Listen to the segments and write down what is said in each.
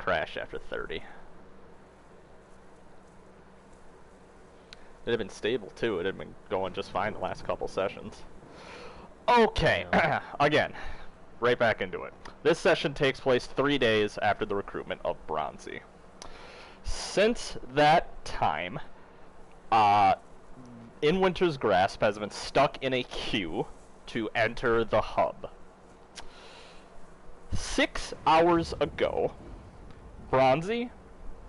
crash after 30. It had been stable too. It had been going just fine the last couple sessions. Okay, again, right back into it. This session takes place 3 days after the recruitment of Bronzy. Since that time, In Winter's Grasp has been stuck in a queue to enter the hub. 6 hours ago, Bronzy,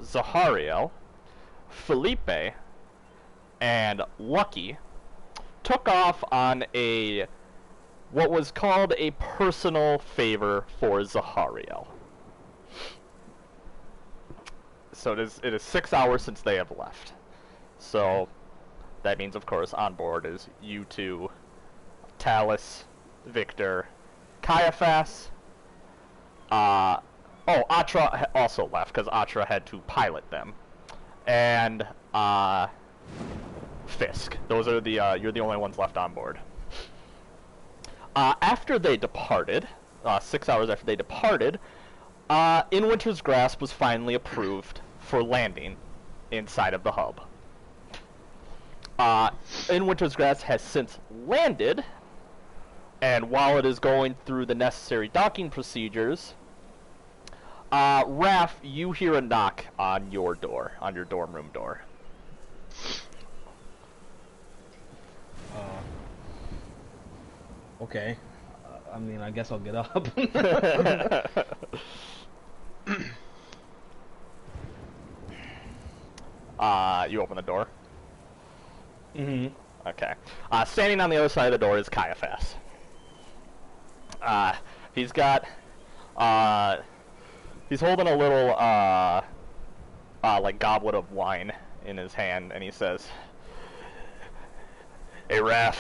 Zahariel, Felipe, and Lucky took off on what was called a personal favor for Zahariel. So it is 6 hours since they have left. So that means, of course, on board is you two, Talus, Victor, Caiaphas. Atra also left because Atra had to pilot them, and Fisk. Those are you're the only ones left on board. After they departed, 6 hours after they departed, In Winter's Grasp was finally approved for landing inside of the hub. In Winter's Grasp has since landed, and while it is going through the necessary docking procedures, Raph, you hear a knock on your door, on your dorm room door. Okay. I mean, I guess I'll get up. You open the door? Mm-hmm. Okay. Standing on the other side of the door is Caiaphas. He's got, he's holding a little, like goblet of wine in his hand, and he says, "Hey, Raph,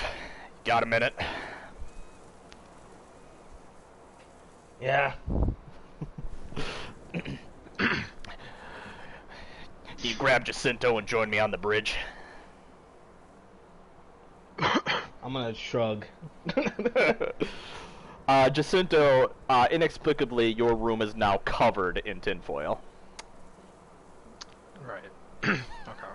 got a minute?" Yeah. You grab Jacinto and join me on the bridge. I'm gonna shrug. Jacinto, inexplicably, your room is now covered in tinfoil. Right. Okay.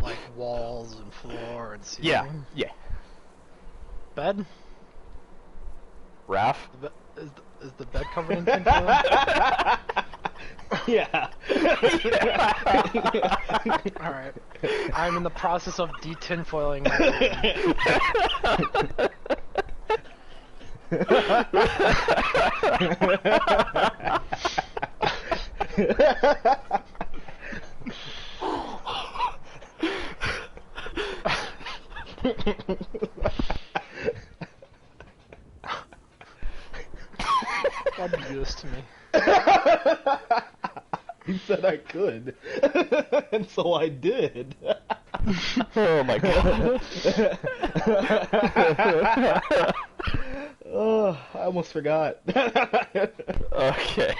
Like walls and floor and ceiling? Yeah. Bed? Raph? Is the bed covered in tinfoil? Yeah. Alright. I'm in the process of de-tinfoiling Why'd you do this to me? You said I could, and so I did. Oh my god. Oh, I almost forgot. Okay.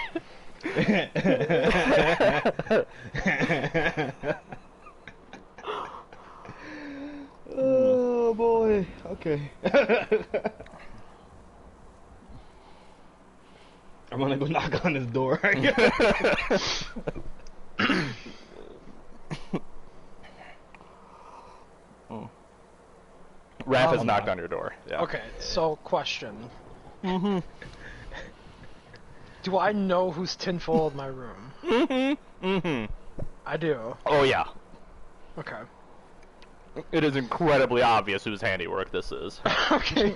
Oh boy. Okay. I'm gonna go knock on his door. Raph has knocked on your door. Yeah. Okay, so question. Mm-hmm. Do I know who's tinfoiled my room? Mm-hmm. Mm-hmm. I do. Oh yeah. Okay. It is incredibly obvious whose handiwork this is. Okay.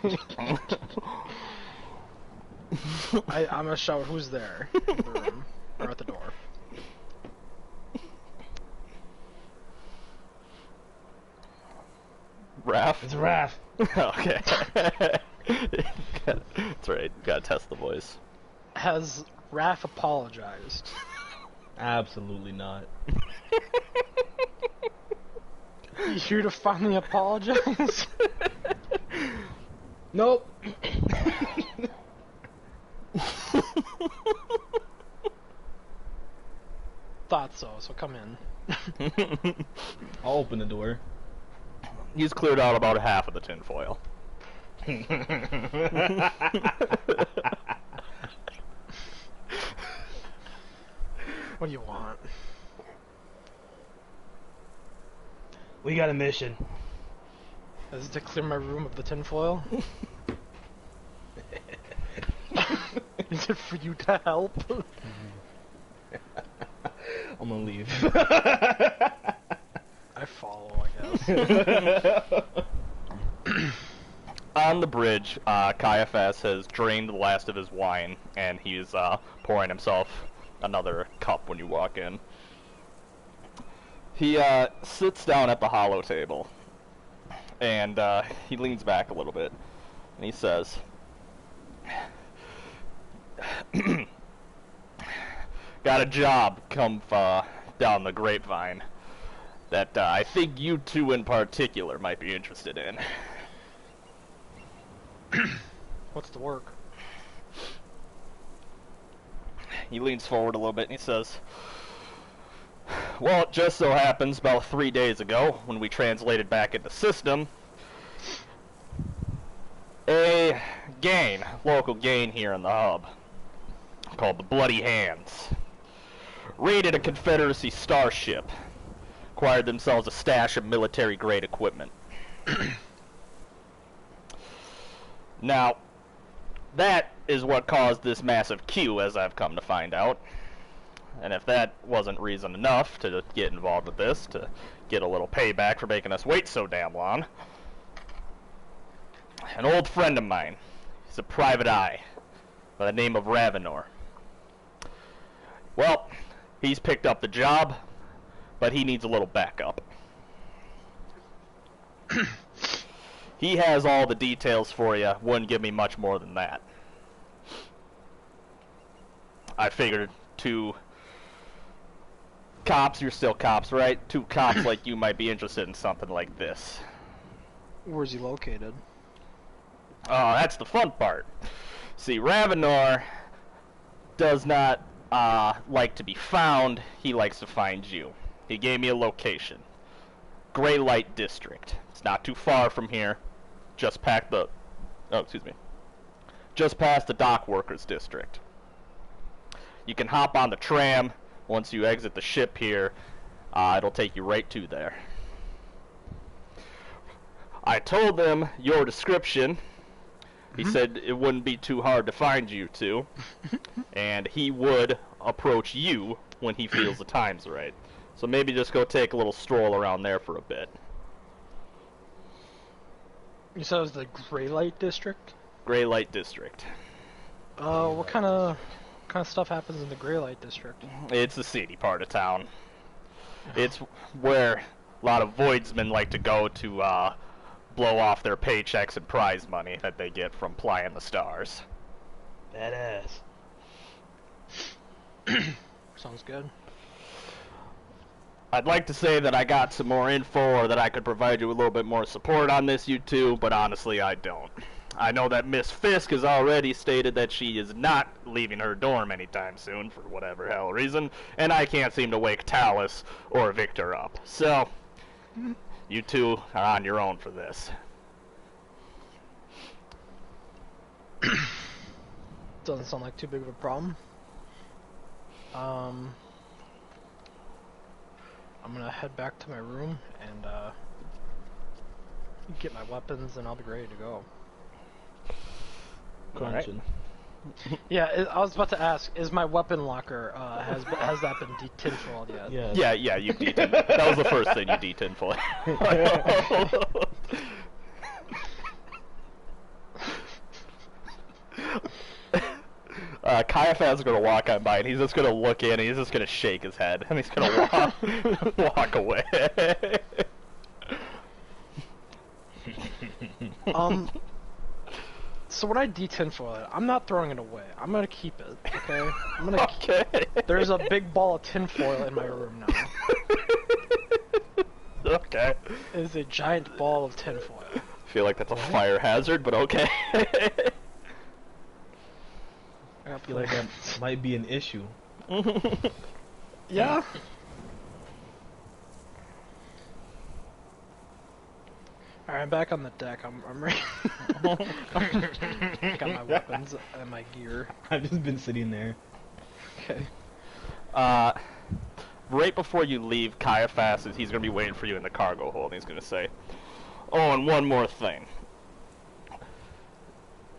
I'm gonna shout who's there in the room, or at the door. Raph? It's Raph. Okay. That's right, you gotta test the voice. Has Raph apologized? Absolutely not. You here to finally apologize? Nope. Thought so, so come in. I'll open the door. He's cleared out about half of the tinfoil. What do you want? We got a mission. Is it to clear my room of the tinfoil? Is it for you to help? I'm gonna leave. I follow, I guess. On the bridge, Caiaphas has drained the last of his wine, and he's pouring himself another cup when you walk in. He sits down at the hollow table, and he leans back a little bit, and he says, "Got a job come down the grapevine that I think you two in particular might be interested in." What's the work? He leans forward a little bit and he says, "Well, it just so happens about 3 days ago, when we translated back into system, a local gang here in the hub, called the Bloody Hands, raided a Confederacy starship, acquired themselves a stash of military-grade equipment. Now, that is what caused this massive queue, as I've come to find out. And if that wasn't reason enough to get involved with this, to get a little payback for making us wait so damn long, an old friend of mine, he's a private eye by the name of Ravenor. Well, he's picked up the job, but he needs a little backup. He has all the details for you, wouldn't give me much more than that. I figured two cops, you're still cops, right? Two cops like you might be interested in something like this." Where's he located? Oh, that's the fun part. See, Ravenor does not like to be found, he likes to find you. He gave me a location. Gray Light District. It's not too far from here. Just past the Dock Workers District. You can hop on the tram. Once you exit the ship here, it'll take you right to there. I told them your description. He said it wouldn't be too hard to find you two, and he would approach you when he feels the time's right. So maybe just go take a little stroll around there for a bit. You said it was the Gray Light District? Gray Light District. What kind of stuff happens in the Gray Light District? It's the seedy part of town. It's where a lot of voidsmen like to go to blow off their paychecks and prize money that they get from plying the stars. Badass. Sounds good. I'd like to say that I got some more info or that I could provide you with a little bit more support on this, you two, but honestly I don't. I know that Miss Fisk has already stated that she is not leaving her dorm anytime soon for whatever hell reason, and I can't seem to wake Talus or Victor up. So, you two are on your own for this. Doesn't sound like too big of a problem. I'm gonna head back to my room and get my weapons, and I'll be ready to go. Crunching. Yeah, I was about to ask: is my weapon locker has that been tinfoiled yet? Yeah. Yeah, you detin. That was the first thing you detinfoiled. Caiaphas is going to walk on by, and he's just going to look in, and he's just going to shake his head, and he's going to walk away. So when I detinfoil it, I'm not throwing it away. I'm gonna keep it. Okay. I'm gonna. Okay. There's a big ball of tinfoil in my room now. Okay. It is a giant ball of tinfoil. I feel like that's a fire hazard, but okay. I feel like that might be an issue. Yeah. Alright, I'm back on the deck. I'm ready. Got my weapons and my gear. I've just been sitting there. Okay. right before you leave, Caiaphas he's going to be waiting for you in the cargo hold, and he's going to say, "Oh, and one more thing.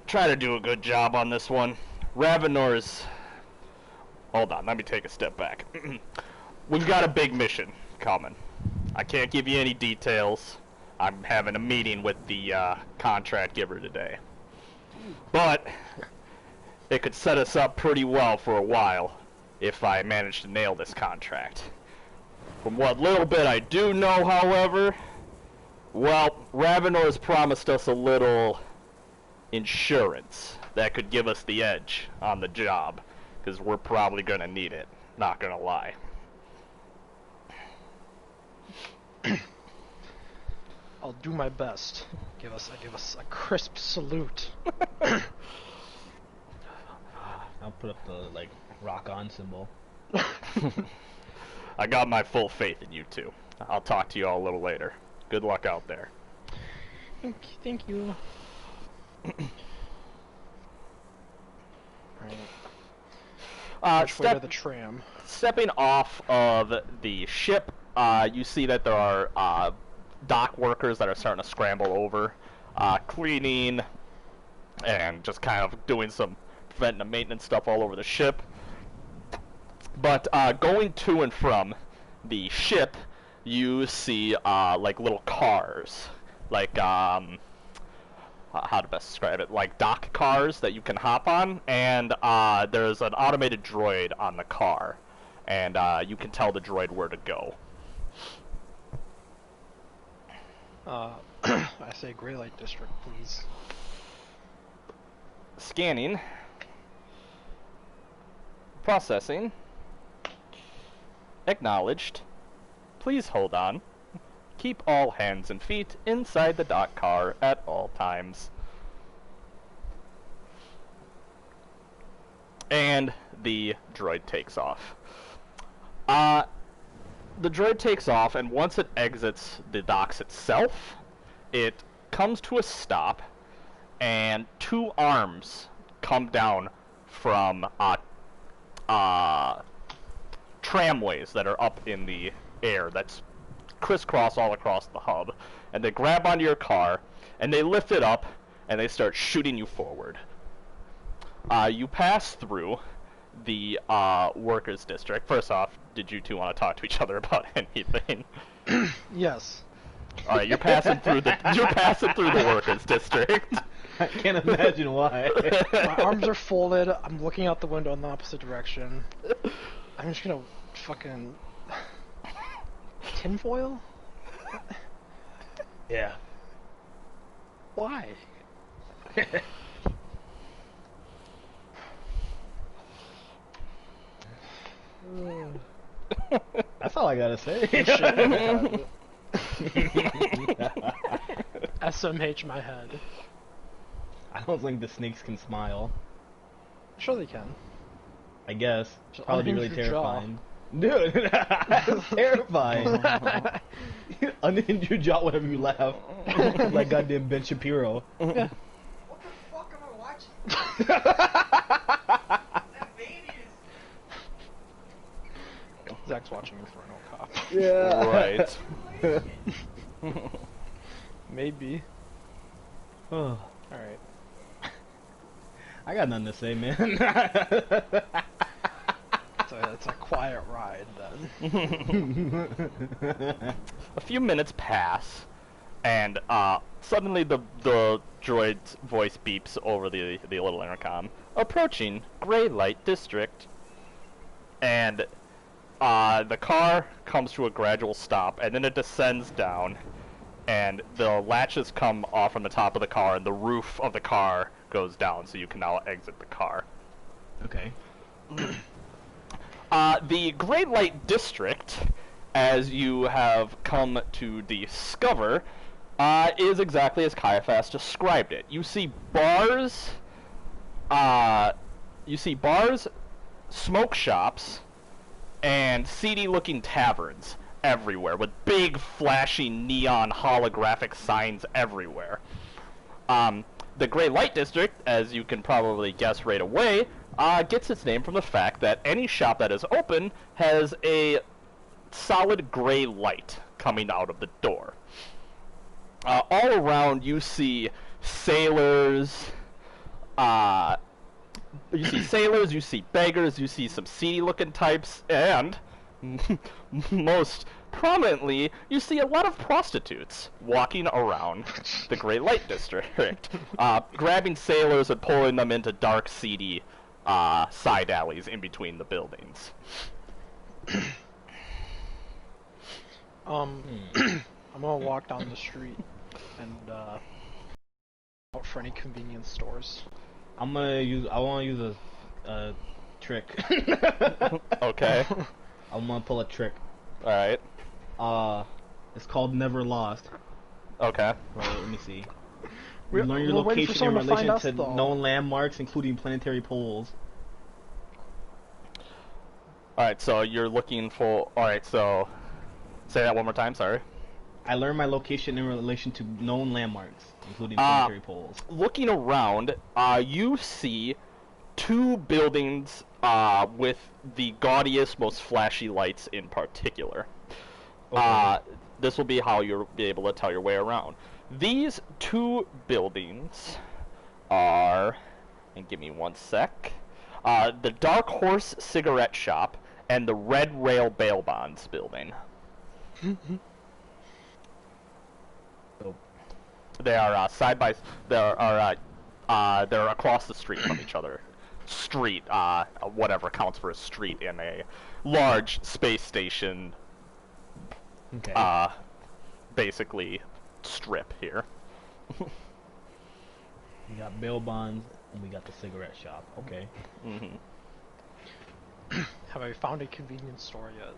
Try to do a good job on this one. Ravenor's..." Hold on, let me take a step back. We've got a big mission coming. I can't give you any details. I'm having a meeting with the contract giver today. But it could set us up pretty well for a while if I manage to nail this contract. From what little bit I do know, however, well, Ravenor has promised us a little insurance that could give us the edge on the job, because we're probably going to need it, not going to lie. I'll do my best. Give us a crisp salute. I'll put up the like rock on symbol. I got my full faith in you two. I'll talk to you all a little later. Good luck out there. Thank you. Right. Which way to the tram? Stepping off of the ship, you see that there are dock workers that are starting to scramble over, cleaning, and just kind of doing some preventative maintenance stuff all over the ship. But going to and from the ship, you see like little cars, like how to best describe it, like dock cars that you can hop on, and there's an automated droid on the car, and you can tell the droid where to go. I say Gray Light District, please. Scanning. Processing. Acknowledged. Please hold on. Keep all hands and feet inside the dock car at all times. And the droid takes off. The droid takes off, and once it exits the docks itself, it comes to a stop, and two arms come down from tramways that are up in the air that's crisscross all across the hub, and they grab onto your car, and they lift it up, and they start shooting you forward. You pass through the workers' district. First off, did you two want to talk to each other about anything? Yes. All right, you're passing through the workers' district. I can't imagine why. My arms are folded. I'm looking out the window in the opposite direction. I'm just gonna fucking tinfoil. Yeah. Why? That's all I gotta say. SMH my head. I don't think the snakes can smile. Sure they can. I guess. Just Probably be unhinge really your jaw. terrifying. Dude, that's terrifying. Unhinge your jaw whenever you laugh. Like goddamn Ben Shapiro. Yeah. What the fuck am I watching? That baby is... Zach's watching Inferno Cop. Yeah. Right. Maybe. Oh, Alright. I got nothing to say, man. It's a quiet ride then. A few minutes pass, and suddenly the droid's voice beeps over the little intercom. Approaching Gray Light District. And the car comes to a gradual stop, and then it descends down, and the latches come off from the top of the car, and the roof of the car goes down, so you can now exit the car. Okay. The Gray Light District, as you have come to discover, is exactly as Caiaphas described it. You see bars, smoke shops, and seedy-looking taverns everywhere, with big, flashing neon holographic signs everywhere. The Gray Light District, as you can probably guess right away, gets its name from the fact that any shop that is open has a solid gray light coming out of the door. All around, you see sailors. You see sailors. You see beggars. You see some seedy-looking types, and most prominently, you see a lot of prostitutes walking around the Gray Light District, grabbing sailors and pulling them into dark, seedy side alleys in between the buildings. I'm gonna walk down the street and look for any convenience stores. I want to use a trick. Okay. I'm gonna pull a trick. All right. It's called Never Lost. Okay. Right, let me see. We're- Learn your we're waiting for location in someone to find relation us, to though. known landmarks, including planetary poles. All right. So you're looking for. All right. So say that one more time. Sorry. I learned my location in relation to known landmarks, including planetary poles. Looking around, you see two buildings with the gaudiest, most flashy lights in particular. Okay. This will be how you'll be able to tell your way around. These two buildings are, and give me one sec, the Dark Horse Cigarette Shop and the Red Rail Bail Bonds building. They are they're across the street from each other. Street, whatever counts for a street in a large space station, Okay. basically strip here. We got bail bonds and we got the cigarette shop. Okay. Have I found a convenience store yet?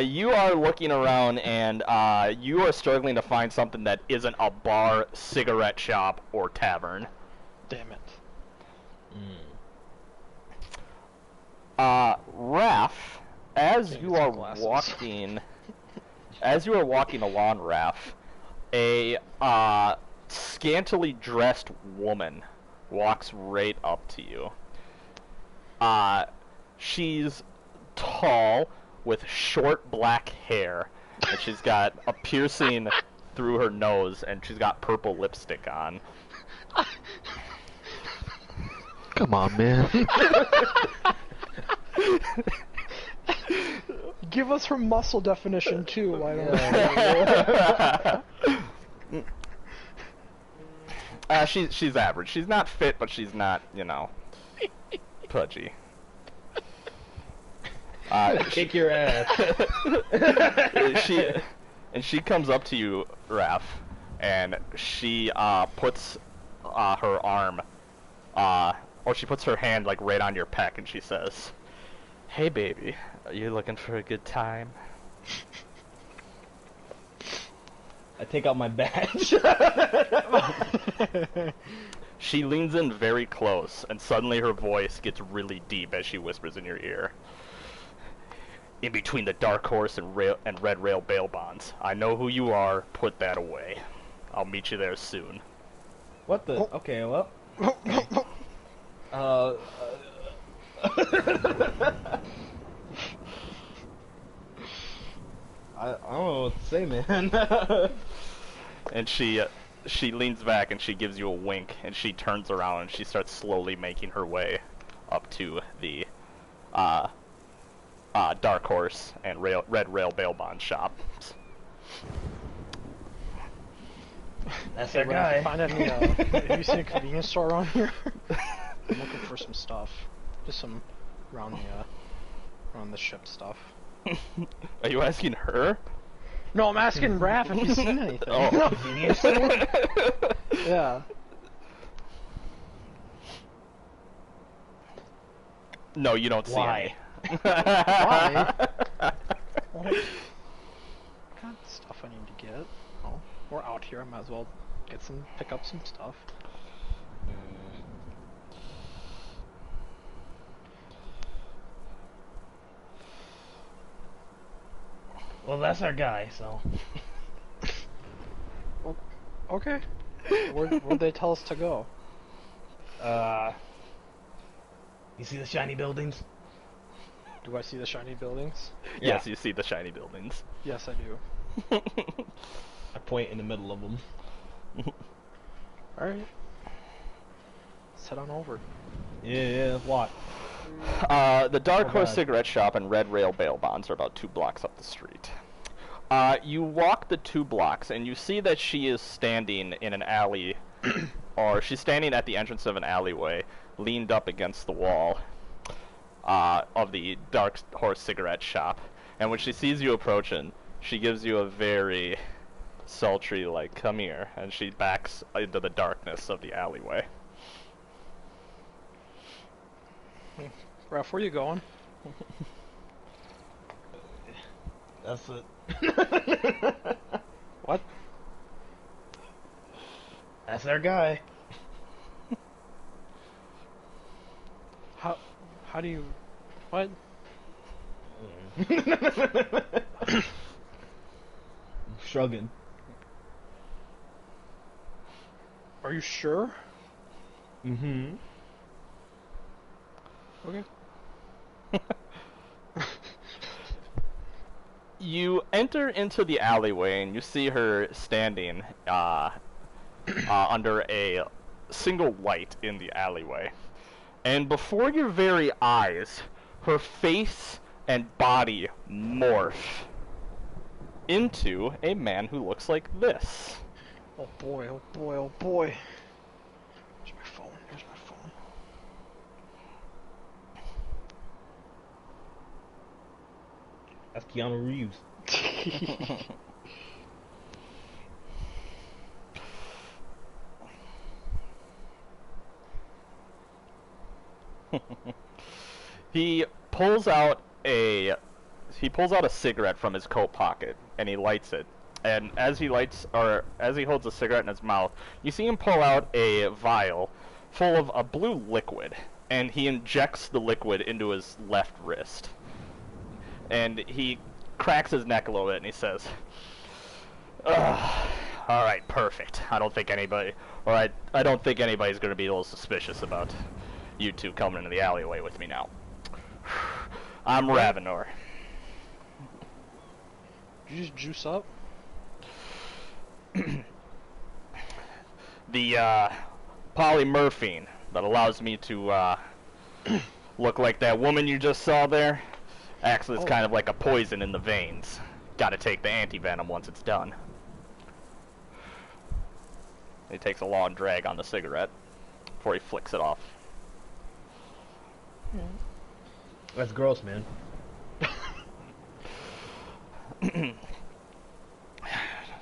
You are looking around and you are struggling to find something that isn't a bar, cigarette shop, or tavern. Damn it. Raph, as Can't you get are some glasses. walking along, Raph, a scantily dressed woman walks right up to you. She's tall with short black hair, and she's got a piercing through her nose, and she's got purple lipstick on. Come on, man. Give us her muscle definition too. Why don't She's average. She's not fit, but she's not, pudgy. Kick your ass. she comes up to you, Raph, and she puts her arm, or she puts her hand like right on your pec, and she says, "Hey, baby, are you looking for a good time?" I take out my badge. She leans in very close, and suddenly her voice gets really deep as she whispers in your ear. "In between the Dark Horse and Red Rail Bail Bonds. I know who you are. Put that away. I'll meet you there soon." What the? Okay, well. I don't know what to say, man. And she leans back and she gives you a wink, and she turns around and she starts slowly making her way up to the Dark Horse and Red Rail Bail Bond shops. That's Hey, our Raph, guy. Find any, have you seen a convenience store around here? I'm looking for some stuff. Just some around the ship stuff. Are you asking her? No, I'm asking Raph if he's seen anything. Oh. Convenience store? Yeah. No, you don't see Why? any. Why? Well, got stuff I need to get. Oh, we're out here. I might as well pick up some stuff. Well, that's our guy, so. Okay. Where'd they tell us to go? You see the shiny buildings? Do I see the shiny buildings? Yes, you see the shiny buildings. Yes, I do. I point in the middle of them. Alright. Let's head on over. Yeah, what? The Dark Oh, Horse God. Cigarette Shop and Red Rail Bail Bonds are about 2 blocks up the street. You walk the 2 blocks and you see that she is standing in an alley, or she's standing at the entrance of an alleyway, leaned up against the wall of the Dark Horse Cigarette Shop. And when she sees you approaching, she gives you a very sultry, like, come here, and she backs into the darkness of the alleyway. Ralph, where you going? That's it. What? That's our guy. How do you... What? Shrugging. Are you sure? Mm-hmm. Okay. You enter into the alleyway and you see her standing under a single light in the alleyway. And before your very eyes, her face and body morph into a man who looks like this. Oh boy, oh boy, oh boy. Here's my phone, here's my phone. That's Keanu Reeves. He pulls out a cigarette from his coat pocket and he lights it. And as he holds a cigarette in his mouth, you see him pull out a vial full of a blue liquid, and he injects the liquid into his left wrist. And he cracks his neck a little bit and he says, "Ugh, all right, perfect. I don't think anybody's going to be a little suspicious about you two coming into the alleyway with me now. I'm Ravenor." Did you just juice up? The polymorphine that allows me to look like that woman you just saw there acts as kind of like a poison in the veins. Gotta take the anti-venom once it's done. He takes a long drag on the cigarette before he flicks it off. That's gross, man.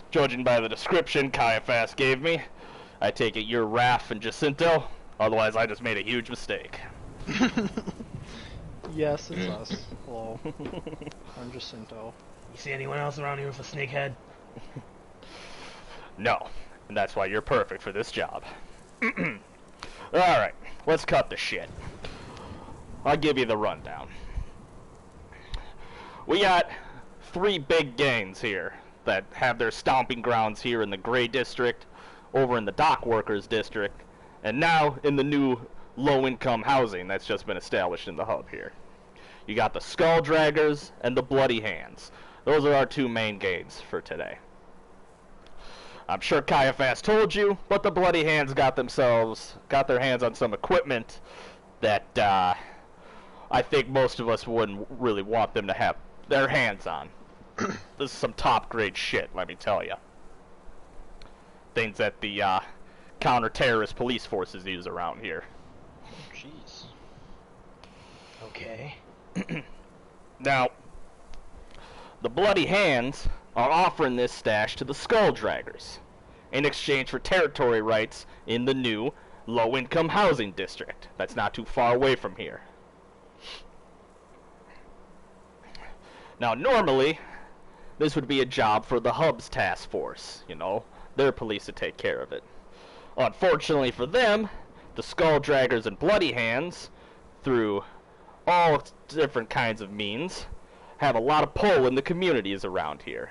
Judging by the description Caiaphas gave me, I take it you're Raph and Jacinto. Otherwise, I just made a huge mistake. Yes, it's us. Hello. I'm Jacinto. You see anyone else around here with a snake head? No, and that's why you're perfect for this job. Alright, let's cut the shit. I'll give you the rundown. We got 3 big gangs here that have their stomping grounds here in the Gray District, over in the Dock Workers District, and now in the new low-income housing that's just been established in the hub here. You got the Skull Draggers and the Bloody Hands. Those are our 2 main gangs for today. I'm sure Caiaphas told you, but the Bloody Hands got their hands on some equipment that I think most of us wouldn't really want them to have their hands on. This is some top-grade shit, let me tell you. Things that the counter-terrorist police forces use around here. Jeez. Okay. Now, the Bloody Hands are offering this stash to the Skull Draggers in exchange for territory rights in the new low-income housing district that's not too far away from here. Now, normally, this would be a job for the Hub's task force, you know, their police to take care of it. Unfortunately for them, the Skull Draggers and Bloody Hands, through all different kinds of means, have a lot of pull in the communities around here.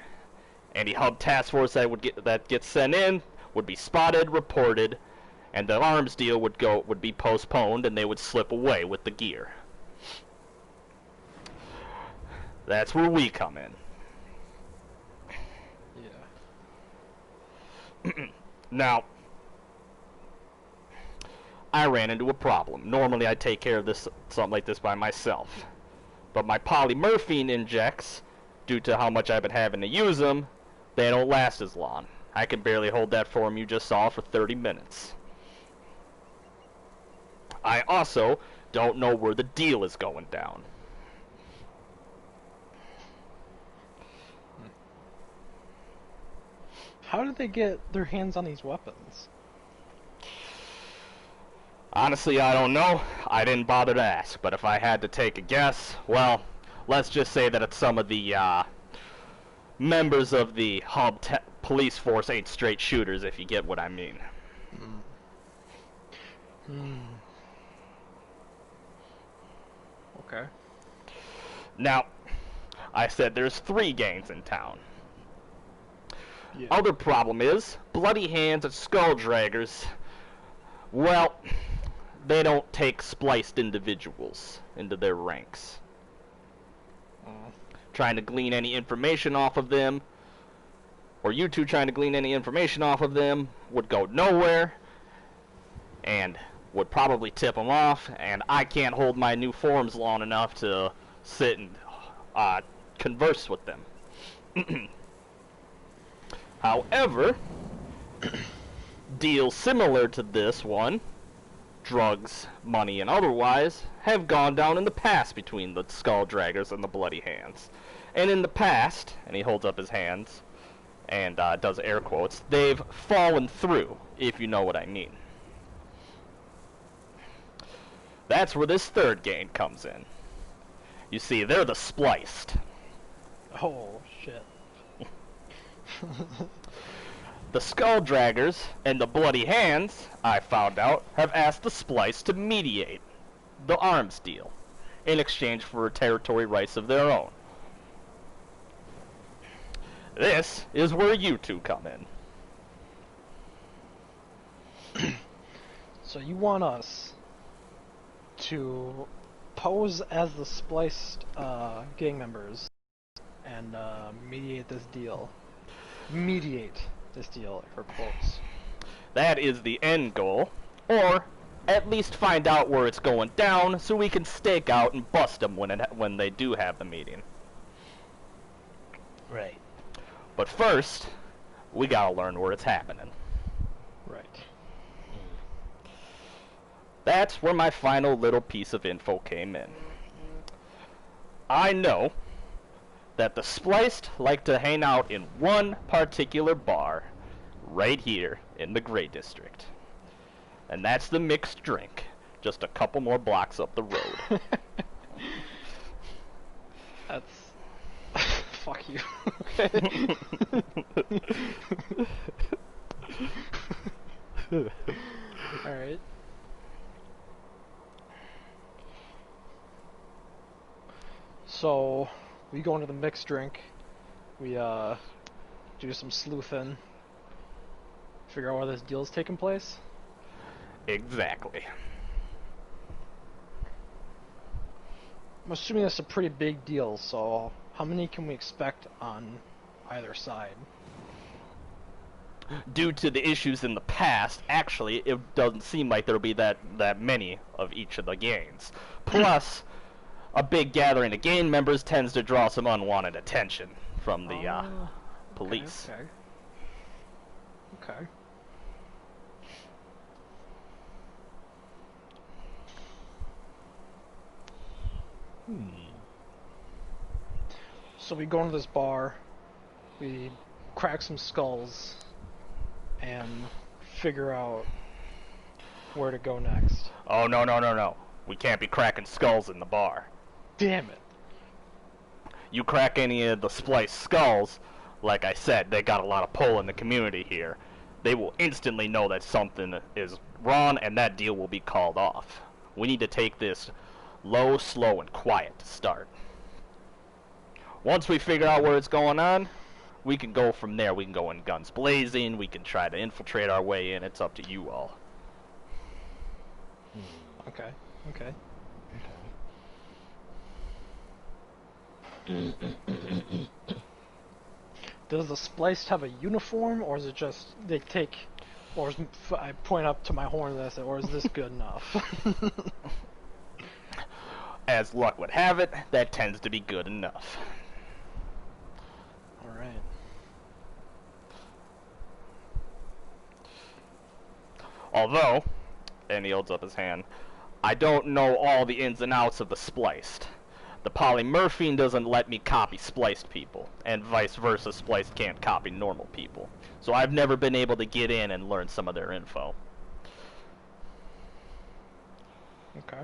Any Hub task force that gets sent in would be spotted, reported, and the arms deal would be postponed, and they would slip away with the gear. That's where we come in. Yeah. Now, I ran into a problem. Normally I take care of this something like this by myself. But my polymorphine injects, due to how much I've been having to use them, they don't last as long. I can barely hold that form you just saw for 30 minutes. I also don't know where the deal is going down. How did they get their hands on these weapons? Honestly, I don't know. I didn't bother to ask, but if I had to take a guess, well, let's just say that it's some of the members of the hub police force ain't straight shooters, if you get what I mean. Okay. Now, I said there's 3 gangs in town. Yeah. Other problem is, Bloody Hands and Skull Draggers, well, they don't take spliced individuals into their ranks. Trying to glean any information off of them, or you two trying to glean any information off of them, would go nowhere, and would probably tip them off, and I can't hold my new forms long enough to sit and converse with them. However, deals similar to this one, drugs, money, and otherwise, have gone down in the past between the Skull Draggers and the Bloody Hands. And in the past, and he holds up his hands and does air quotes, they've fallen through, if you know what I mean. That's where this 3rd gang comes in. You see, they're the spliced. Oh, shit. The Skull Draggers and the Bloody Hands, I found out, have asked the Spliced to mediate the arms deal in exchange for territory rights of their own. This is where you two come in. So you want us to pose as the spliced gang members and mediate this deal. Mediate this deal, air quotes. That is the end goal, or at least find out where it's going down so we can stake out and bust them when they do have the meeting. Right. But first, we gotta learn where it's happening. Right. That's where my final little piece of info came in. I know that the Spliced like to hang out in one particular bar right here in the Gray District. And that's the Mixed Drink, just a couple more blocks up the road. That's... Fuck you. Alright. So, we go into the Mixed Drink. We, do some sleuthing. Figure out where this deal's taking place. Exactly. I'm assuming that's a pretty big deal, so how many can we expect on either side? Due to the issues in the past, actually, it doesn't seem like there'll be that many of each of the gangs. Plus, a big gathering of gang members tends to draw some unwanted attention from the police. Okay. So we go into this bar, we crack some skulls, and figure out where to go next. Oh, no. We can't be cracking skulls in the bar. Damn it. You crack any of the spliced skulls, like I said, they got a lot of pull in the community here. They will instantly know that something is wrong, and that deal will be called off. We need to take this low, slow, and quiet to start. Once we figure out where it's going on, we can go from there. We can go in guns blazing, we can try to infiltrate our way in. It's up to you all. Okay. Does the spliced have a uniform, or is it just they take, or is, I point up to my horn and I say, or is this good enough? As luck would have it, that tends to be good enough. All right. Although, and he holds up his hand, I don't know all the ins and outs of the spliced. The polymorphine doesn't let me copy spliced people, and vice versa, spliced can't copy normal people. So I've never been able to get in and learn some of their info. Okay.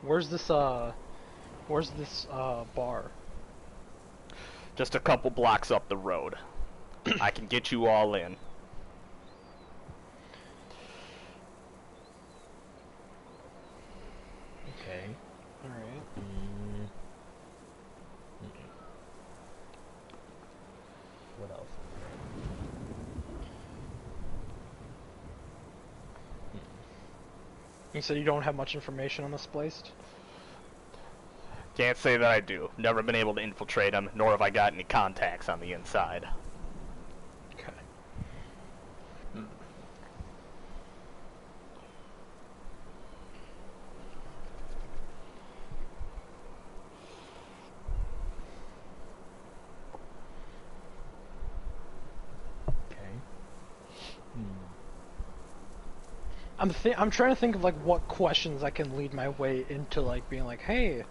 Where's this bar? Just a couple blocks up the road. I can get you all in. Okay. All right. What else? You said you don't have much information on the spliced? Can't say that I do. Never been able to infiltrate them, nor have I got any contacts on the inside. Okay. Okay. I'm trying to think of like what questions I can lead my way into, like being like, hey,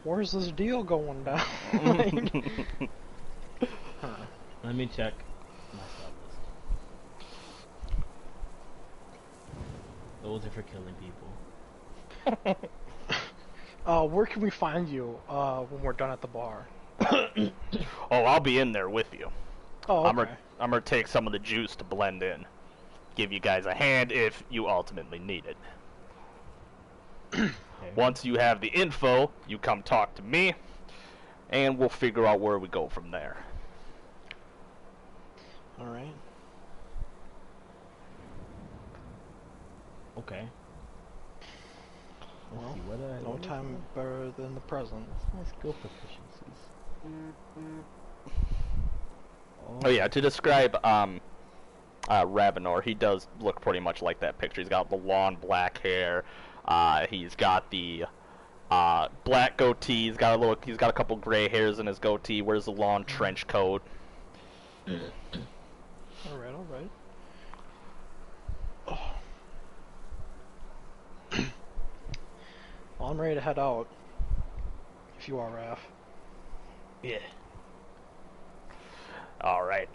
where's this deal going down? Like, Let me check my sub list. Those are for killing people. where can we find you when we're done at the bar? Oh, I'll be in there with you. Oh, I'm okay. gonna take some of the juice to blend in. Give you guys a hand if you ultimately need it. Okay. Once you have the info, you come talk to me, and we'll figure out where we go from there. All right. Okay. Let's Well, see, what no what is time that? better than the present. My skill proficiencies. Oh yeah, to describe Ravenor, he does look pretty much like that picture. He's got the long black hair. He's got the black goatee. He's got a couple gray hairs in his goatee. Wears a long trench coat. All right, all right. Well, I'm ready to head out. If you are, Raph. Yeah. All right.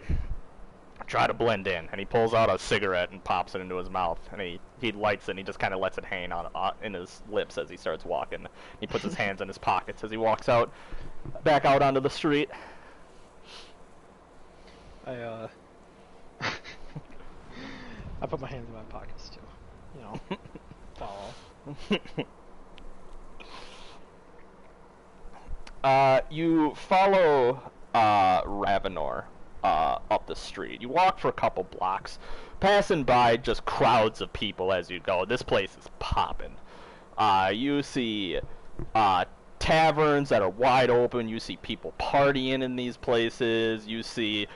Try to blend in, and he pulls out a cigarette and pops it into his mouth, and he lights it, and he just kind of lets it hang on in his lips as he starts walking. He puts his hands in his pockets as he walks out, back out onto the street. I put my hands in my pockets too. You know, follow. You follow Ravenor up the street. You walk for a couple blocks, passing by just crowds of people as you go. This place is popping. You see taverns that are wide open. You see people partying in these places. You see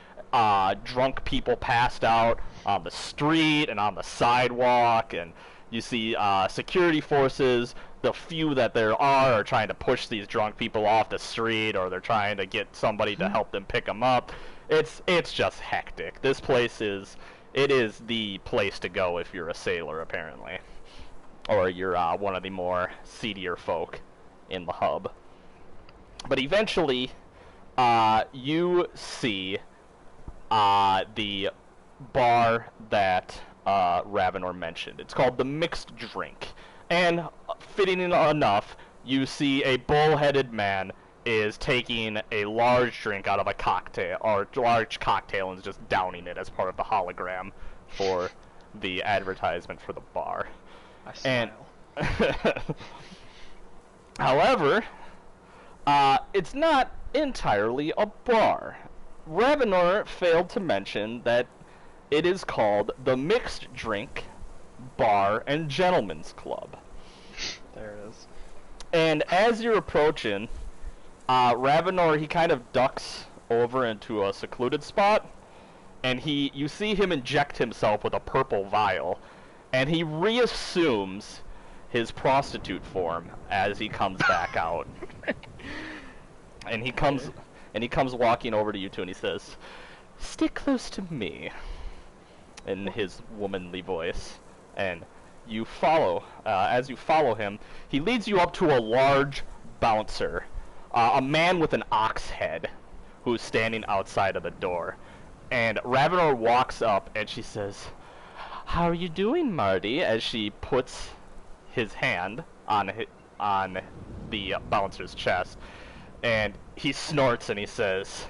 drunk people passed out on the street and on the sidewalk, and you see security forces. The few that there are trying to push these drunk people off the street, or they're trying to get somebody to help them pick them up. It's just hectic. This place is the place to go if you're a sailor, apparently, or you're one of the more seedier folk in the hub. But eventually, you see the bar that Ravenor mentioned. It's called the Mixed Drink. And fitting enough, you see a bull-headed man is taking a large drink out of a cocktail, or large cocktail, and is just downing it as part of the hologram for the advertisement for the bar. I And smile. however, it's not entirely a bar. Ravenor failed to mention that it is called the Mixed Drink Bar and Gentlemen's Club. There it is. And as you're approaching, Ravenor, he kind of ducks over into a secluded spot, and you see him inject himself with a purple vial, and he reassumes his prostitute form as he comes back out. And he comes walking over to you two, and he says, "Stick close to me," in his womanly voice. And you follow. As you follow him, he leads you up to a large bouncer, a man with an ox head, who's standing outside of the door. And Ravenor walks up, and she says, "How are you doing, Marty?" as she puts his hand on the bouncer's chest. And he snorts and he says,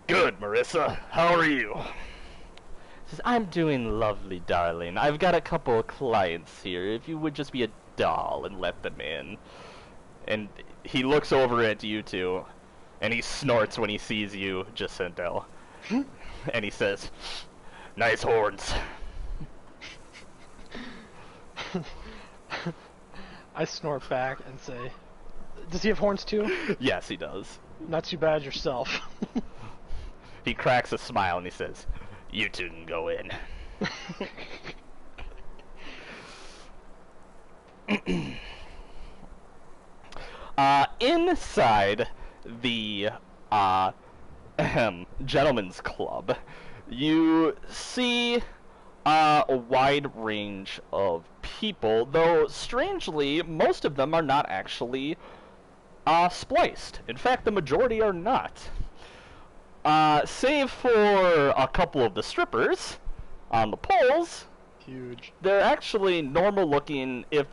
"Good, Marissa. How are you?" He says, "I'm doing lovely, darling. I've got a couple of clients here. If you would just be a doll and let them in." And he looks over at you two, and he snorts when he sees you, Jacinto. And he says, "Nice horns." I snort back and say, "Does he have horns too?" Yes, he does. Not too bad yourself. He cracks a smile and he says, "You two can go in." Inside the Gentlemen's Club, you see a wide range of people, though strangely, most of them are not actually spliced. In fact, the majority are not. Save for a couple of the strippers on the poles, Huge. they're actually normal looking, if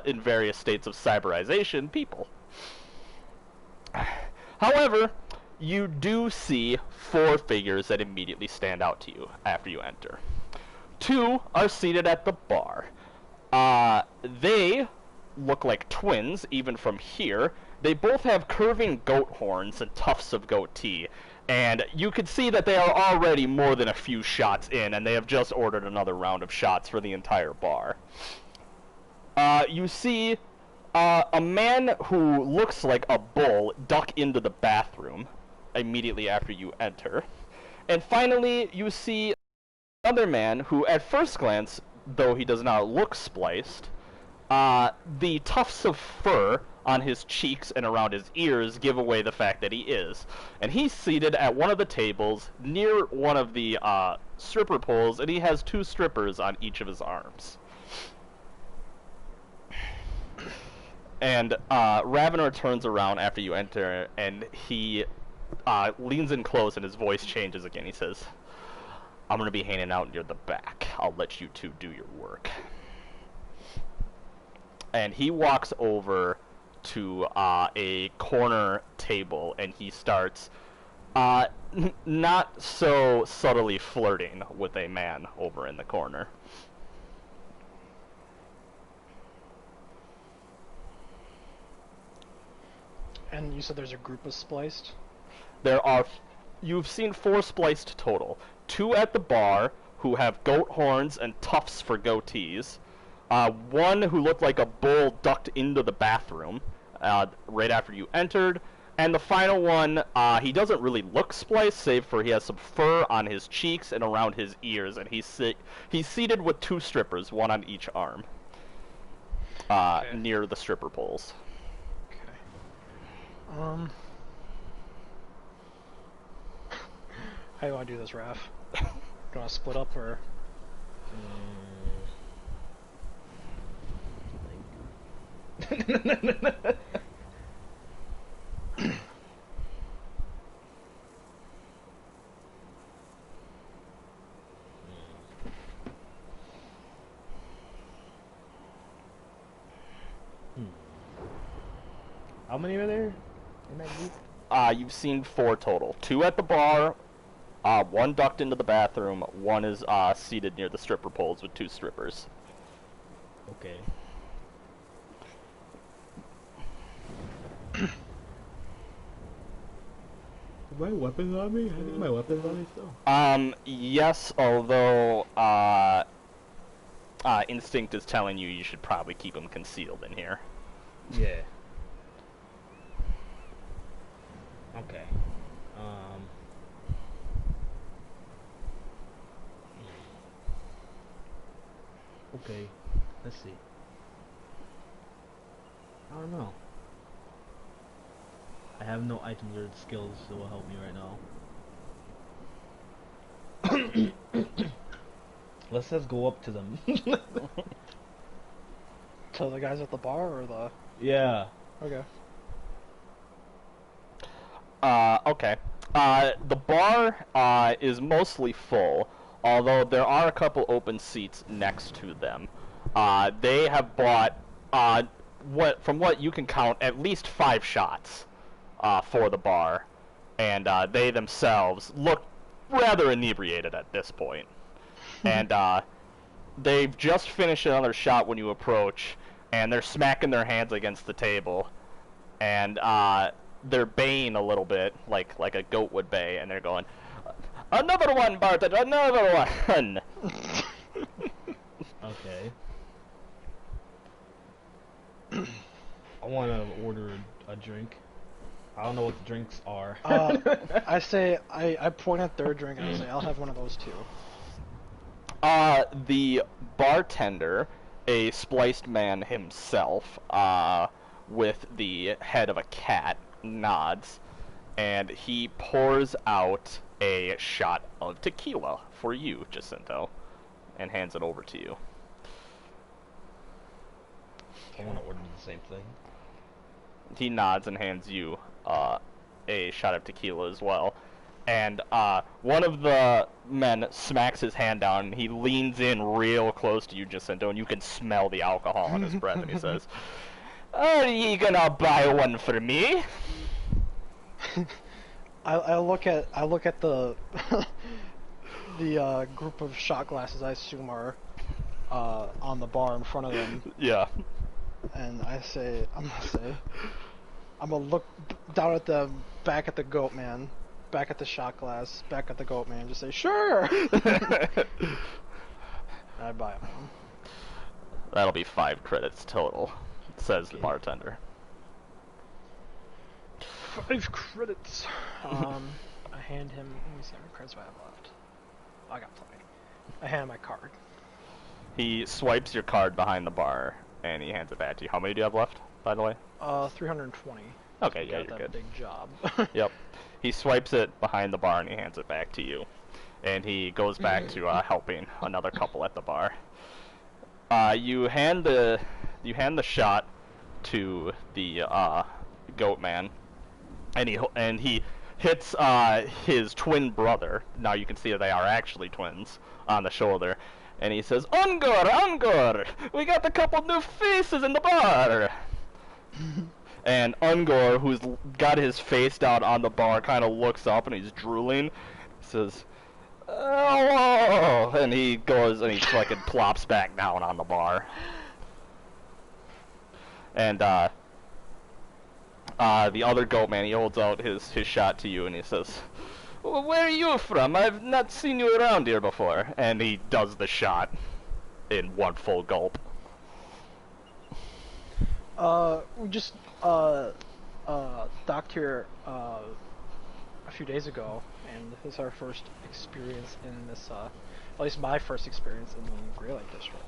in various states of cyberization, people. However, you do see 4 figures that immediately stand out to you after you enter. 2 are seated at the bar. They look like twins, even from here. They both have curving goat horns and tufts of goatee, and you can see that they are already more than a few shots in, and they have just ordered another round of shots for the entire bar. You see a man who looks like a bull duck into the bathroom immediately after you enter. And finally, you see another man who, at first glance, though he does not look spliced, the tufts of fur on his cheeks and around his ears give away the fact that he is. And he's seated at one of the tables near one of the stripper poles, and he has 2 strippers on each of his arms. And Ravenor turns around after you enter, and he leans in close, and his voice changes again. He says, "I'm going to be hanging out near the back. I'll let you two do your work." And he walks over to a corner table, and he starts not so subtly flirting with a man over in the corner. And you said there's a group of spliced? You've seen 4 spliced total. 2 at the bar, who have goat horns and tufts for goatees. 1 who looked like a bull ducked into the bathroom right after you entered. And the final one, he doesn't really look spliced, save for he has some fur on his cheeks and around his ears. And he's seated with 2 strippers, 1 on each arm, near the stripper poles. How do you want to do this, Raph? Do you want to split up, or? How many are there in that group? You've seen 4 total. 2 at the bar, 1 ducked into the bathroom, 1 is seated near the stripper poles with 2 strippers. Okay. my weapons on me? I think my weapons on me still. Yes, although, instinct is telling you should probably keep them concealed in here. Yeah. Okay. Okay. Let's see. I don't know. I have no items or skills that will help me right now. Let's just go up to them. To the guys at the bar or the? Yeah. Okay. Okay. The bar, is mostly full, although there are a couple open seats next to them. They have bought, from what you can count, at least 5 shots, for the bar, and, they themselves look rather inebriated at this point. And, they've just finished another shot when you approach, and they're smacking their hands against the table, and, they're baying a little bit, like a goat would bay, and they're going, "Another one, bartender, another one!" Okay. I want to order a drink. I don't know what the drinks are. I say, I point at their drink and I say, I'll have one of those too. The bartender, a spliced man himself, with the head of a cat, nods, and he pours out a shot of tequila for you, Jacinto, and hands it over to you. I want to order the same thing. He nods and hands you a shot of tequila as well. And one of the men smacks his hand down, and he leans in real close to you, Jacinto, and you can smell the alcohol on his breath, and he says, "Are ye gonna buy one for me?" I look at the the group of shot glasses I assume are on the bar in front of them, Yeah. and I'm gonna look down at the back at the goat man, back at the shot glass, back at the goat man, just say sure. I buy one. That'll be 5 credits total, says the bartender. 5 credits. I hand him. Let me see how many credits do I have left. I got plenty. I hand him my card. He swipes your card behind the bar, and he hands it back to you. How many do you have left, by the way? 320. Okay, yeah, Got you're that good. big job. Yep. He swipes it behind the bar, and he hands it back to you. And he goes back to helping another couple at the bar. You hand the shot to the goat man, and he hits his twin brother. Now you can see that they are actually twins on the shoulder, and he says, "Ungor, Ungor, we got a couple new faces in the bar." And Ungor, who's got his face down on the bar, kind of looks up and he's drooling. He says, "Hello," and he goes and he fucking plops back down on the bar. And the other goat man, he holds out his shot to you and he says, "Well, where are you from? I've not seen you around here before." And he does the shot in one full gulp. We just docked here a few days ago, and this is our first experience in this, at least my first experience in the Grey Lake District.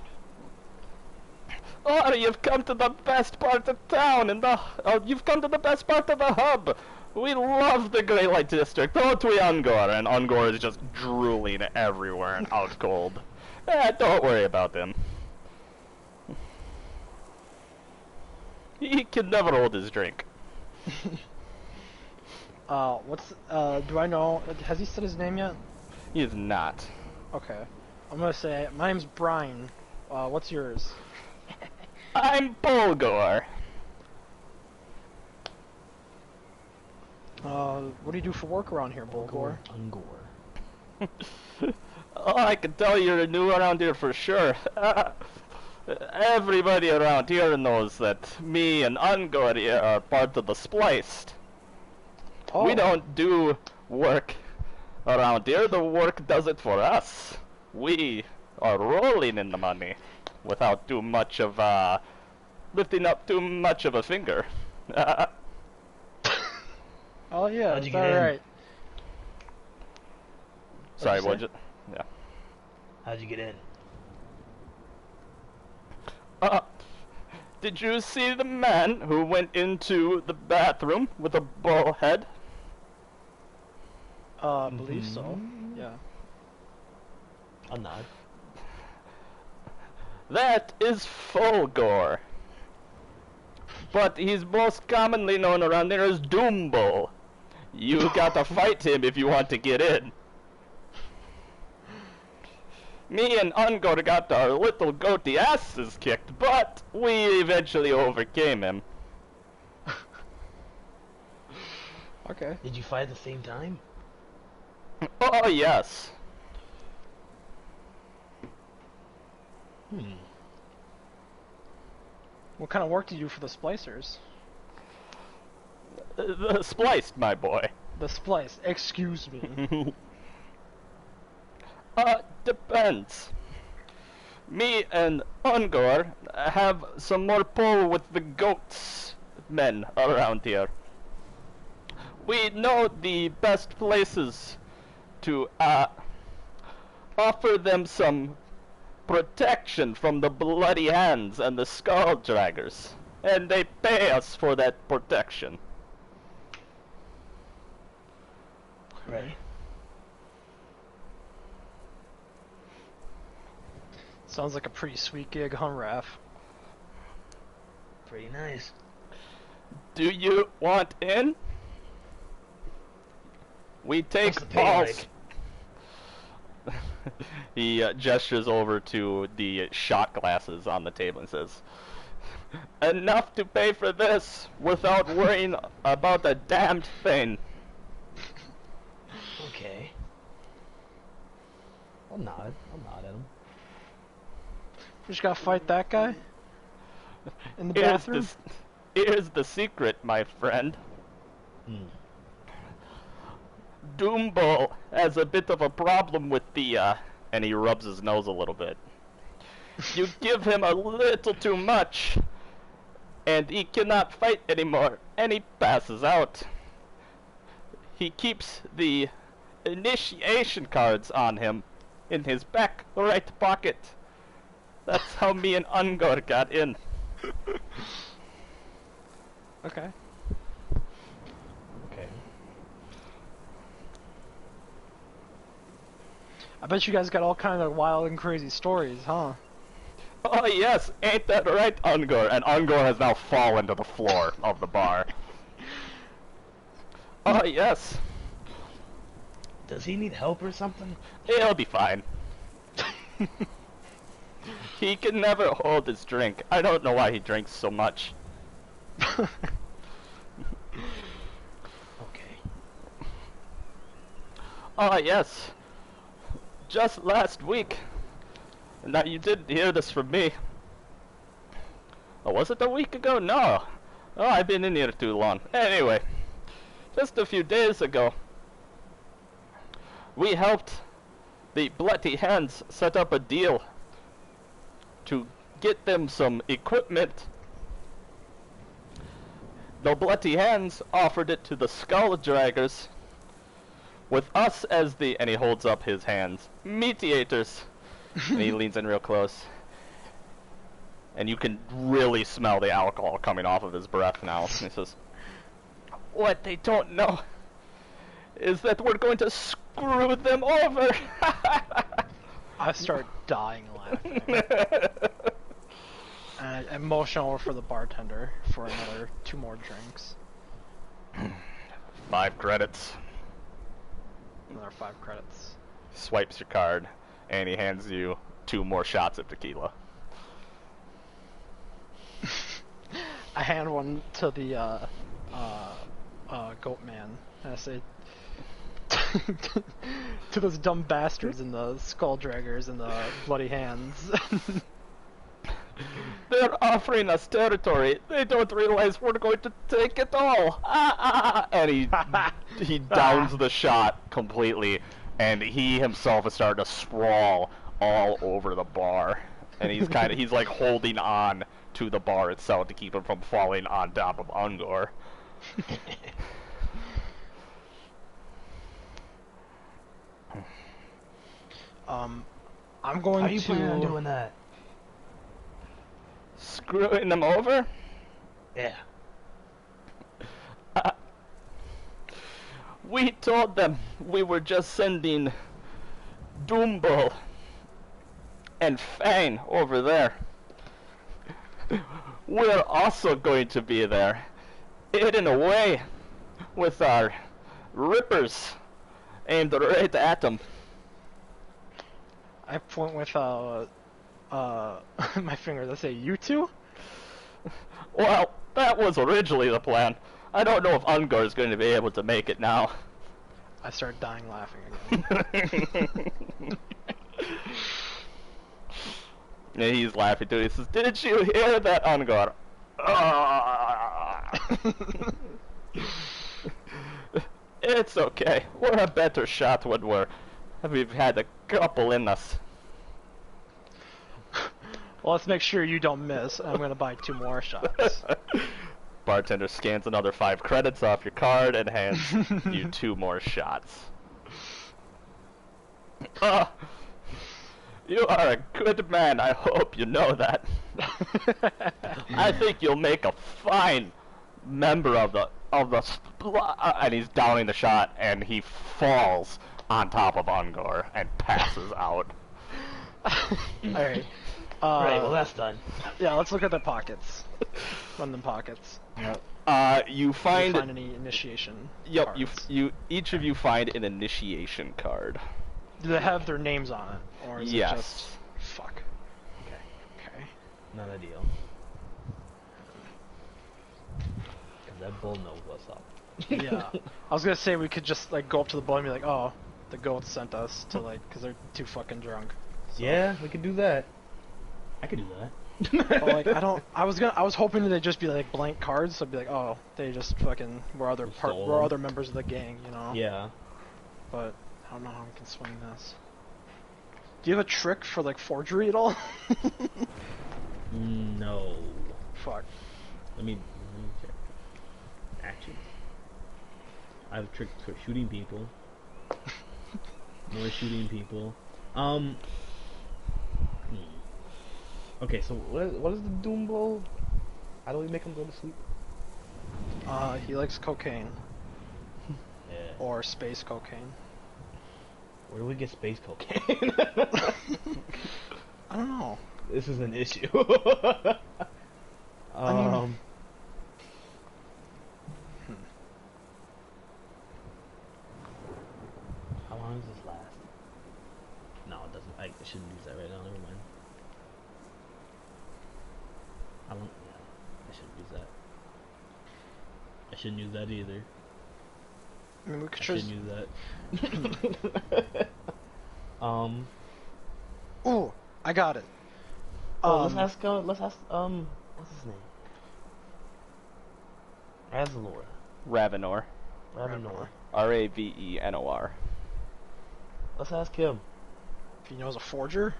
"Oh, you've come to the best part of town, you've come to the best part of the hub. We love the Grey Light District, don't we, Ungor?" And Ungor is just drooling everywhere and out cold. Don't worry about him. He can never hold his drink. Do I know, has he said his name yet? He is not. Okay. I'm gonna say, my name's Brian. What's yours? I'm Bulgor. What do you do for work around here, Bulgor? Ungor. Oh, I can tell you're new around here for sure. Everybody around here knows that me and Ungor here are part of the Spliced. Oh. We don't do work around here. The work does it for us. We are rolling in the money without too much of lifting up too much of a finger. Oh yeah, How'd that's you get in? alright. Sorry, What'd what? Yeah. How'd you get in? Did you see the man who went into the bathroom with a bald head? I believe so. Yeah. I'll nod. That is Fulgor. But he's most commonly known around there as Doombo. You gotta fight him if you want to get in. Me and Ungor got our little goatee asses kicked, but we eventually overcame him. Okay. Did you fight at the same time? Oh, yes. What kind of work do you do for the splicers? The spliced, my boy. The splice. Excuse me. Depends. Me and Ungor have some more pull with the goats men around here. We know the best places to offer them some protection from the bloody hands and the skull draggers, and they pay us for that protection. Right. Sounds like a pretty sweet gig, huh, Raph? Pretty nice. Do you want in? We take What's the pay all. like? He gestures over to the shot glasses on the table and says, "Enough to pay for this without worrying about a damned thing." Okay. I'll nod at him. We just gotta fight that guy? In the bathroom? Here's the secret, my friend. Doombo has a bit of a problem with the, and he rubs his nose a little bit. You give him a little too much, and he cannot fight anymore, and he passes out. He keeps the initiation cards on him in his back right pocket. That's how me and Ungor got in. Okay. Okay. I bet you guys got all kind of wild and crazy stories, huh? Oh yes, ain't that right, Ungor? And Ungor has now fallen to the floor of the bar. Oh yes, Does he need help or something? he'll be fine. He can never hold his drink. I don't know why he drinks so much. Okay. Oh yes, just last week. Now you didn't hear this from me. Oh, was it a week ago? No. Oh, I've been in here too long. Anyway, just a few days ago, we helped the Bloody Hands set up a deal to get them some equipment. The Bloody Hands offered it to the Skull Draggers, with us as the, and he holds up his hands, mediators. And he leans in real close. And you can really smell the alcohol coming off of his breath now. And he says, "What they don't know is that we're going to screw them over." I start dying laughing. And I motion over for the bartender for another 2 more drinks. 5 credits. Another 5 credits. Swipes your card, and he hands you 2 more shots of tequila. I hand one to the goat man. And I say, to those dumb bastards and the skull draggers and the bloody hands. They're They're offering us territory. They don't realize we're going to take it all. And he downs the shot completely, and he himself is starting to sprawl all over the bar. And he's like holding on to the bar itself to keep him from falling on top of Ungor. I'm going How do you to. plan on doing that? Screwing them over? Yeah. We told them we were just sending Doombull and Fang over there. We're also going to be there, hidden away, with our rippers aimed right at them. I point with my finger. Let's say you two. Well, that was originally the plan. I don't know if Ungor is going to be able to make it now. I start dying laughing again. And he's laughing too. He says, "Did you hear that, Ungor?" It's okay. We're a better shot when we've had a couple in us. Well, let's make sure you don't miss. I'm gonna buy 2 more shots. Bartender scans another 5 credits off your card and hands you 2 more shots. You are a good man. I hope you know that. I think you'll make a fine member of the and he's downing the shot, and he falls on top of Ungor and passes out. Alright. Right, well that's done. Yeah, let's look at the pockets. Run them pockets. You Do find you find any initiation yep, cards? you each of you find an initiation card. Do they have their names on it? Or is Yes. it just... Fuck. Okay. Not ideal. Cause that bull knows what's up. Yeah. I was gonna say we could just, like, go up to the boy and be like, oh, the goats sent us to, like, because they're too fucking drunk. So. Yeah, we could do that. I could do that. But, like, I was hoping they'd just be, like, blank cards, so I'd be like, oh, they just fucking were Stole were them. other members of the gang, you know? Yeah. But I don't know how we can swing this. Do you have a trick for, like, forgery at all? No. Fuck. Let me check. Actions. I have a trick for shooting people. More shooting people. Okay, so what is the Doombull? How do we make him go to sleep? He likes cocaine. Yeah. Or space cocaine. Where do we get space cocaine? I don't know. This is an issue. I mean- How long does this last? No, it doesn't. I shouldn't use that right now. Never mind. How long? Yeah, I shouldn't use that. I shouldn't use that either. I mean, we could I just... shouldn't use that. Ooh, I got it. Let's ask. What's his name? Razalor. Ravenor. Ravenor. Ravenor. Let's ask him. If he knows a forger?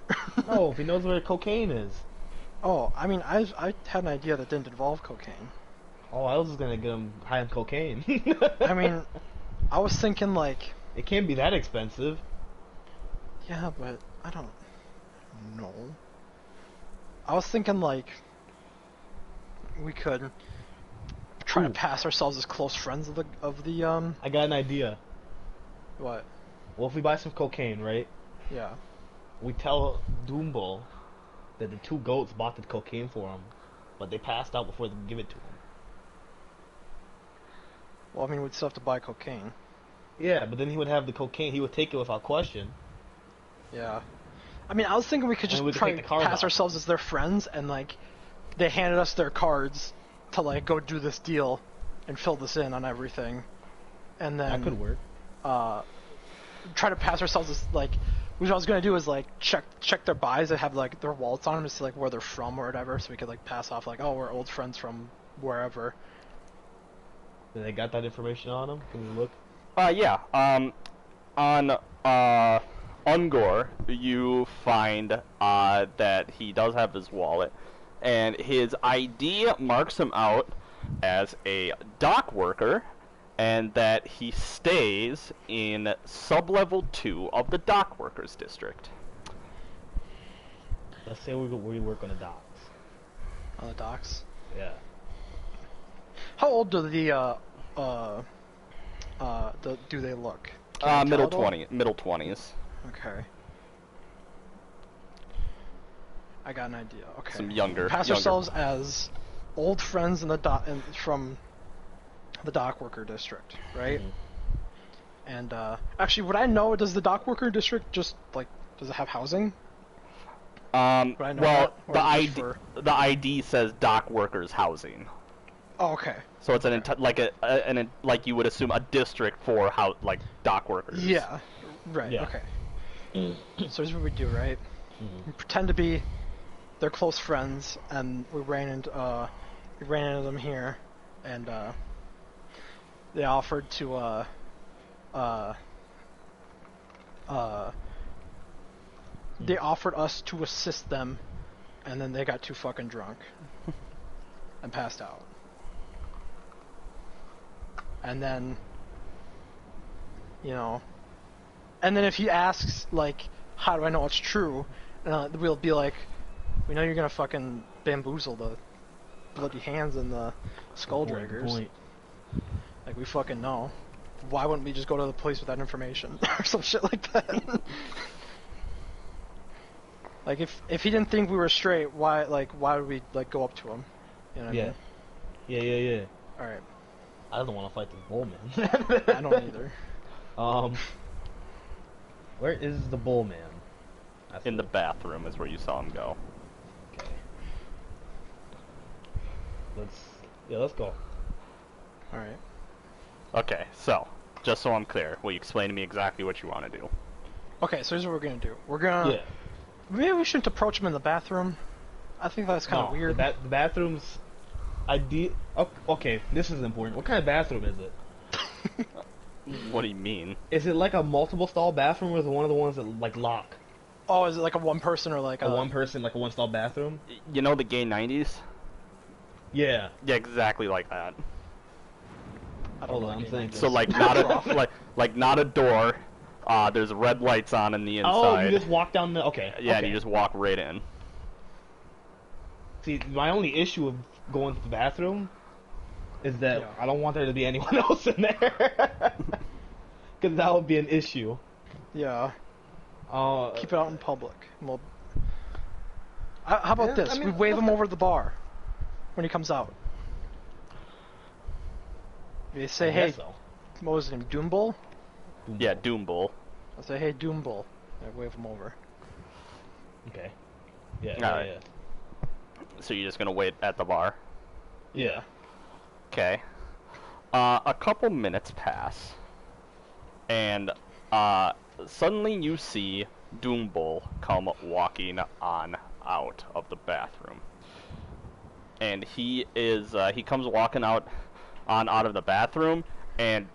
No, if he knows where cocaine is. Oh, I mean, I had an idea that didn't involve cocaine. Oh, I was just gonna get him high on cocaine. I mean, I was thinking, like... it can't be that expensive. Yeah, but I don't know. I was thinking, like, we could try to pass ourselves as close friends of the I got an idea. what? Well, if we buy some cocaine, right? Yeah. We tell Doombull that the 2 goats bought the cocaine for him, but they passed out before they give it to him. Well, I mean, we'd still have to buy cocaine. Yeah, but then he would have the cocaine. He would take it without question. Yeah. I mean, I was thinking we could And just we could try take to the card pass off. ourselves as their friends, and, like, they handed us their cards to, like, go do this deal and fill this in on everything. And then... That could work. try to pass ourselves as, like, Which I was gonna do is like check their buys and have like their wallets on them to see like where they're from or whatever, so we could like pass off like, oh, we're old friends from wherever. Did they got that information on them? Can we look? Yeah. On Ungor, you find that he does have his wallet, and his ID marks him out as a dock worker, and that he stays in sub-level 2 of the dock workers district. Let's say we work on the docks. On the docks. Yeah. How old do do they look? Can you tell at all? Middle 20s. Okay. I got an idea. Okay. Some younger. Pass younger. ourselves as old friends in the from the dock worker district, right? Mm-hmm. And actually, would I know? Does the dock worker district just like does it have housing? Would I know Well, that? Or is it for- the ID says dock workers housing. Oh, okay. So it's like you would assume a district for dock workers. Yeah. Right. Yeah. Okay. So here's what we do, right? Mm-hmm. We pretend to be their close friends, and we ran into them here, and they offered to they offered us to assist them, and then they got too fucking drunk and passed out. And then, and then if he asks, like, how do I know it's true, we'll be like, we know you're gonna fucking bamboozle the bloody hands and the skull draggers. Point. Like, we fucking know. Why wouldn't we just go to the police with that information? Or some shit like that. Like, if he didn't think we were straight, why would we, like, go up to him? You know what I mean? Yeah. Alright. I don't want to fight this bull, man. I don't either. Where is the bull man? In the bathroom is where you saw him go. Okay. Let's go. Alright. Okay, so just so I'm clear, will you explain to me exactly what you want to do? Okay, so here's what we're gonna do. We're gonna... Yeah. Maybe we shouldn't approach him in the bathroom. I think that's kind of weird. The bathroom's okay, this is important. What kind of bathroom is it? What do you mean? Is it like a multiple stall bathroom, or is it one of the ones that like lock? Oh, is it like a one person or like A one person, like a one stall bathroom? You know the gay 90s? Yeah. Yeah, exactly like that. I don't Hold know on, I'm what thinking. game So like not a like not a door. There's red lights on in the inside. Oh, you just walk down the. Okay. Yeah, okay. and you just walk right in. See, my only issue with going to the bathroom is that Yeah. I don't want there to be anyone else in there. Because that would be an issue. Yeah. Uh, Keep it out in public. Well, how about Yeah, this? I mean, we wave him over the bar when he comes out. We say, I hey, guess so. what was his name? Doombull? Yeah, Doom Bull. I'll say, hey, Doombull. I wave him over. Okay. Yeah. Alright. So you're just gonna wait at the bar? Yeah. Okay. A couple minutes pass, and suddenly you see Doombull come walking on out of the bathroom, and he comes walking out of the bathroom, and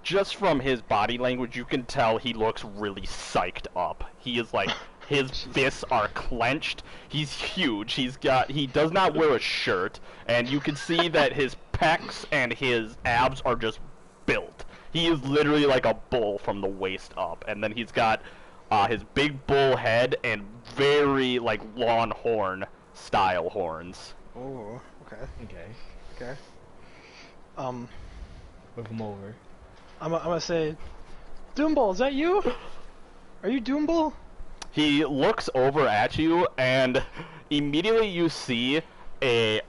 just from his body language, you can tell he looks really psyched up. He is like, his fists are clenched. He's huge. He does not wear a shirt, and you can see that his pecs and his abs are just built. He is literally like a bull from the waist up, and then he's got his big bull head and very like longhorn style horns. Oh, okay. Okay. Okay. Move him over. I'm gonna say, Doombull, is that you? Are you Doombull? He looks over at you, and immediately you see a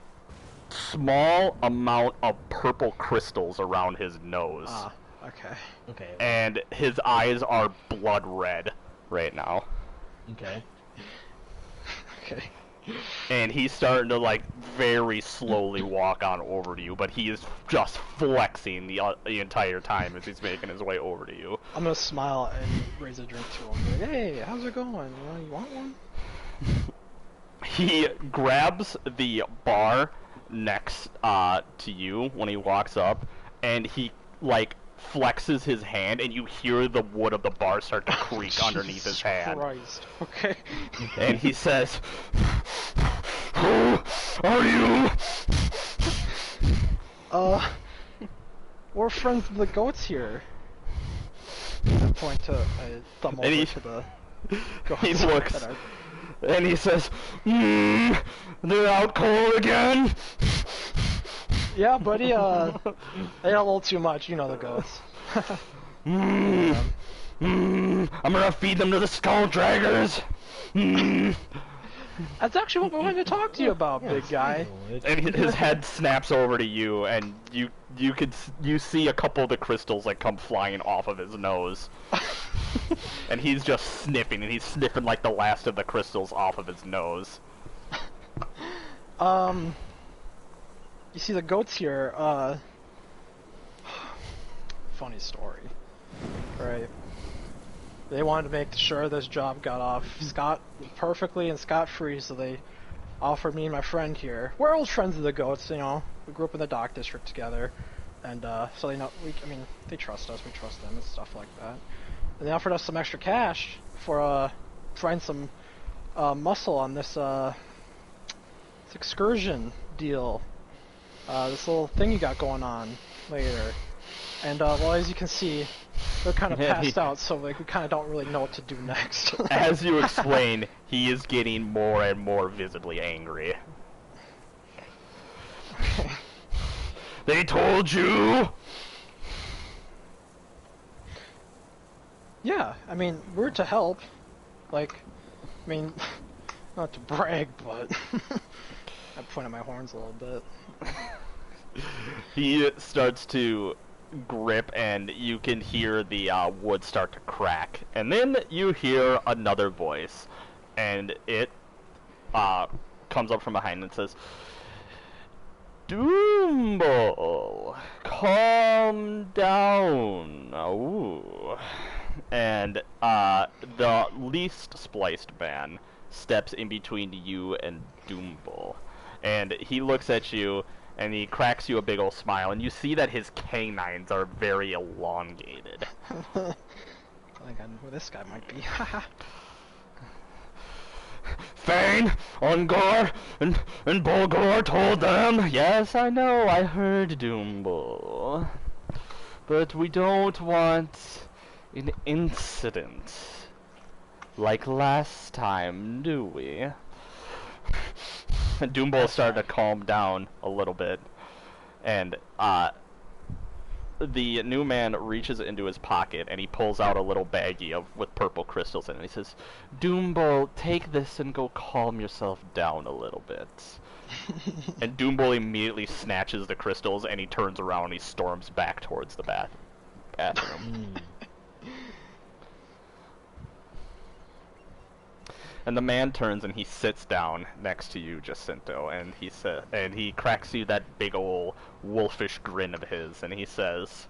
small amount of purple crystals around his nose. Ah, okay. Okay. And his eyes are blood red right now. Okay. Okay. And he's starting to, like, very slowly walk on over to you, but he is just flexing the entire time as he's making his way over to you. I'm gonna smile and raise a drink to him. Like, hey, how's it going? You want one? He grabs the bar next to you when he walks up, and he, like, flexes his hand, and you hear the wood of the bar start to creak underneath his hand. Christ. Okay. And he says, "Who are you?" We're friends of the goats here. I point to, I thumb And over he- to the goats. he looks- that are- And he says, "They're out cold again?" Yeah, buddy, they ate a little too much, you know the goats. I'm gonna feed them to the skull draggers. That's actually what we wanted to talk to you about, big guy. And his head snaps over to you, and you see a couple of the crystals like come flying off of his nose. And he's just sniffing, and he's sniffing like the last of the crystals off of his nose. You see the goats here, funny story. Right. They wanted to make sure this job got off perfectly and scot-free, so they offered me and my friend here. We're old friends of the goats, you know. We grew up in the dock district together, and so they know. They trust us. We trust them and stuff like that. And they offered us some extra cash for trying some muscle on this excursion deal. This little thing you got going on later. And well, as you can see, they're kind of passed out, so like we kind of don't really know what to do next. As you explain, he is getting more and more visibly angry. They told you? Yeah, I mean, we're to help. Like, I mean, not to brag, but I point at my horns a little bit. He starts to grip, and you can hear the wood start to crack. And then you hear another voice, and it comes up from behind and says, "Doomble, calm down." Ooh. And the least spliced man steps in between you and Doomble. And he looks at you, and he cracks you a big ol' smile, and you see that his canines are very elongated. I think I know who this guy might be. Fane, Ungor, and Bulgor told them. Yes, I know, I heard, Doomble. But we don't want an incident like last time, do we? And Doomble started to calm down a little bit, and the new man reaches into his pocket and he pulls out a little baggie with purple crystals in it. He says, "Doomble, take this and go calm yourself down a little bit." And Doomble immediately snatches the crystals, and he turns around and he storms back towards the bathroom. And the man turns and he sits down next to you, Jacinto, and he cracks you that big ol' wolfish grin of his, and he says,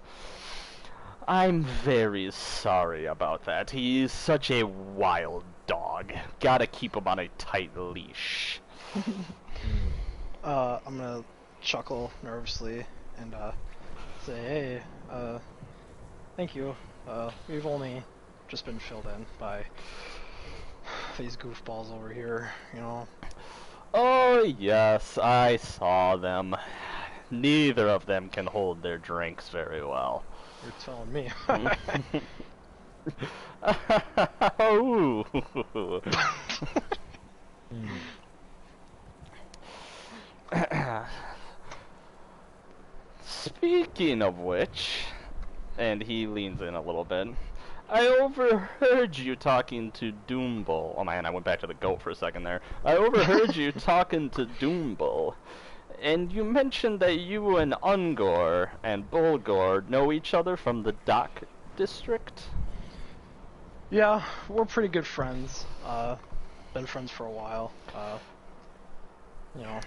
"I'm very sorry about that. He's such a wild dog. Gotta keep him on a tight leash." I'm gonna chuckle nervously and say, "Hey, thank you. We've only just been filled in by these goofballs over here, you know." "Oh yes, I saw them. Neither of them can hold their drinks very well." You're telling me. Ooh. Speaking of which, and he leans in a little bit, I overheard you talking to Doomble. Oh man, I went back to the goat for a second there. I overheard you talking to Doomble, and you mentioned that you and Ungor and Bulgor know each other from the dock district? Yeah, we're pretty good friends. Been friends for a while. you know.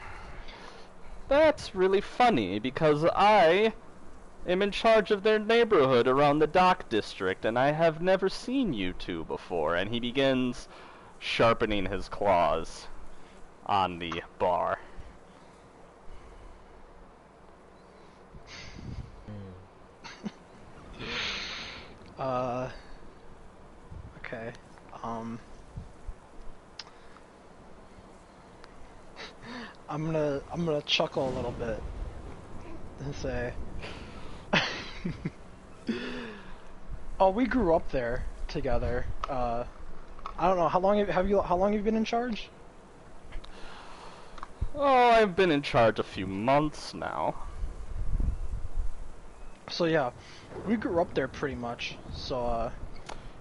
That's really funny, because I am in charge of their neighborhood around the dock district, and I have never seen you two before. And he begins sharpening his claws on the bar. Okay. I'm gonna chuckle a little bit and say, "Oh, we grew up there together. I don't know how long have you been in charge?" Oh, I've been in charge a few months now. So yeah, we grew up there pretty much. So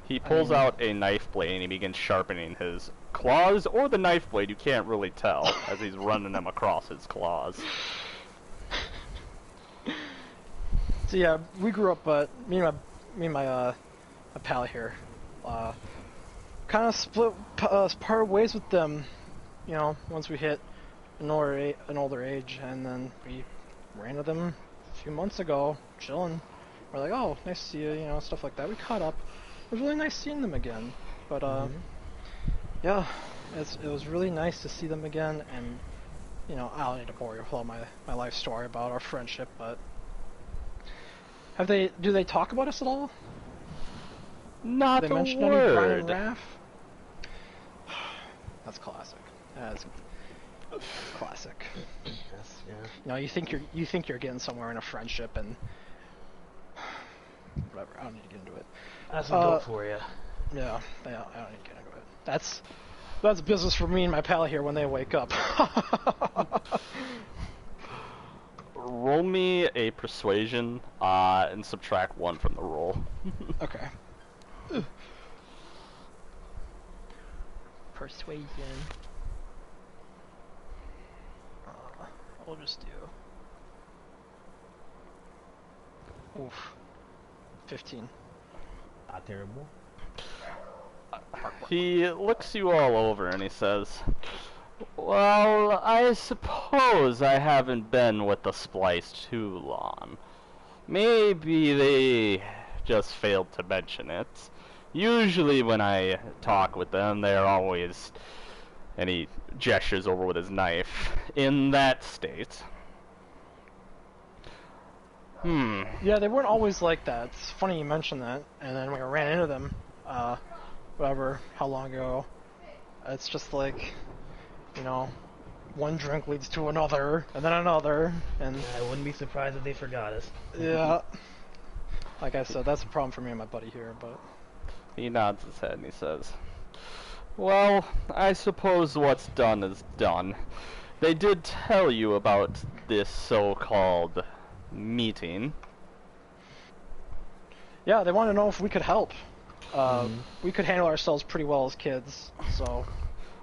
He pulls out a knife blade and he begins sharpening his claws, or the knife blade, you can't really tell, as he's running them across his claws. So yeah, we grew up. Me and my pal here, kind of split, parted ways with them. You know, once we hit an older age, and then we ran into them a few months ago, chilling. We're like, oh, nice to see you, you know, stuff like that. We caught up. It was really nice seeing them again. But yeah, it was really nice to see them again. And you know, I don't need to bore you with all my life story about our friendship, but do they talk about us at all? Not Did they a mention any Brian word. and Raph? That's classic. That's classic. Yes, yeah. You know, you think you're getting somewhere in a friendship, and whatever. I don't need to get into it. That's a dope for you. Yeah, I don't need to get into it. That's business for me and my pal here when they wake up. Roll me a persuasion and subtract 1 from the roll. Okay. Persuasion. We'll just do. Oof. 15. Not terrible. He looks you all over and he says, "Well, I suppose I haven't been with the Splice too long. Maybe they just failed to mention it. Usually when I talk with them, they're always," and he gestures over with his knife, "in that state." Yeah, they weren't always like that. It's funny you mentioned that. And then we ran into them, how long ago. It's just like, you know, one drink leads to another, and then another, and I wouldn't be surprised if they forgot us. yeah. Like I said, that's a problem for me and my buddy here, but He nods his head and he says, "Well, I suppose what's done is done. They did tell you about this so-called meeting." yeah, they want to know if we could help. We could handle ourselves pretty well as kids, so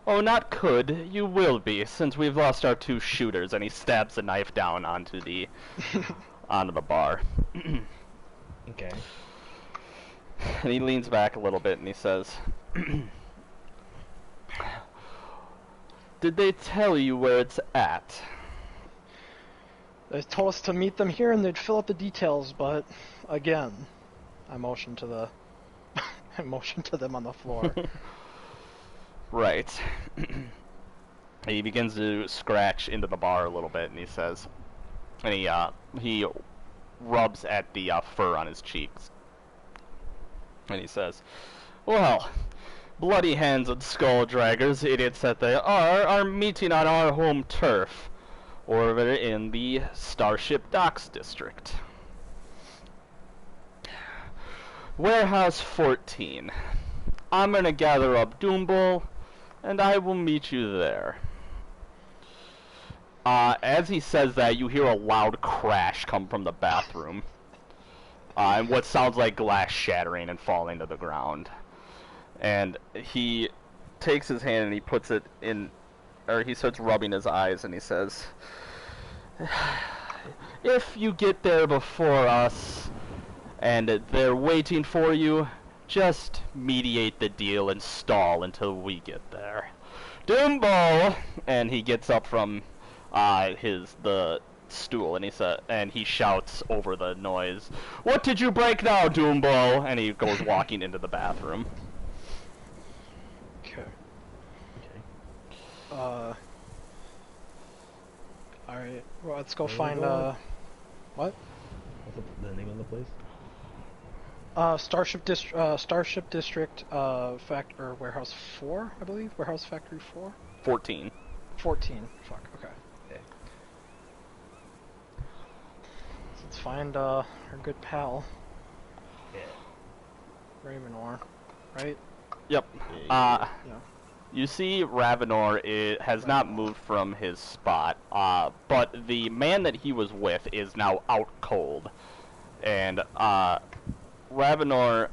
"Oh, not could. You will be, since we've lost our 2 shooters," and he stabs the knife down onto the bar. Okay. And he leans back a little bit and he says, "Did they tell you where it's at?" they told us to meet them here and they'd fill out the details, but again, I motioned to them on the floor. Right. He begins to scratch into the bar a little bit and he says, and he rubs at the fur on his cheeks. And he says, "Well, bloody hands and skull draggers, idiots that they are meeting on our home turf, over in the Starship Docks District. Warehouse 14. I'm gonna gather up Doombul, and I will meet you there." As he says that, you hear a loud crash come from the bathroom. And what sounds like glass shattering and falling to the ground. And he takes his hand and he puts it in, or he starts rubbing his eyes and he says, "If you get there before us and they're waiting for you, just mediate the deal and stall until we get there. Doombul!" And he gets up from the stool, and he shouts over the noise, "What did you break now, Doombo?" And he goes walking into the bathroom. Okay. Okay. Alright. Well, let's go Where are we find, going? what? What's the name of the place? Starship District, or Warehouse 4, I believe? Warehouse Factory 4? 14. 14. Fuck, okay. Okay. So let's find, our good pal, Yeah. Ravenor, right? Yep. Yeah. You see Ravenor has not moved from his spot, but the man that he was with is now out cold. And Ravenor,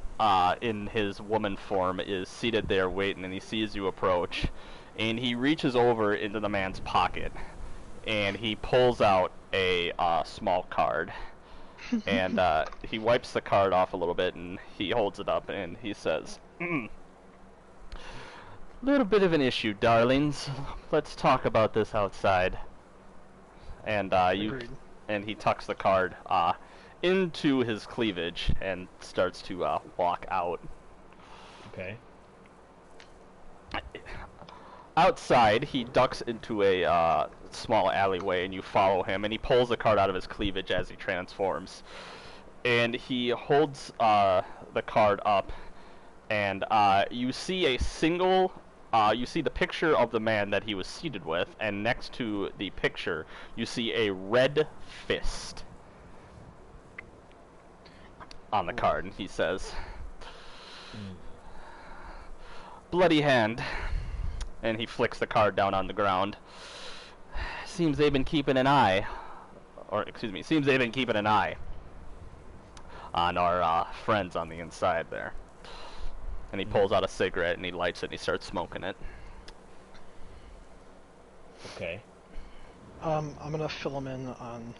in his woman form, is seated there waiting, and he sees you approach. And he reaches over into the man's pocket, and he pulls out a small card. And he wipes the card off a little bit, and he holds it up, and he says, "Little bit of an issue, darlings. Let's talk about this outside." And Agreed. and he tucks the card into his cleavage and starts to walk out. Okay. Outside, he ducks into a small alleyway, and you follow him, and he pulls the card out of his cleavage as he transforms. And he holds the card up, and you see a single... you see the picture of the man that he was seated with, and next to the picture, you see a red fist on the card, and he says, "Bloody hand." And he flicks the card down on the ground. Seems they've been keeping an eye, seems they've been keeping an eye on our friends on the inside there. And he pulls out a cigarette and he lights it and he starts smoking it. Okay. I'm gonna fill him in on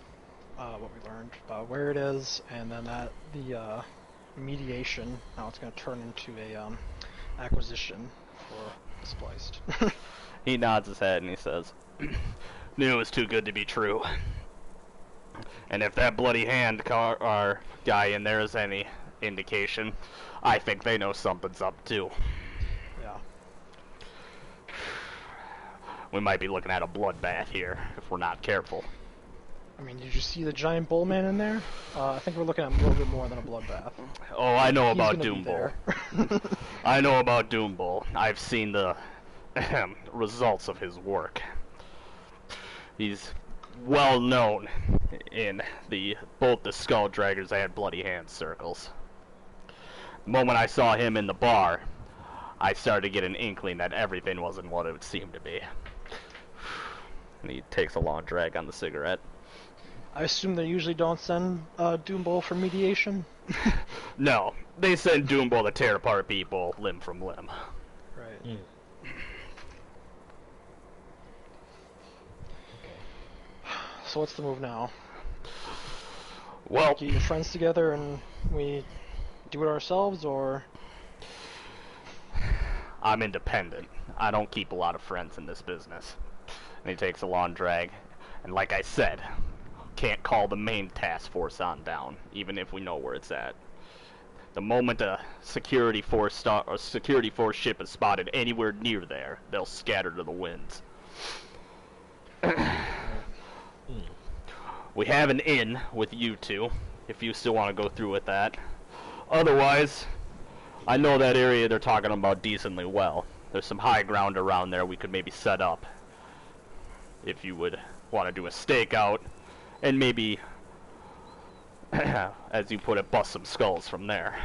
what we learned, where it is, and then that the mediation. Now it's gonna turn into a acquisition for Spliced. He nods his head and he says, "Knew it was too good to be true. And if that bloody hand our guy in there is any indication, I think they know something's up too. Yeah. We might be looking at a bloodbath here if we're not careful." I mean, did you see the giant bull man in there? I think we're looking at a little bit more than a bloodbath. Oh, I know He's about gonna be Doombull. there. I know about Doombull. I've seen the results of his work. He's well known in both the Skull Draggers and Bloody Hand circles. The moment I saw him in the bar, I started to get an inkling that everything wasn't what it seemed to be. And he takes a long drag on the cigarette. I assume they usually don't send Doombull for mediation. No, they send Doombull to tear apart people limb from limb. Right. Mm. So what's the move now? Well, Get your friends together and we do it ourselves, or? I'm independent. I don't keep a lot of friends in this business. And he takes a long drag. And like I said, can't call the main task force on down, even if we know where it's at. The moment a security force ship is spotted anywhere near there, they'll scatter to the winds. We have an in with you two, if you still want to go through with that. Otherwise, I know that area they're talking about decently well. There's some high ground around there we could maybe set up. If you would want to do a stakeout, and maybe, as you put it, bust some skulls from there.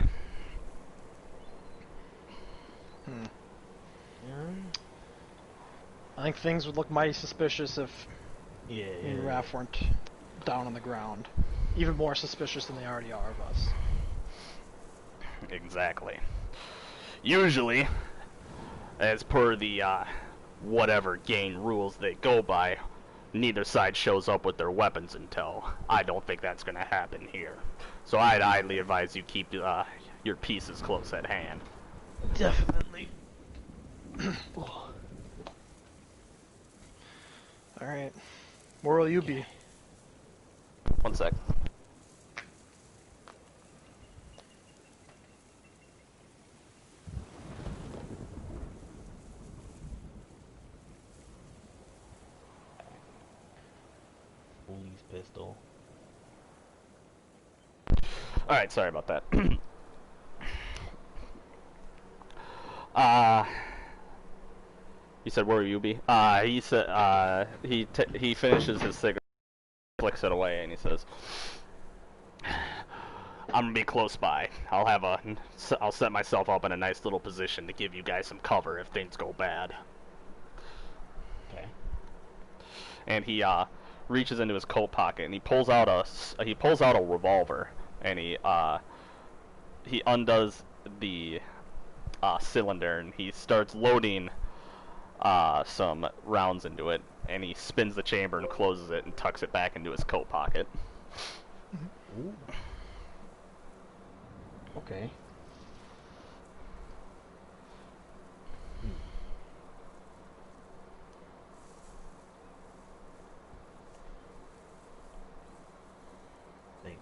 I think things would look mighty suspicious if Yeah. me and Raph weren't down on the ground. Even more suspicious than they already are of us. Exactly. Usually, as per the whatever gang rules they go by, neither side shows up with their weapons in tow. I don't think that's going to happen here. So I'd highly advise you keep your pieces close at hand. Definitely. Alright. Where will you be? 1 sec. Police pistol. Alright, sorry about that. He said, where will you be? He said, he finishes his cigarette, flicks it away, and he says, I'm gonna be close by. I'll set myself up in a nice little position to give you guys some cover if things go bad. Okay. And he, reaches into his coat pocket, and he pulls out a revolver, and he undoes the, cylinder, and he starts loading some rounds into it, and he spins the chamber and closes it and tucks it back into his coat pocket. Ooh. Okay. Think.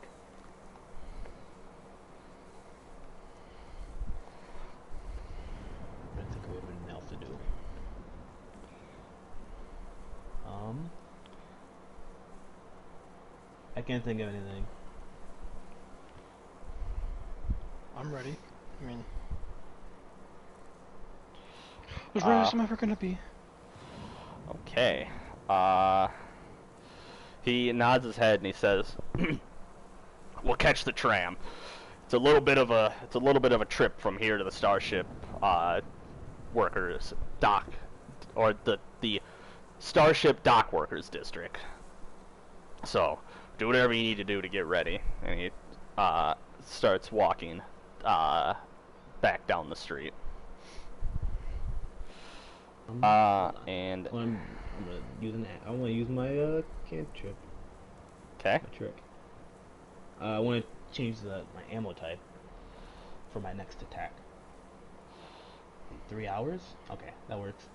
I think we have anything else to do. I can't think of anything. I'm ready. I mean, as ready as I'm ever gonna be. Okay. He nods his head and he says, "We'll catch the tram. It's a little bit of a trip from here to the Starship workers dock, or the Starship Dock Workers District. So do whatever you need to do to get ready." And he starts walking back down the street. And I'm gonna I want to use my cantrip. okay. My trick. I want to change my ammo type for my next attack. 3 hours? Okay, that works.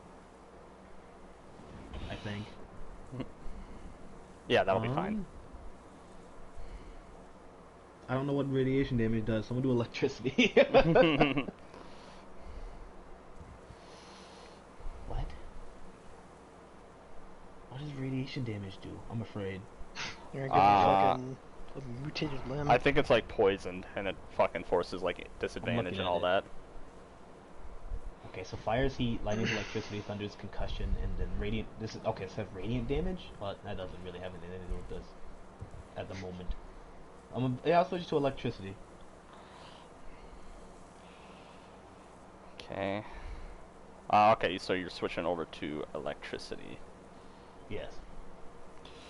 I think. Yeah, that'll be fine. I don't know what radiation damage does, so I'm gonna do electricity. What? What does radiation damage do? I'm afraid. You're gonna get a mutated limb. I think it's like poisoned, and it fucking forces like disadvantage and all that. Okay, so fires heat, lightning, electricity, thunders, concussion, and then radiant. This is okay. So radiant damage, but that doesn't really have anything to do with this at the moment. I'll switch to electricity. Okay. Okay, so you're switching over to electricity. Yes.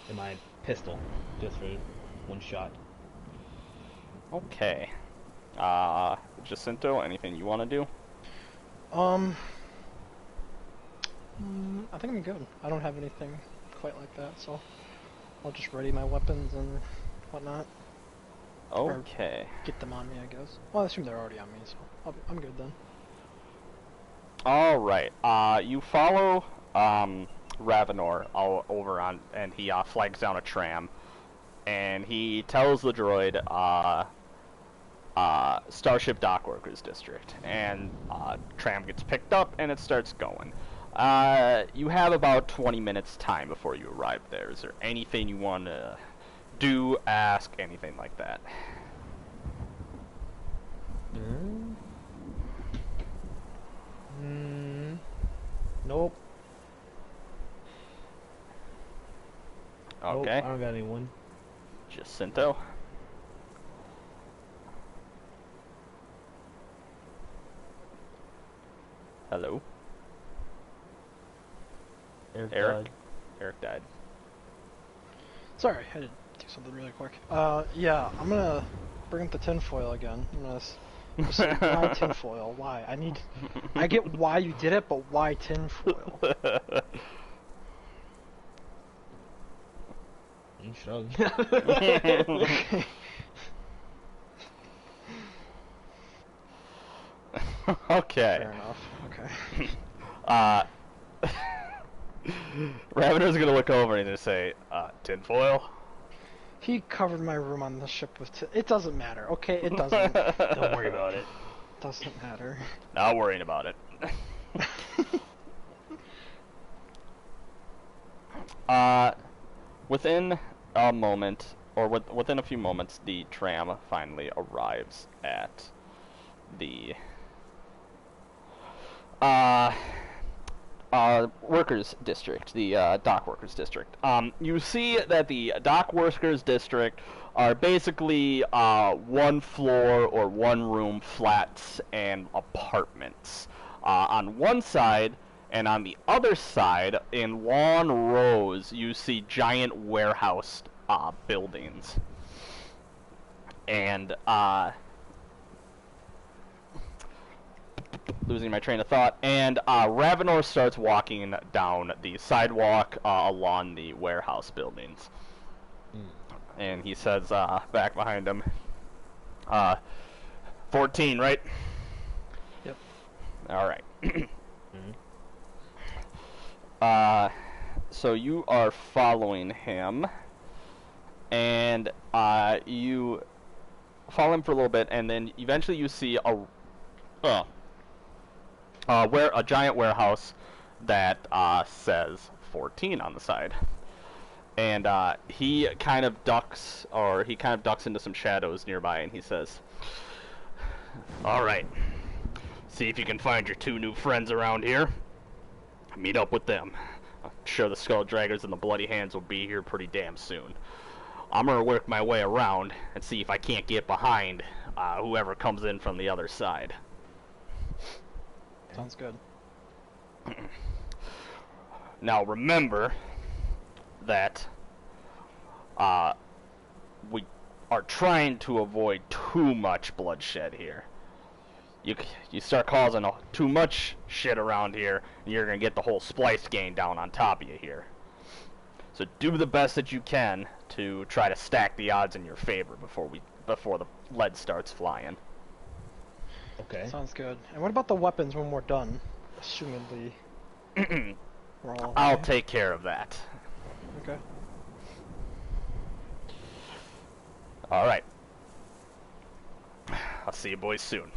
And my pistol, just for one shot. Okay. Jacinto, anything you want to do? I think I'm good. I don't have anything quite like that, so I'll just ready my weapons and whatnot. Okay. Get them on me, I guess. Well, I assume they're already on me, so I'm good then. All right. You follow Ravenor all over on, and he flags down a tram, and he tells the droid Starship Dock Workers District, and tram gets picked up and it starts going. You have about 20 minutes time before you arrive there. Is there anything you want to do, ask, anything like that? Nope. Okay. Nope, I don't got anyone. Jacinto. Hello. Eric? Died. Eric died. Sorry, I had to do something really quick. Yeah, I'm gonna bring up the tinfoil again. I'm gonna just say, why tinfoil? Why? I get why you did it, but why tinfoil? You shrug. Okay. Fair enough. Okay. Ravenor's gonna look over and just say, tinfoil? He covered my room on the ship with. It doesn't matter. Okay, it doesn't. Don't worry about it. Doesn't matter. Not worrying about it. Within a moment, or within a few moments, the tram finally arrives at the workers district, the dock workers district. You see that the dock workers district are basically one floor or one room flats and apartments on one side, and on the other side, in long rows, you see giant warehouse buildings. And losing my train of thought, and Ravenor starts walking down the sidewalk along the warehouse buildings. And he says, back behind him, 14, right? Yep. Alright. So you are following him, and you follow him for a little bit, and then eventually you see a giant warehouse that says 14 on the side, and he kind of ducks into some shadows nearby, and he says, "All right, see if you can find your two new friends around here. Meet up with them. I'm sure the Skull Draggers and the Bloody Hands will be here pretty damn soon. I'm gonna work my way around and see if I can't get behind whoever comes in from the other side." Sounds good. Now remember that we are trying to avoid too much bloodshed here. You start causing too much shit around here, and you're gonna get the whole splice gang down on top of you here. So do the best that you can to try to stack the odds in your favor before the lead starts flying. Okay. Sounds good. And what about the weapons when we're done? Assumedly, we're all. I'll okay? take care of that. Okay. All right. I'll see you boys soon.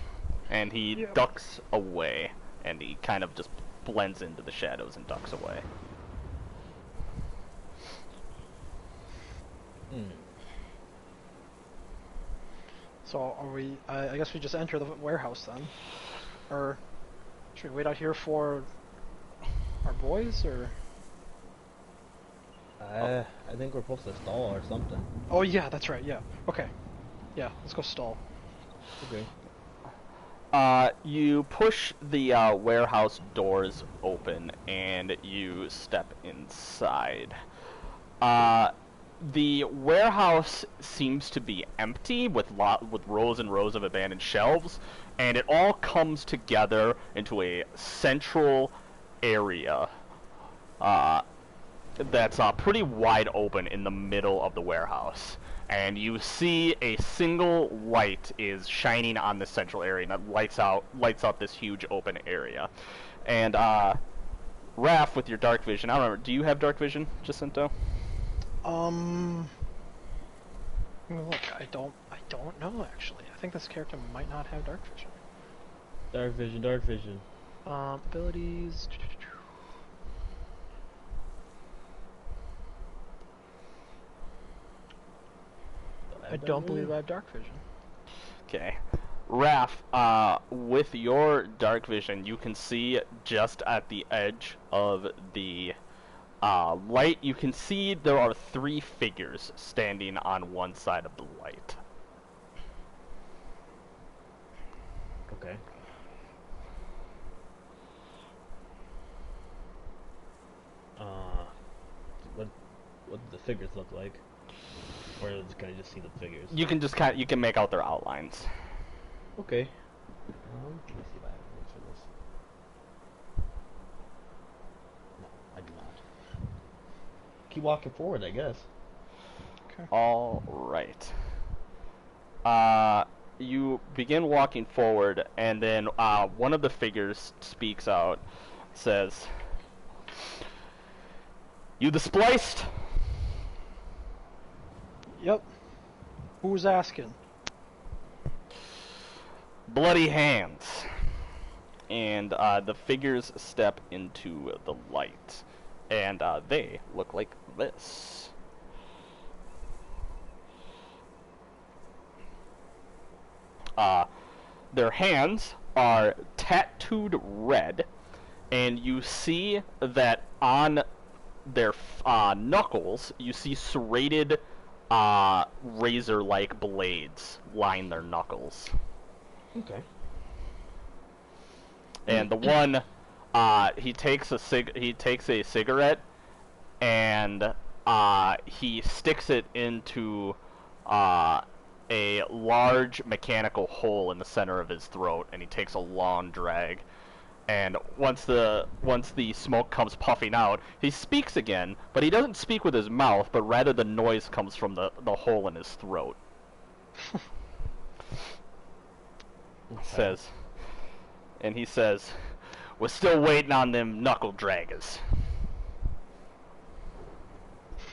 And he Yep. ducks away, and he kind of just blends into the shadows and ducks away. So are we? I guess we just enter the warehouse then, or should we wait out here for our boys? Or I think we're supposed to stall or something. oh yeah, that's right. Yeah. Okay. Yeah, let's go stall. Okay. You push the warehouse doors open, and you step inside. The warehouse seems to be empty, with rows and rows of abandoned shelves, and it all comes together into a central area that's pretty wide open in the middle of the warehouse. And you see a single light is shining on the central area, and that lights up this huge open area. And Raph, with your dark vision, I don't remember. Do you have dark vision, Jacinto? Look, I don't know actually. I think this character might not have dark vision. Dark vision, dark vision. Abilities. I don't believe I have dark vision. Okay. Raph, with your dark vision, you can see just at the edge of the light, you can see there are 3 figures standing on one side of the light. Okay. What do the figures look like? Or can I just see the figures? You can just you can make out their outlines. Okay. Let me see if I have room for this. No, I do not. Keep walking forward, I guess. Okay. All right. You begin walking forward, and then one of the figures speaks out, says, You the spliced? Yep. Who's asking? Bloody hands. And the figures step into the light. And they look like this. Their hands are tattooed red, and you see that on their knuckles, you see serrated razor-like blades line their knuckles. Okay. And the one, he takes a cigarette, and he sticks it into a large mechanical hole in the center of his throat, and he takes a long drag. And once the smoke comes puffing out, he speaks again, but he doesn't speak with his mouth, but rather the noise comes from the hole in his throat. Okay. He says, "We're still waiting on them knuckle draggers."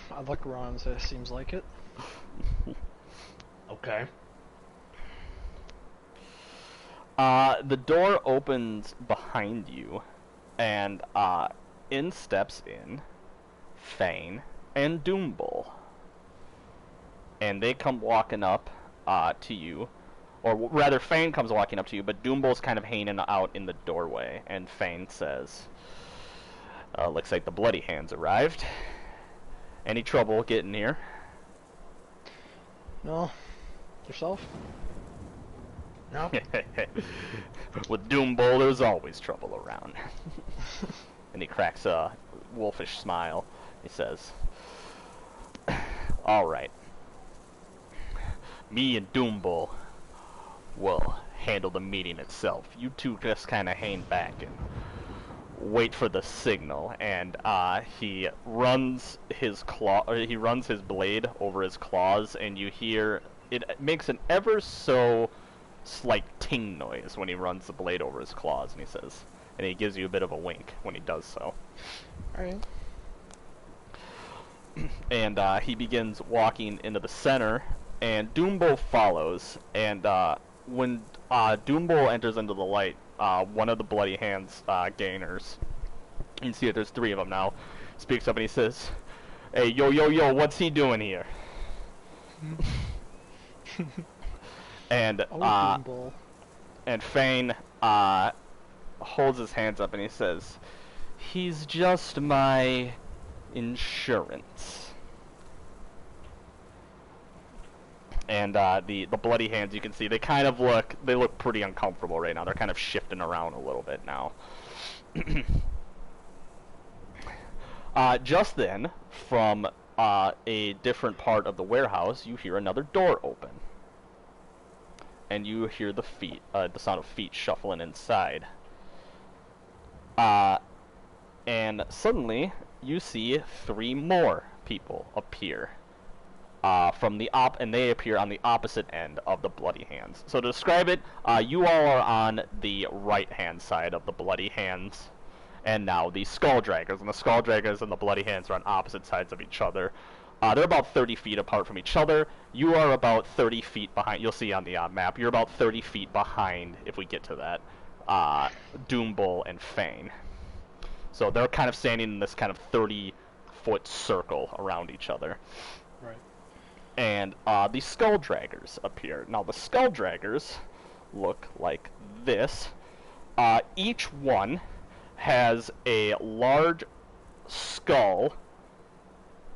I look around and say, seems like it. Okay. The door opens behind you, and in steps Fane and Doombull. And they come walking up to you, or rather Fane comes walking up to you, but Doombull's kind of hanging out in the doorway, and Fane says, "Looks like the Bloody Hands arrived. Any trouble getting here?" No. Yourself? No. With Doombull, there's always trouble around. And he cracks a wolfish smile. He says, "All right. Me and Doombull will handle the meeting itself. You two just kind of hang back and wait for the signal." And he runs his blade over his claws, and you hear it makes an ever so slight ting noise when he runs the blade over his claws, and he says, and he gives you a bit of a wink when he does so. Alright. And he begins walking into the center, and Doombull follows, and when Doombull enters into the light, one of the Bloody Hands gainers, you can see that there's 3 of them now, speaks up and he says, "Hey, yo, what's he doing here?" And Doombull. and Fane holds his hands up and he says, "He's just my insurance." And the Bloody Hands, you can see, they look pretty uncomfortable right now. They're kind of shifting around a little bit now. Just then, from a different part of the warehouse, you hear another door open. And you hear the sound of feet shuffling inside. And suddenly, you see 3 more people appear. And they appear on the opposite end of the Bloody Hands. So to describe it, you all are on the right-hand side of the Bloody Hands, and now the Skull Draggers. And the Skull Draggers and the Bloody Hands are on opposite sides of each other. They're about 30 feet apart from each other. You are about 30 feet behind. You'll see on the map. You're about 30 feet behind, if we get to that, Doombull and Fane. So they're kind of standing in this kind of 30-foot circle around each other. Right. And the Skull Draggers appear. Now, the Skull Draggers look like this. Each one has a large skull,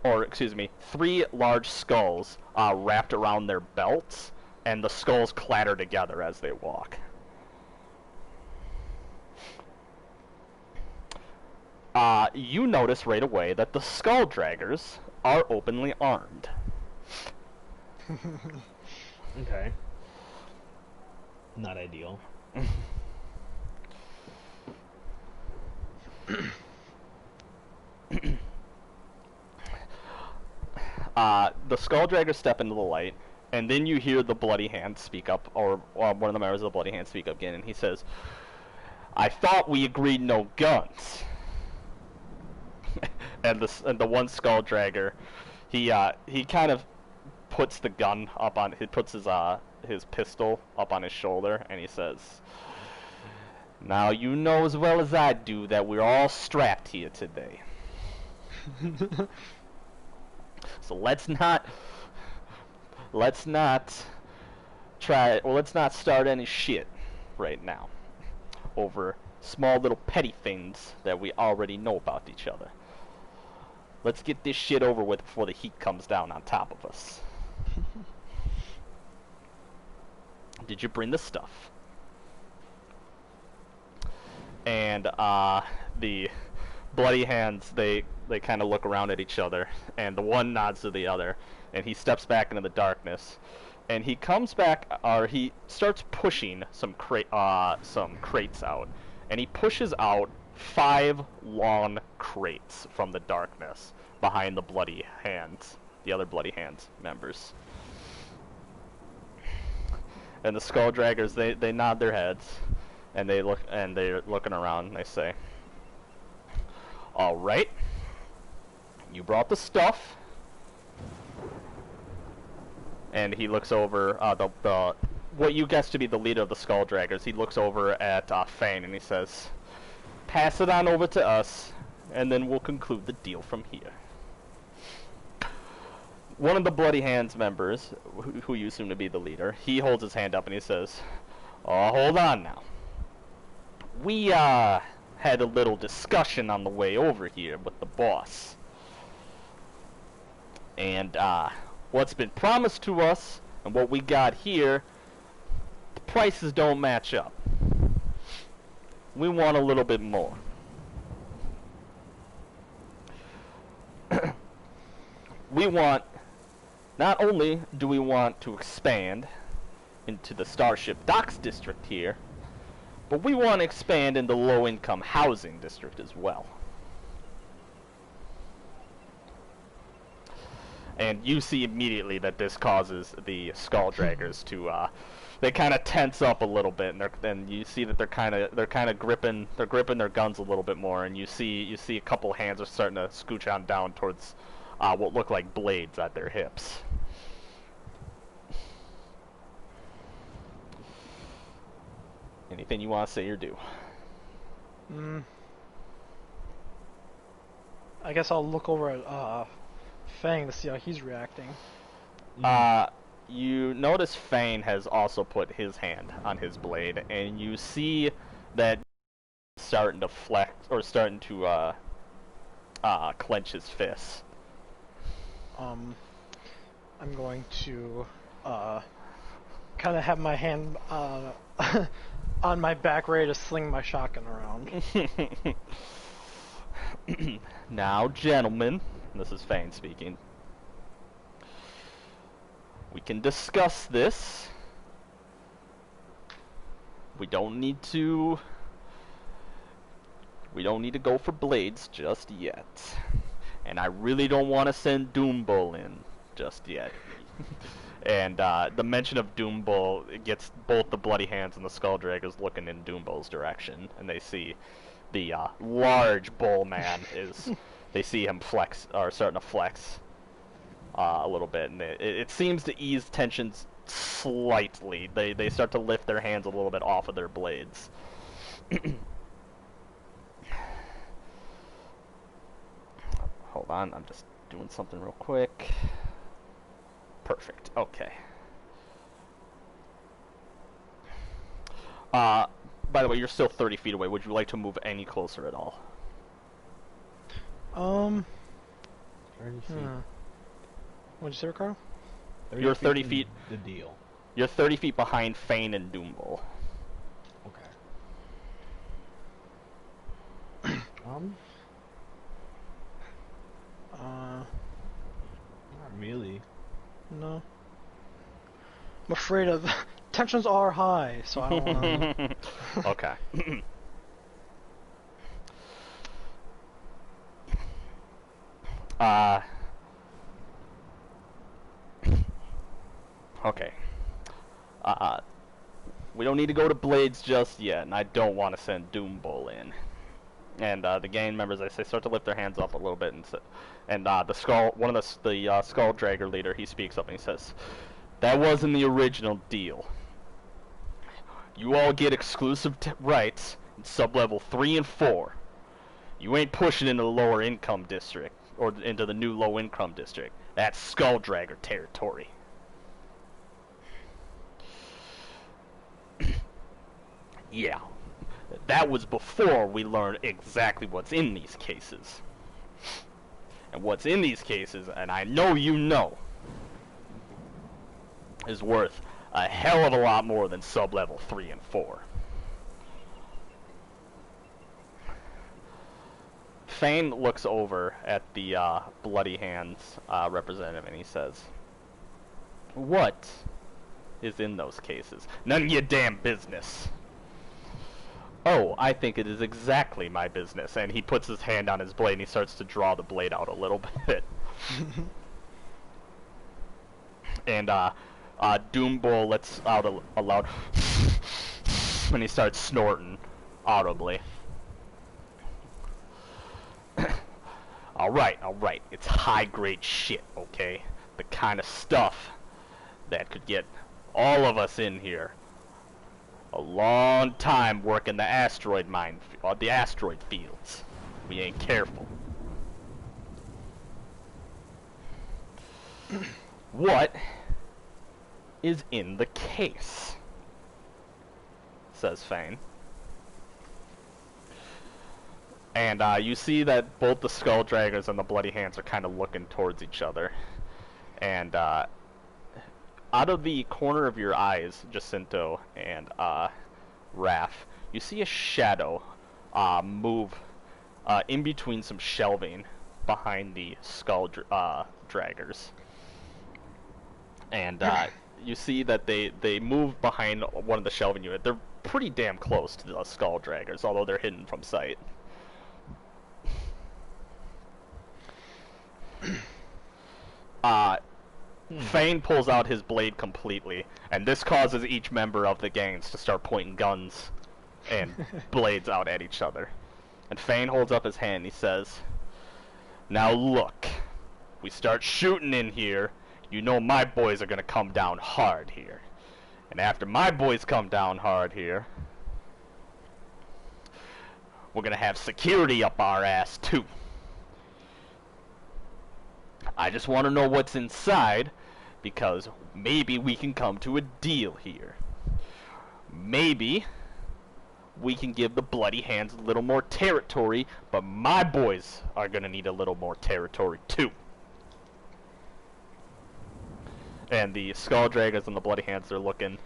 or excuse me, 3 large skulls wrapped around their belts, and the skulls clatter together as they walk. You notice right away that the Skull Draggers are openly armed. Okay. Not ideal. The Skull Draggers step into the light, and then you hear the Bloody Hand speak up, or one of the members of the Bloody Hand speak up again, and he says, "I thought we agreed no guns." and the one skull dragger, he kind of puts the gun up on, he puts his pistol up on his shoulder, and he says, "Now you know as well as I do that we're all strapped here today. So let's not start any shit right now over small little petty things that we already know about each other. Let's get this shit over with before the heat comes down on top of us." Did you bring the stuff? And the bloody hands, they kind of look around at each other, and the one nods to the other, and he steps back into the darkness, and he comes back, or he starts pushing some crates out, and he pushes out 5 long crates from the darkness behind the bloody hands, the other bloody hands members. And the skull draggers, they nod their heads, and they're looking around, and they say, "All right, you brought the stuff." And he looks over what you guess to be the leader of the skull draggers. He looks over at Fane, and he says, "Pass it on over to us, and then we'll conclude the deal from here." One of the Bloody Hands members, who you assume to be the leader, he holds his hand up and he says, "Oh, hold on now. We had a little discussion on the way over here with the boss. And what's been promised to us and what we got here, the prices don't match up. We want a little bit more." Not only do we want to expand into the Starship Docks district here, but we want to expand in the low-income housing district as well. And you see immediately that this causes the skull draggers to they kind of tense up a little bit, and you see that they're kind of gripping their guns a little bit more, and you see a couple hands are starting to scooch on down towards what look like blades at their hips. Anything you want to say or do? I guess I'll look over at Fang to see how he's reacting. You notice Fane has also put his hand on his blade, and you see that starting to flex, or starting to clench his fists. I'm going to kind of have my hand on my back, ready to sling my shotgun around. "Now, gentlemen," this is Fane speaking, "we can discuss this. We don't need to go for blades just yet. And I really don't want to send Doombull in just yet." And the mention of Doombull gets both the Bloody Hands and the Skull Draggers looking in Doombull's direction, and they see the large bull man they see him flex, or starting to flex a little bit, and it seems to ease tensions slightly. They start to lift their hands a little bit off of their blades. Hold on, I'm just doing something real quick. Perfect, okay. By the way, you're still 30 feet away. Would you like to move any closer at all? 30 feet. What'd you say, Ricardo? You're 30 feet. The deal. You're 30 feet behind Fane and Doombull. Okay. Not really. No. I'm afraid of tensions are high, so I don't want to. Okay. Okay. We don't need to go to Blades just yet, and I don't want to send Doombull in. And the gang members, they start to lift their hands up a little bit, and one of the Skull Dragger leader, he speaks up and he says, "That wasn't the original deal. You all get exclusive rights in sub-level 3 and 4. You ain't pushing into the lower income district, or into the new low income district. That's Skull Dragger territory." Yeah. That was before we learned exactly what's in these cases. And what's in these cases, and I know you know, is worth a hell of a lot more than sub-level 3 and 4. Fane looks over at the Bloody Hands representative and he says, "What is in those cases? None of your damn business." "Oh, I think it is exactly my business." And he puts his hand on his blade and he starts to draw the blade out a little bit. And Doombull lets out a loud and he starts snorting audibly. Alright, it's high-grade shit, okay? The kind of stuff that could get all of us in here a long time working the asteroid fields. We ain't careful. What is in the case?" says Fane. And you see that both the Skull Draggers and the Bloody Hands are kind of looking towards each other. And out of the corner of your eyes, Jacinto and Raph, you see a shadow move in between some shelving behind the Skull Draggers. And you see that they move behind one of the shelving units. They're pretty damn close to the Skull Draggers, although they're hidden from sight. Fane pulls out his blade completely, and this causes each member of the gangs to start pointing guns and blades out at each other. And Fane holds up his hand and he says, "Now look, we start shooting in here, you know my boys are gonna come down hard here. And after my boys come down hard here, we're gonna have security up our ass too. I just want to know what's inside, because maybe we can come to a deal here. Maybe we can give the Bloody Hands a little more territory, but my boys are going to need a little more territory too." And the Skull Draggers and the Bloody Hands are looking,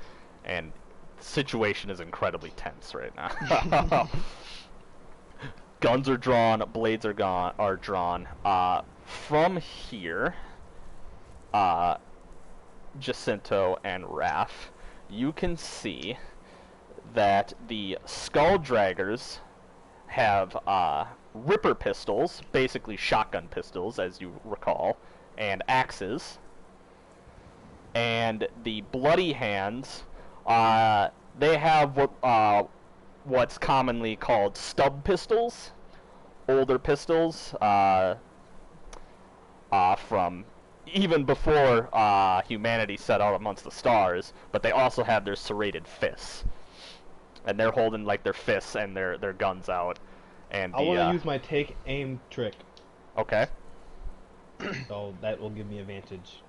and the situation is incredibly tense right now. Guns are drawn, blades are drawn. From here, Jacinto and Raph, you can see that the Skull Draggers have Ripper pistols, basically shotgun pistols, as you recall, and axes. And the Bloody Hands, they have what's commonly called stub pistols, older pistols, from even before humanity set out amongst the stars, but they also have their serrated fists. And they're holding like their fists and their guns out. And I want to use my take aim trick. Okay. So that will give me advantage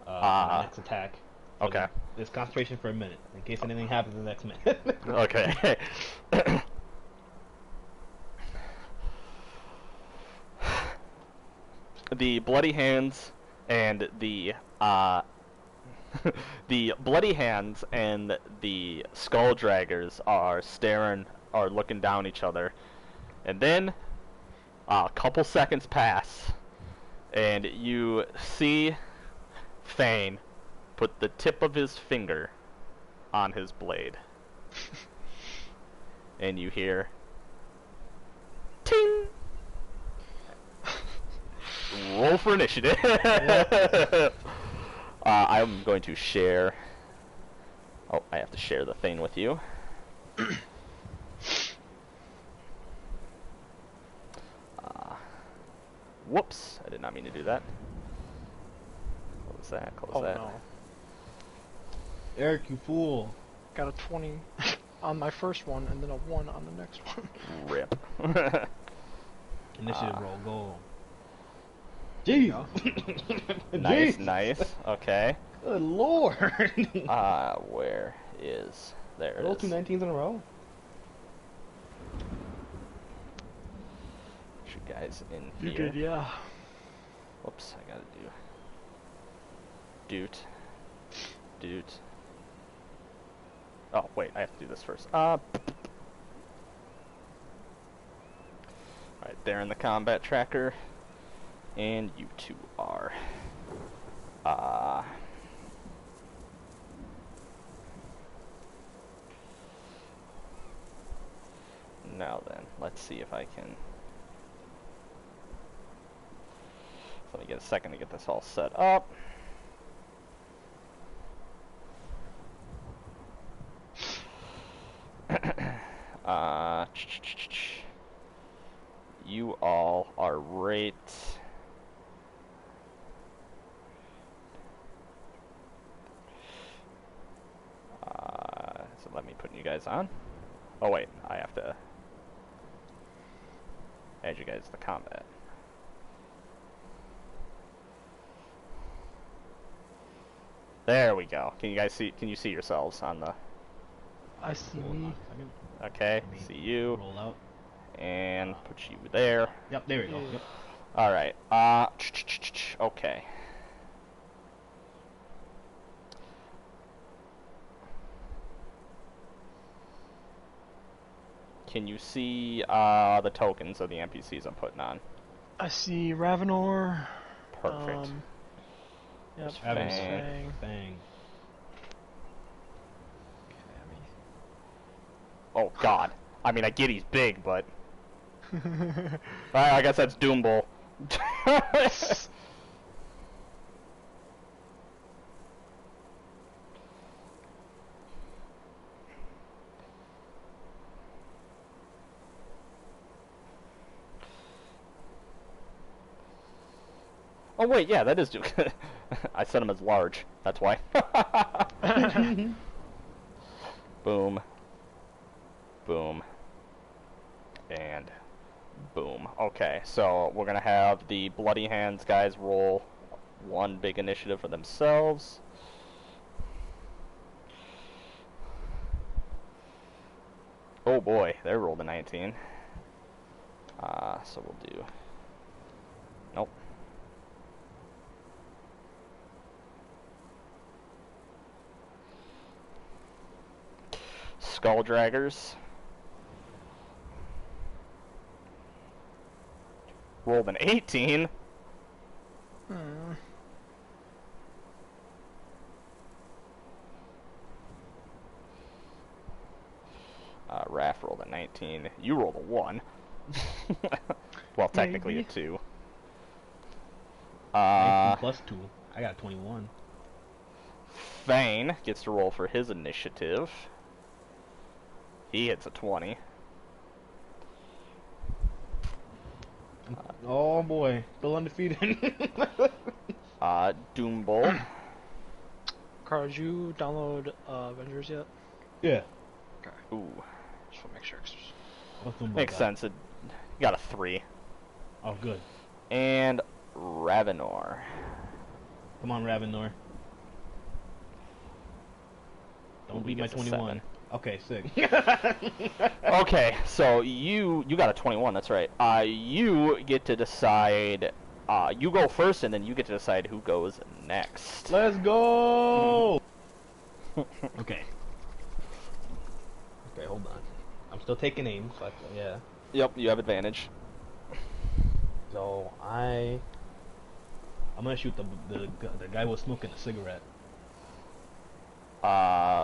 on my next attack. So Okay. There's concentration for a minute, in case anything happens in the next minute. Okay. The Bloody Hands and the the Bloody Hands and the Skull Draggers are looking down each other, and then a couple seconds pass, and you see Fane put the tip of his finger on his blade, and you hear ting. Roll for initiative. I'm going to share. Oh, I have to share the thing with you. Whoops! I did not mean to do that. Close that. Close Oh that. no. Eric, you fool. Got a 20 on my first one and then a 1 on the next one. Rip. Initiative roll, go. There you Jeez. Nice, Jeez. nice. Okay. Good lord. Where is... There it Roll is. 2 19s in a row. You guys in You here. did, yeah. Whoops, I gotta do... Doot. Oh, wait, I have to do this first. Alright, they're in the combat tracker. And you two are. Now then, let's see if I can... Let me get a second to get this all set up. You all are right. So let me put you guys on. Oh wait, I have to add you guys to combat. There we go. Can you guys see? Can you see yourselves on the? I see Hold on me. a second. Okay, Let me see you, Roll out. and put you there. Yep, there we go. Yeah. Yep. All right. Okay. Can you see the tokens of the NPCs I'm putting on? I see Ravenor. Perfect. Yep. Fang. Fang. Fang. Oh God. I mean, I get he's big, but I guess that's Doombull. Oh wait, yeah, that is Duke. I set him as large. That's why. Boom. Boom. And boom. Okay, so we're gonna have the Bloody Hands guys roll one big initiative for themselves. Oh boy, they rolled a 19. So we'll do... Nope. Skull Draggers. Rolled an 18. Hmm. Raph rolled a 19. You rolled a 1. Well, technically Maybe. a 2. 19 plus 2. I got 21. Thane gets to roll for his initiative. He hits a 20. Oh boy, still undefeated. Doombull. Carl, did you download Avengers yet? Yeah. Ooh, Just want to make sure. What's the makes sense. It got a 3. Oh, good. And Ravenor. Come on, Ravenor. Don't Ooh, beat he my gets a 21. Okay, sick. Okay, so you got a 21. That's right. You get to decide. You go first, and then you get to decide who goes next. Let's go! Okay. Okay, hold on. I'm still taking aim, so yeah. Yep, you have advantage. So I'm gonna shoot the guy who was smoking a cigarette.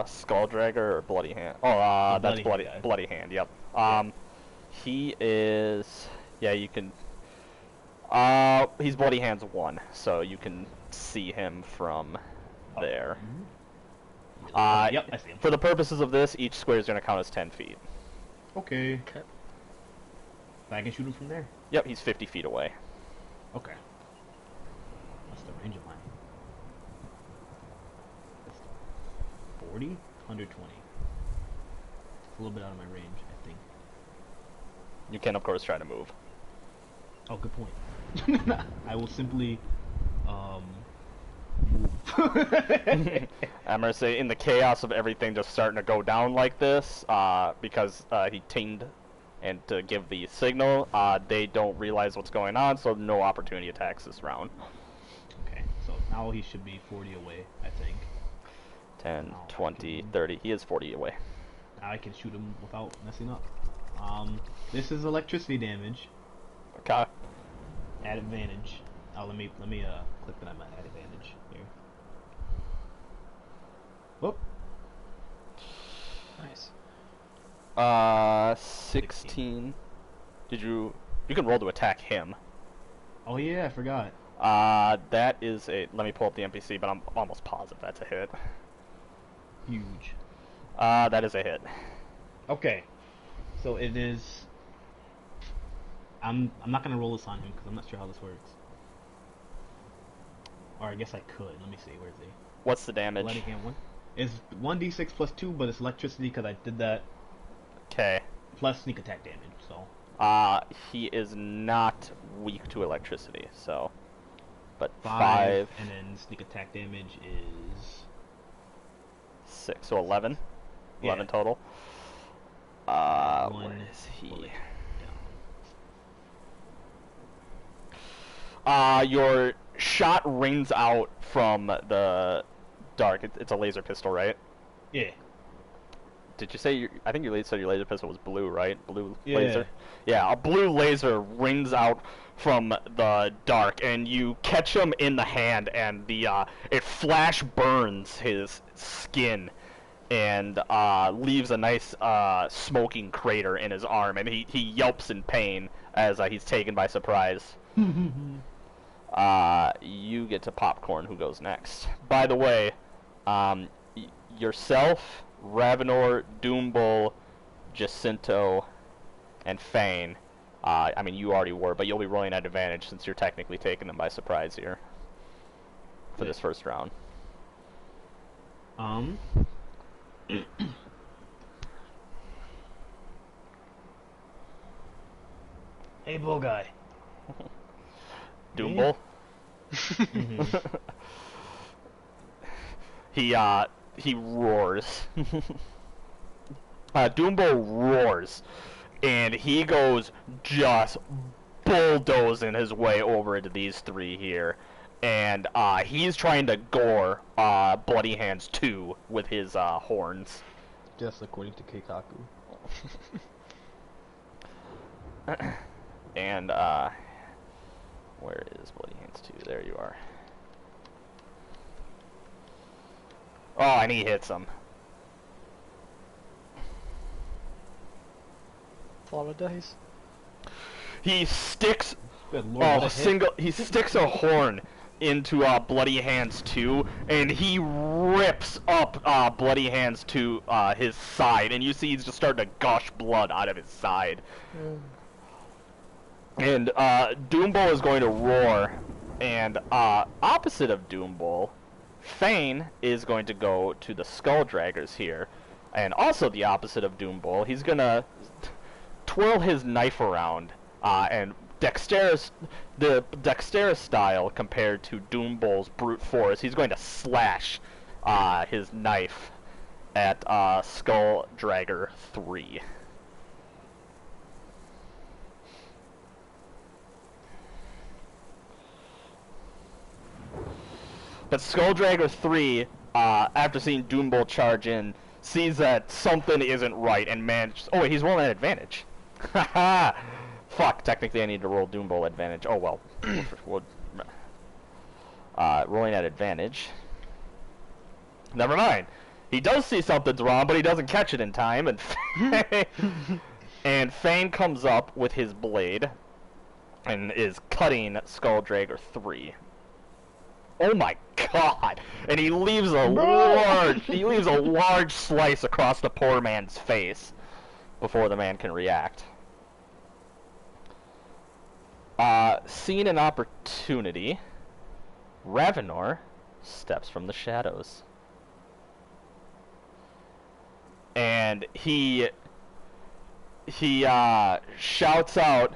Skull Dragger or Bloody Hand? Oh, The that's Bloody Hand guy. Bloody Hand. Yep. He is. Yeah, you can. He's Bloody Hands 1, so you can see him from there. Yep, I see him. For the purposes of this, each square is going to count as 10 feet. Okay. Okay. I can shoot him from there. Yep, he's 50 feet away. Okay. What's the range of mine? 40? 120. It's a little bit out of my range, I think. You can, of course, try to move. Oh, good point. I will simply, move. I'm gonna say, in the chaos of everything just starting to go down like this, because he teamed and to give the signal, they don't realize what's going on, so no opportunity attacks this round. Okay, so now he should be 40 away, I think. 10, Oh, 20, okay. 30. He is 40 away. Now I can shoot him without messing up. This is electricity damage Okay. at advantage. Oh, let me click that I'm at advantage here. Whoop. Nice. 16. Did you... You can roll to attack him. Oh yeah, I forgot. That is a... Let me pull up the NPC, but I'm almost positive that's a hit. Huge. That is a hit. Okay, so it is. I'm not gonna roll this on him because I'm not sure how this works. Or I guess I could. Let me see. Where's he? What's the damage? Letting him one. It's 1d6 plus 2, but it's electricity because I did that Okay. plus sneak attack damage. So He is not weak to electricity, so... But 5, 5, and then sneak attack damage is 6, so 11? Yeah. 11 total. One Where is he? bullet Your shot rings out from the dark. It's a laser pistol, right? Yeah. Did you say I think you said your laser pistol was blue, right? Blue Yeah. laser? Yeah, a blue laser rings out from the dark, and you catch him in the hand, and it flash burns his skin, and leaves a nice smoking crater in his arm, and he yelps in pain as he's taken by surprise. You get to Popcorn, who goes next. By the way, yourself, Ravenor, Doombull, Jacinto, and Fane. I mean, you already were, but you'll be rolling at advantage since you're technically taking them by surprise here for this first round. Hey, bull guy. Doombull? He roars. Doombull roars, and he goes just bulldozing his way over into these three here, and he's trying to gore Bloody Hands 2 with his horns. Just according to Keikaku. And where is Bloody Hands 2? There you are. Oh, and he hits him. A lot of dice. He sticks Good lord. what a hit. he sticks a horn into Bloody Hands 2, and he rips up Bloody Hands to his side, and you see he's just starting to gush blood out of his side. And Doombull is going to roar, and opposite of Doombull, Fane is going to go to the Skull Draggers here, and also the opposite of Doombull, he's gonna twirl his knife around, and the dexterous style compared to Doombull's brute force, he's going to slash his knife at Skull Dragger 3. But Skull Dragger 3, after seeing Doombull charge in, sees that something isn't right and manages... Oh, wait, he's rolling at advantage. Haha! Fuck, technically I need to roll Doombull advantage. Oh, well. Rolling at advantage. Never mind. He does see something's wrong, but he doesn't catch it in time, and and Fane comes up with his blade and is cutting Skull Dragger 3. Oh my god! And he leaves a large slice across the poor man's face before the man can react. seeing an opportunity, Ravenor steps from the shadows. And he shouts out,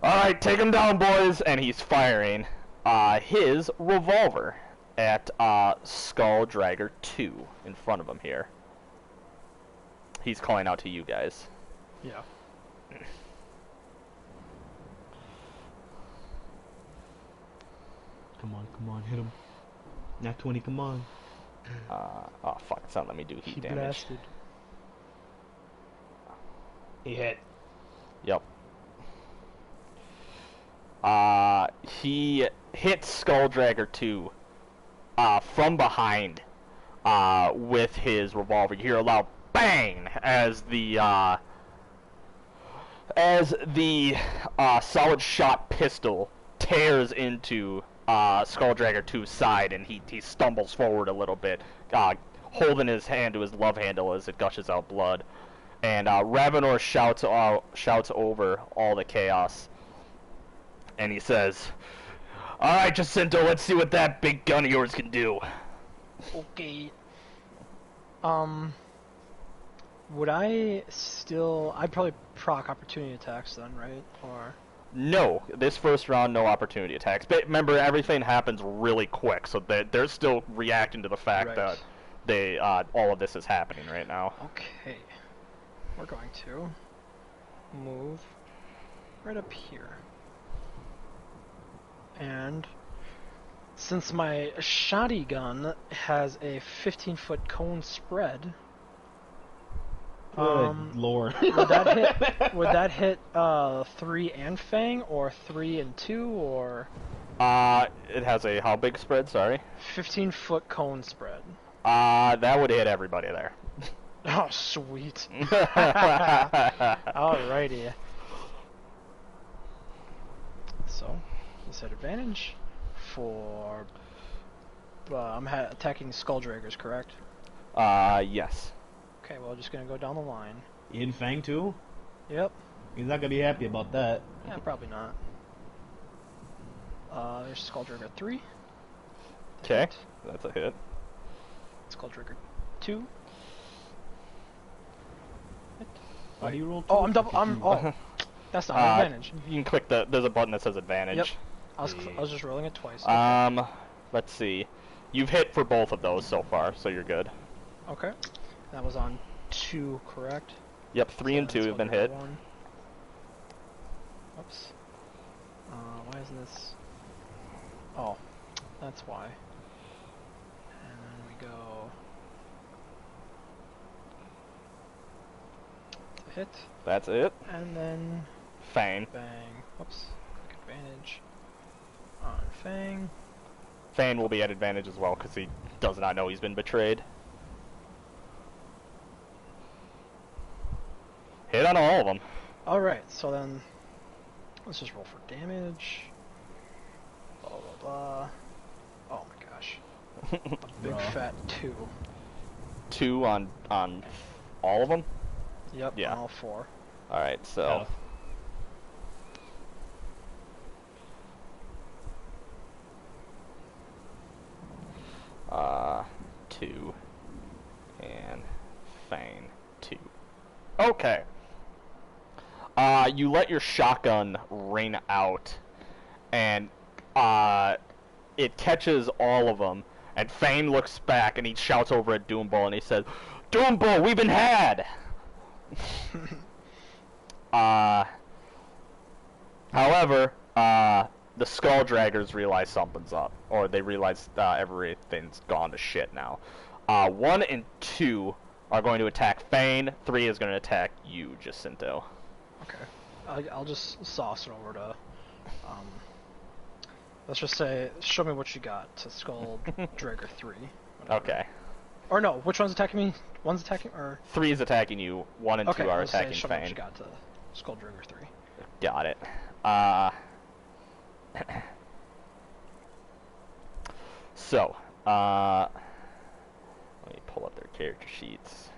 "Alright, take him down, boys!" And he's firing his revolver at Skull Dragger 2 in front of him here. He's calling out to you guys. Yeah. Come on, hit him. Nat 20, come on. Oh fuck, it's not letting me do heat He damage. blasted. He hit. Yep. He hits Skull Dragger 2 from behind with his revolver. You hear a loud bang as the solid shot pistol tears into Skull Dragger 2's side, and he stumbles forward a little bit, holding his hand to his love handle as it gushes out blood. And Ravenor shouts over all the chaos, and he says, "Alright, Jacinto, let's see what that big gun of yours can do." Okay. Would I'd probably proc opportunity attacks then, right? Or No, this first round, no opportunity attacks. But remember, everything happens really quick, so they're still reacting to the fact Right. that all of this is happening right now. okay. We're going to move right up here. And since my shoddy gun has a 15-foot cone spread, Good lord. would that hit 3 and Fang, or 3 and 2, or It has a how big spread? Sorry. 15-foot cone spread? That would hit everybody there. Oh, sweet. Alrighty. So, let's hit advantage for. I'm attacking Skull Draggers, correct? Yes. Okay, well, just gonna go down the line. In Fang too? Yep. He's not gonna be happy about that. Yeah, probably not. There's Skull Dragger 3. Okay, that's a hit. Skull Dragger 2. How do you roll? Oh, two? I'm double. Oh, that's not an advantage. You can click there's a button that says advantage. Yep. I was just rolling it twice. Let's see. You've hit for both of those so far, so you're good. Okay. That was on 2, correct? Yep, 3 and 2 have been hit. One. Oops. Why isn't this? Oh, that's why. And then we go to hit, That's it. and then Fang. bang. Oops. Quick advantage on Fang. Fang will be at advantage as well because he does not know he's been betrayed. Hit on all of them. All right. So then, let's just roll for damage. Blah blah blah. Oh my gosh. A big Bruh. fat 2. 2 on all of them. Yep. Yeah. On all 4. All right, so. Yeah. 2 and Fang 2. Okay. You let your shotgun ring out, and it catches all of them. And Fang looks back and he shouts over at Doombull and he says, "Doombull, we've been had." However, the Skull Draggers realize something's up, or they realize everything's gone to shit now. 1 and 2 are going to attack Fang. 3 is going to attack you, Jacinto. Okay. I'll just sauce it over to, let's just say, show me what you got to Skull Dragger 3. Whatever. Okay. Or no, which one's attacking me? One's attacking, or... 3 is attacking you. 1 and 2 are let's say attacking show me what you Fang. got to Skull Dragger 3. Got it. So, let me pull up their character sheets.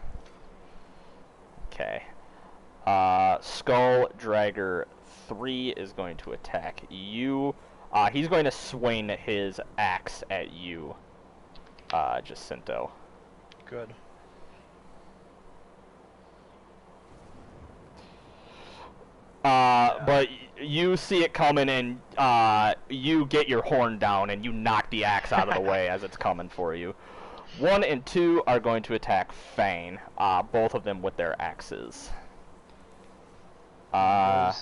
Okay. Skull Dragger 3 is going to attack you. He's going to swing his axe at you, Jacinto. Good. But you see it coming, and you get your horn down, and you knock the axe out of the way as it's coming for you. 1 and 2 are going to attack Fane, both of them with their axes. Come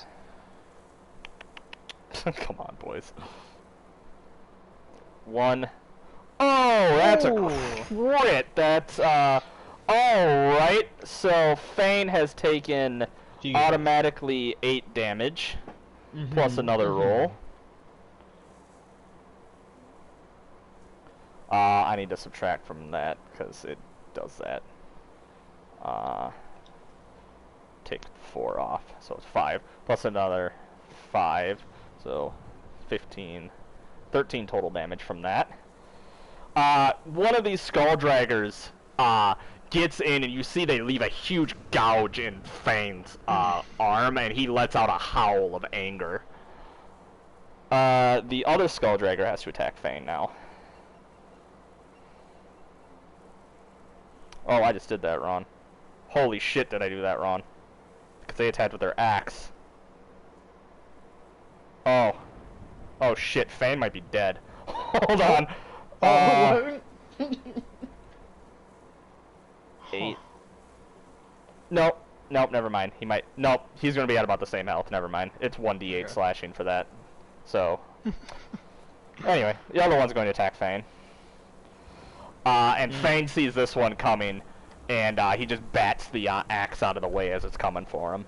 on, boys. 1. Oh, that's a crit. That's, alright. So, Fane has taken automatically 8 damage, plus another roll. I need to subtract from that, because it does that. Take 4 off, so it's 5, plus another 5, so 15, 13 total damage from that. One of these Skull Draggers, gets in, and you see they leave a huge gouge in Fane's arm, and he lets out a howl of anger. The other Skull Dragger has to attack Fane now. Oh, I just did that wrong. Holy shit, did I do that wrong. Because they attacked with their axe. Oh. Oh shit, Fane might be dead. Hold on. 8. Nope. Nope, never mind. He might... Nope, he's going to be at about the same health. Never mind. It's 1d8 slashing for that. So... Anyway, the other one's going to attack Fane. And Fane sees this one coming, and he just bats the axe out of the way as it's coming for him.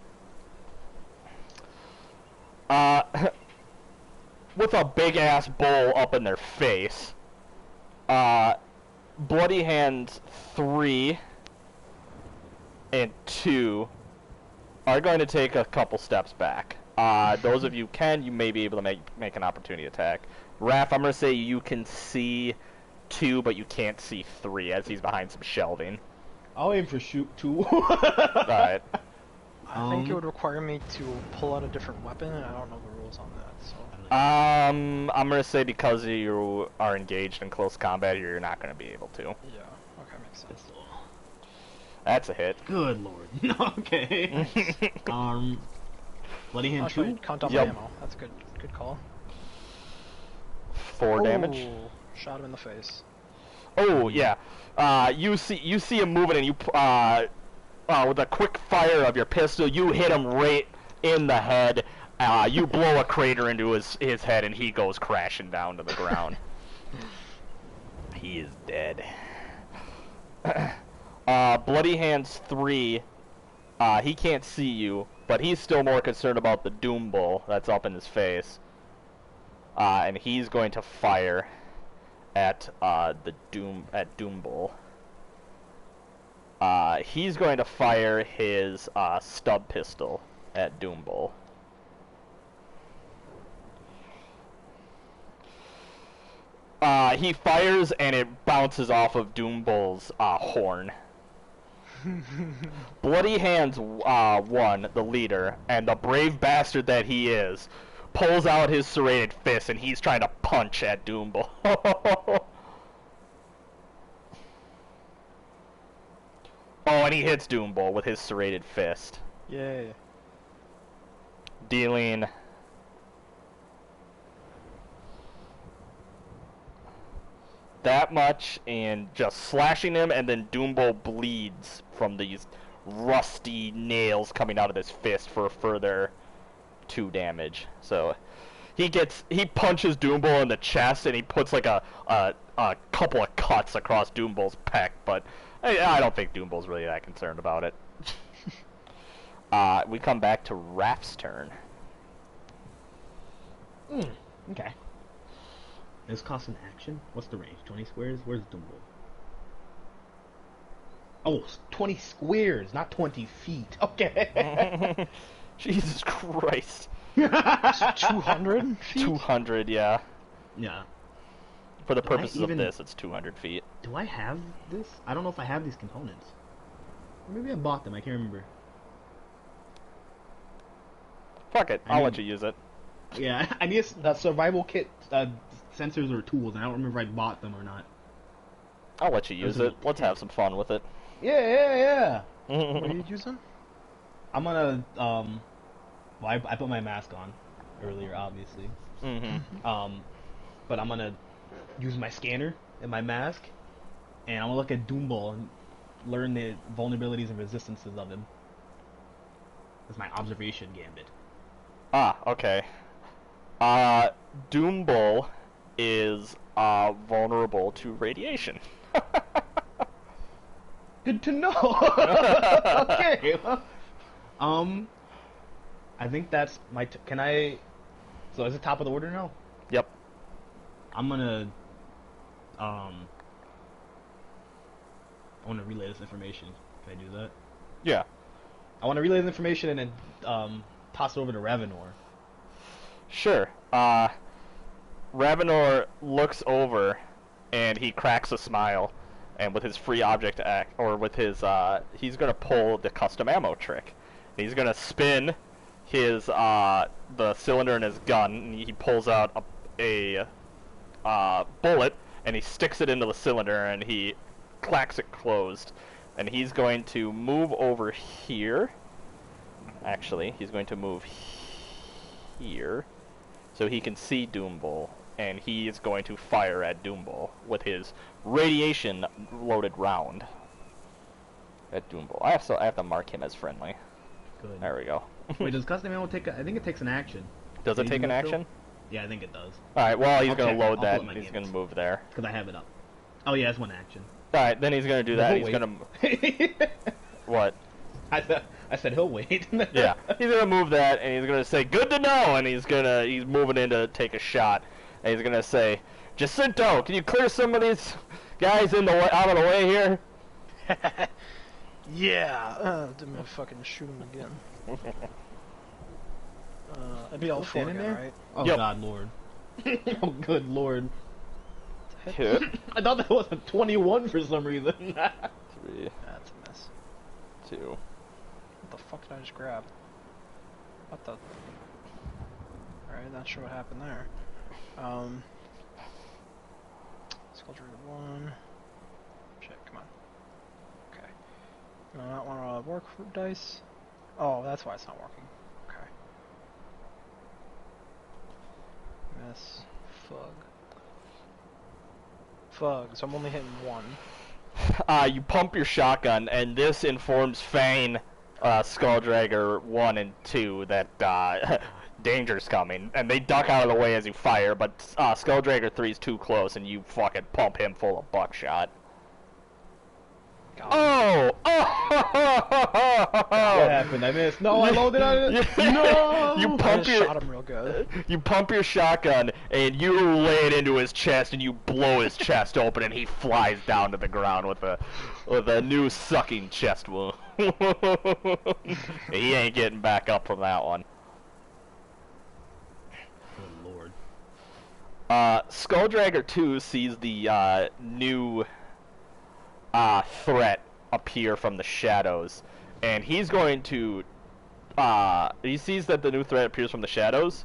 With a big-ass bowl up in their face, Bloody Hands 3 and 2 are going to take a couple steps back. Those of you you may be able to make an opportunity attack. Raph, I'm going to say you can see 2, but you can't see 3 as he's behind some shelving. I'll aim for shoot 2. Alright. I think it would require me to pull out a different weapon, and I don't know the rules on that, so... I'm gonna say because you are engaged in close combat, you're not gonna be able to. Yeah, okay, makes sense. That's a hit. Good lord. Okay. Bloody Hand 2? Count down my ammo. That's a good call. 4 damage. Shot him in the face. Oh yeah. You see him moving, and you with a quick fire of your pistol, you hit him right in the head. You blow a crater into his head, and he goes crashing down to the ground. He is dead. Bloody Hands 3, he can't see you, but he's still more concerned about the Doom Bull that's up in his face. And he's going to fire at Doom Bull. He's going to fire his stub pistol at Doom Bull. He fires, and it bounces off of Doom Bull's horn. Bloody Hands 1, the leader, and the brave bastard that he is, pulls out his serrated fist, and he's trying to punch at Doom Bull. Oh, and he hits Doom Bull with his serrated fist. Yay. Dealing... that much, and just slashing him, and then Doom Bull bleeds from these rusty nails coming out of his fist for a further 2 damage. So he punches Doom Bull in the chest, and he puts like a couple of cuts across Doom Bull's pec, but I don't think Doom Bull's really that concerned about it. We come back to Raph's turn. Okay. This costs an action? What's the range? 20 squares? Where's Doom Bull? Oh, 20 squares, not 20 feet. Okay. Jesus Christ. 200 feet? 200, yeah. Yeah. For the purposes of this, it's 200 feet. Do I have this? I don't know if I have these components. Or maybe I bought them, I can't remember. Fuck it, I'll let you use it. Yeah, I need a survival kit, sensors or tools, and I don't remember if I bought them or not. I'll let you use it. Let's have some fun with it. Yeah. What are you using? I'm gonna, well, I put my mask on earlier, obviously. But I'm gonna use my scanner and my mask, and I'm gonna look at Doomball and learn the vulnerabilities and resistances of him. That's my observation gambit. Ah, okay. Doombull is vulnerable to radiation. Good to know. Okay. I think that's my. Can I? So is it top of the order now? Yep. I'm gonna. I want to relay this information. Can I do that? Yeah. I want to relay this information and then toss it over to Ravenor. Sure. Ravenor looks over, and he cracks a smile, and with his free object act, or with his, he's gonna pull the custom ammo trick. He's gonna spin his, the cylinder in his gun, and he pulls out a bullet, and he sticks it into the cylinder, and he clacks it closed. And he's going to move over here. Actually, he's going to move here, so he can see Doombull, and he is going to fire at Doombull with his radiation-loaded round at Doombull. I have to mark him as friendly. Good. There we go. Wait, does custom ammo take? I think it takes an action. Does it Can you take do an that action? still? Yeah, I think it does. Alright, well, he's I'll going check. to load I'll that, pull up my and he's games. going to move there. Because I have it up. Oh yeah, it's one action. Alright, then he's going to do that, He'll he's wait. going to... What? I said he'll wait. Yeah, he's gonna move that, and he's gonna say, "Good to know," and he's moving in to take a shot, and he's gonna say, "Jacinto, can you clear some of these guys out of the way here?" Yeah. Didn't fucking shoot him again. I'd be all for standing it, there? right? Oh Yep. God, Lord. Oh good Lord. Two, I thought that was a 21 for some reason. 3, That's a mess. 2. What the fuck did I just grab? What the? Alright, not sure what happened there. Sculpture 1. Shit, come on. Okay. Do I not want to work for dice? Oh, that's why it's not working. Okay. Miss. Fug. So I'm only hitting 1. You pump your shotgun, and this informs Fane, Skulldragger 1 and 2 that danger's coming, and they duck out of the way as you fire, but Skulldragger 3 is too close, and you fucking pump him full of buckshot. Oh! What happened? I missed. No, I loaded on it. No! You I pump just your shot him real good. you pump your shotgun, and you lay it into his chest, and you blow his chest open, and he flies down to the ground with a new sucking chest wound. He ain't getting back up from that one. Oh Lord. Skulldragger 2 sees the new threat appear from the shadows, and he's going to he sees that the new threat appears from the shadows,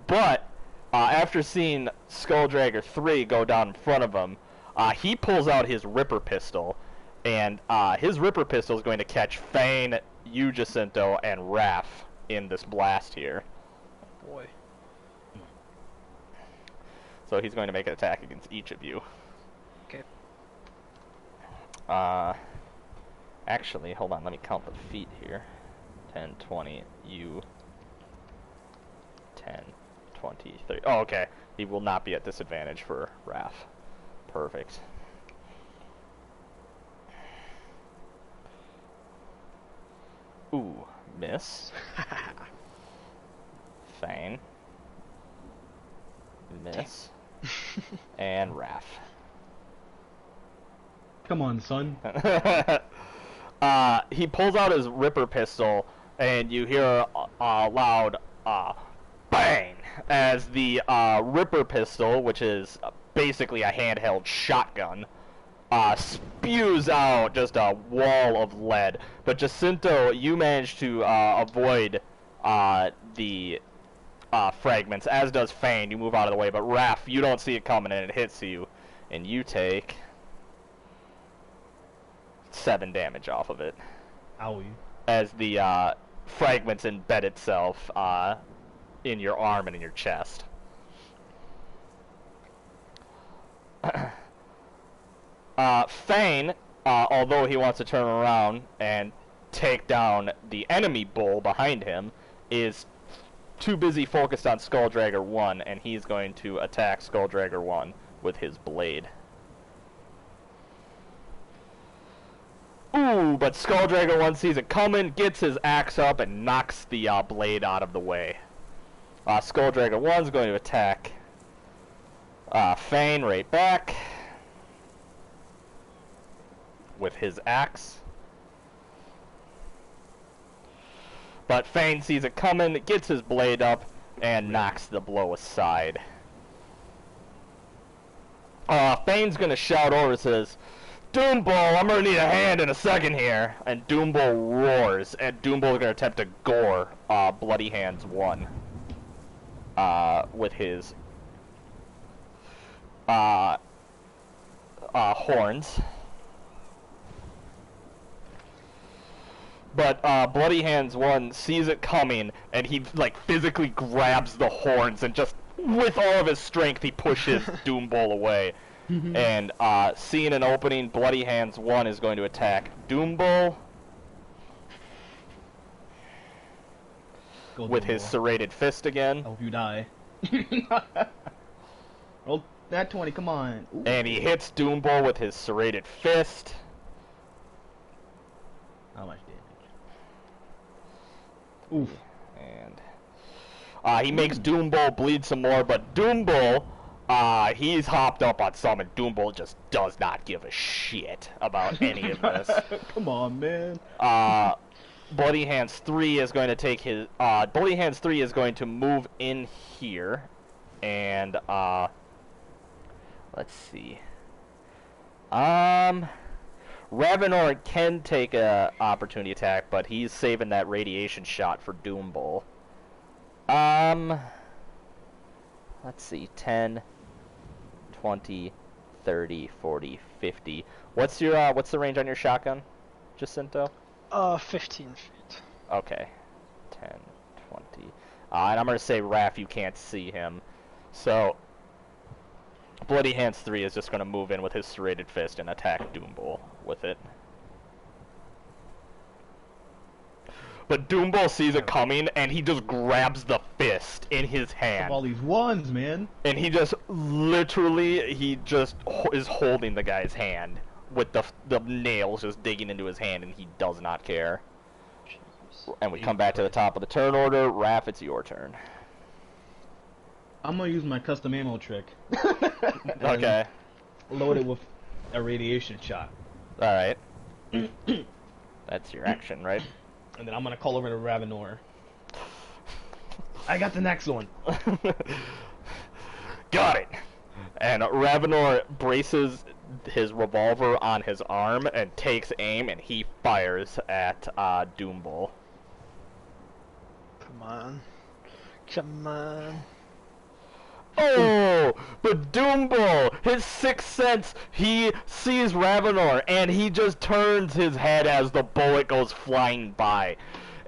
but after seeing Skulldragger 3 go down in front of him, he pulls out his Ripper pistol, and his Ripper pistol is going to catch Fane, you, Jacinto, and Raph in this blast here. Boy. So he's going to make an attack against each of you. Okay. Actually, hold on, let me count the feet here. 10, 20, you, 10, 20, 30. Oh, okay. He will not be at disadvantage for Raph. Perfect. Ooh, miss. Fane. Miss. And Raph. Come on, son. He pulls out his Ripper pistol, and you hear a loud bang as the Ripper pistol, which is basically a handheld shotgun, spews out just a wall of lead. But Jacinto, you manage to avoid the fragments, as does Fane. You move out of the way, but Raph, you don't see it coming and it hits you, and you take 7 damage off of it. Owie. As the fragments embed itself in your arm and in your chest. Fane, although he wants to turn around and take down the enemy bull behind him, is too busy focused on Skulldragger 1, and he's going to attack Skulldragger 1 with his blade. Ooh, but Skulldragger 1 sees it coming, gets his axe up, and knocks the blade out of the way. Skulldragger 1's going to attack Fane right back with his axe. But Fane sees it coming, gets his blade up, and knocks the blow aside. Fane's gonna shout over and says, Doombull, I'm gonna need a hand in a second here. And Doombull roars, and Doombull's gonna attempt to gore Bloody Hands 1 with his horns. But Bloody Hands 1 sees it coming, and he like physically grabs the horns, and just with all of his strength, he pushes Doombull away. And seeing an opening, Bloody Hands 1 is going to attack Doombull with his serrated fist again. I hope you die. Roll that 20, come on. Ooh. And he hits Doombull with his serrated fist. How much damage? Oof. And he makes Doombull bleed some more, but Doombull, he's hopped up on some, and Doombull just does not give a shit about any of this. Come on, man. Bloody Hands 3 is going to take his, Bloody Hands 3 is going to move in here, and, let's see. Ravenor can take a opportunity attack, but he's saving that radiation shot for Doombull. Let's see, 10, 20, 30, 40, 50. What's your, what's the range on your shotgun, Jacinto? 15 feet. Okay. 10, 20. And I'm going to say, Raph, you can't see him. So, Bloody Hands 3 is just going to move in with his serrated fist and attack Doombull with it. But Doombull sees it coming, and he just grabs the fist in his hand. All these ones, man. And he just, literally, he just is holding the guy's hand with the nails just digging into his hand, and he does not care. Jeez. And we come back to the top of the turn order. Raph, it's your turn. I'm gonna use my custom ammo trick. Okay. Load it with a radiation shot. Alright. That's your action, right? And then I'm gonna call over to Ravenor. I got the next one. Got it! And Ravenor braces his revolver on his arm and takes aim, and he fires at Doombull. Come on. Come on. Oh! But Doombull, his sixth sense, he sees Ravenor, and he just turns his head as the bullet goes flying by.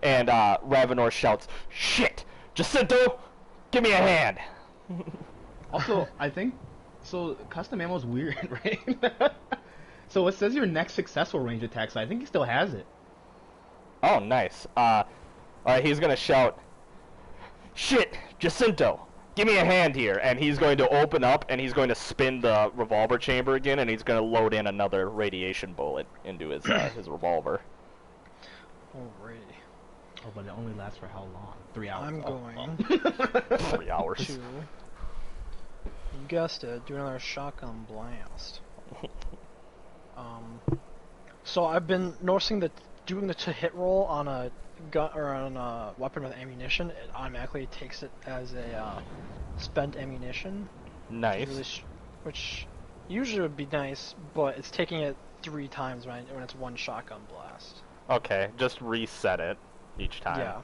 And Ravenor shouts, "Shit! Jacinto, give me a hand!" Also, I think, so custom ammo's weird, right? So it says your next successful range attack, so I think he still has it. Oh, nice. Alright, he's gonna shout, "Shit! Jacinto! Give me a hand here," and he's going to open up, and he's going to spin the revolver chamber again, and he's going to load in another radiation bullet into his his revolver. Alrighty. Oh, but it only lasts for how long? 3 hours. I'm going 3 hours. to, you guessed it, do another shotgun blast. So I've been noticing that doing the to-hit roll on a gun or on a weapon with ammunition, it automatically takes it as a spent ammunition. Nice. Which usually would be nice, but it's taking it 3 times when it's one shotgun blast. Okay, just reset it each time. Yeah.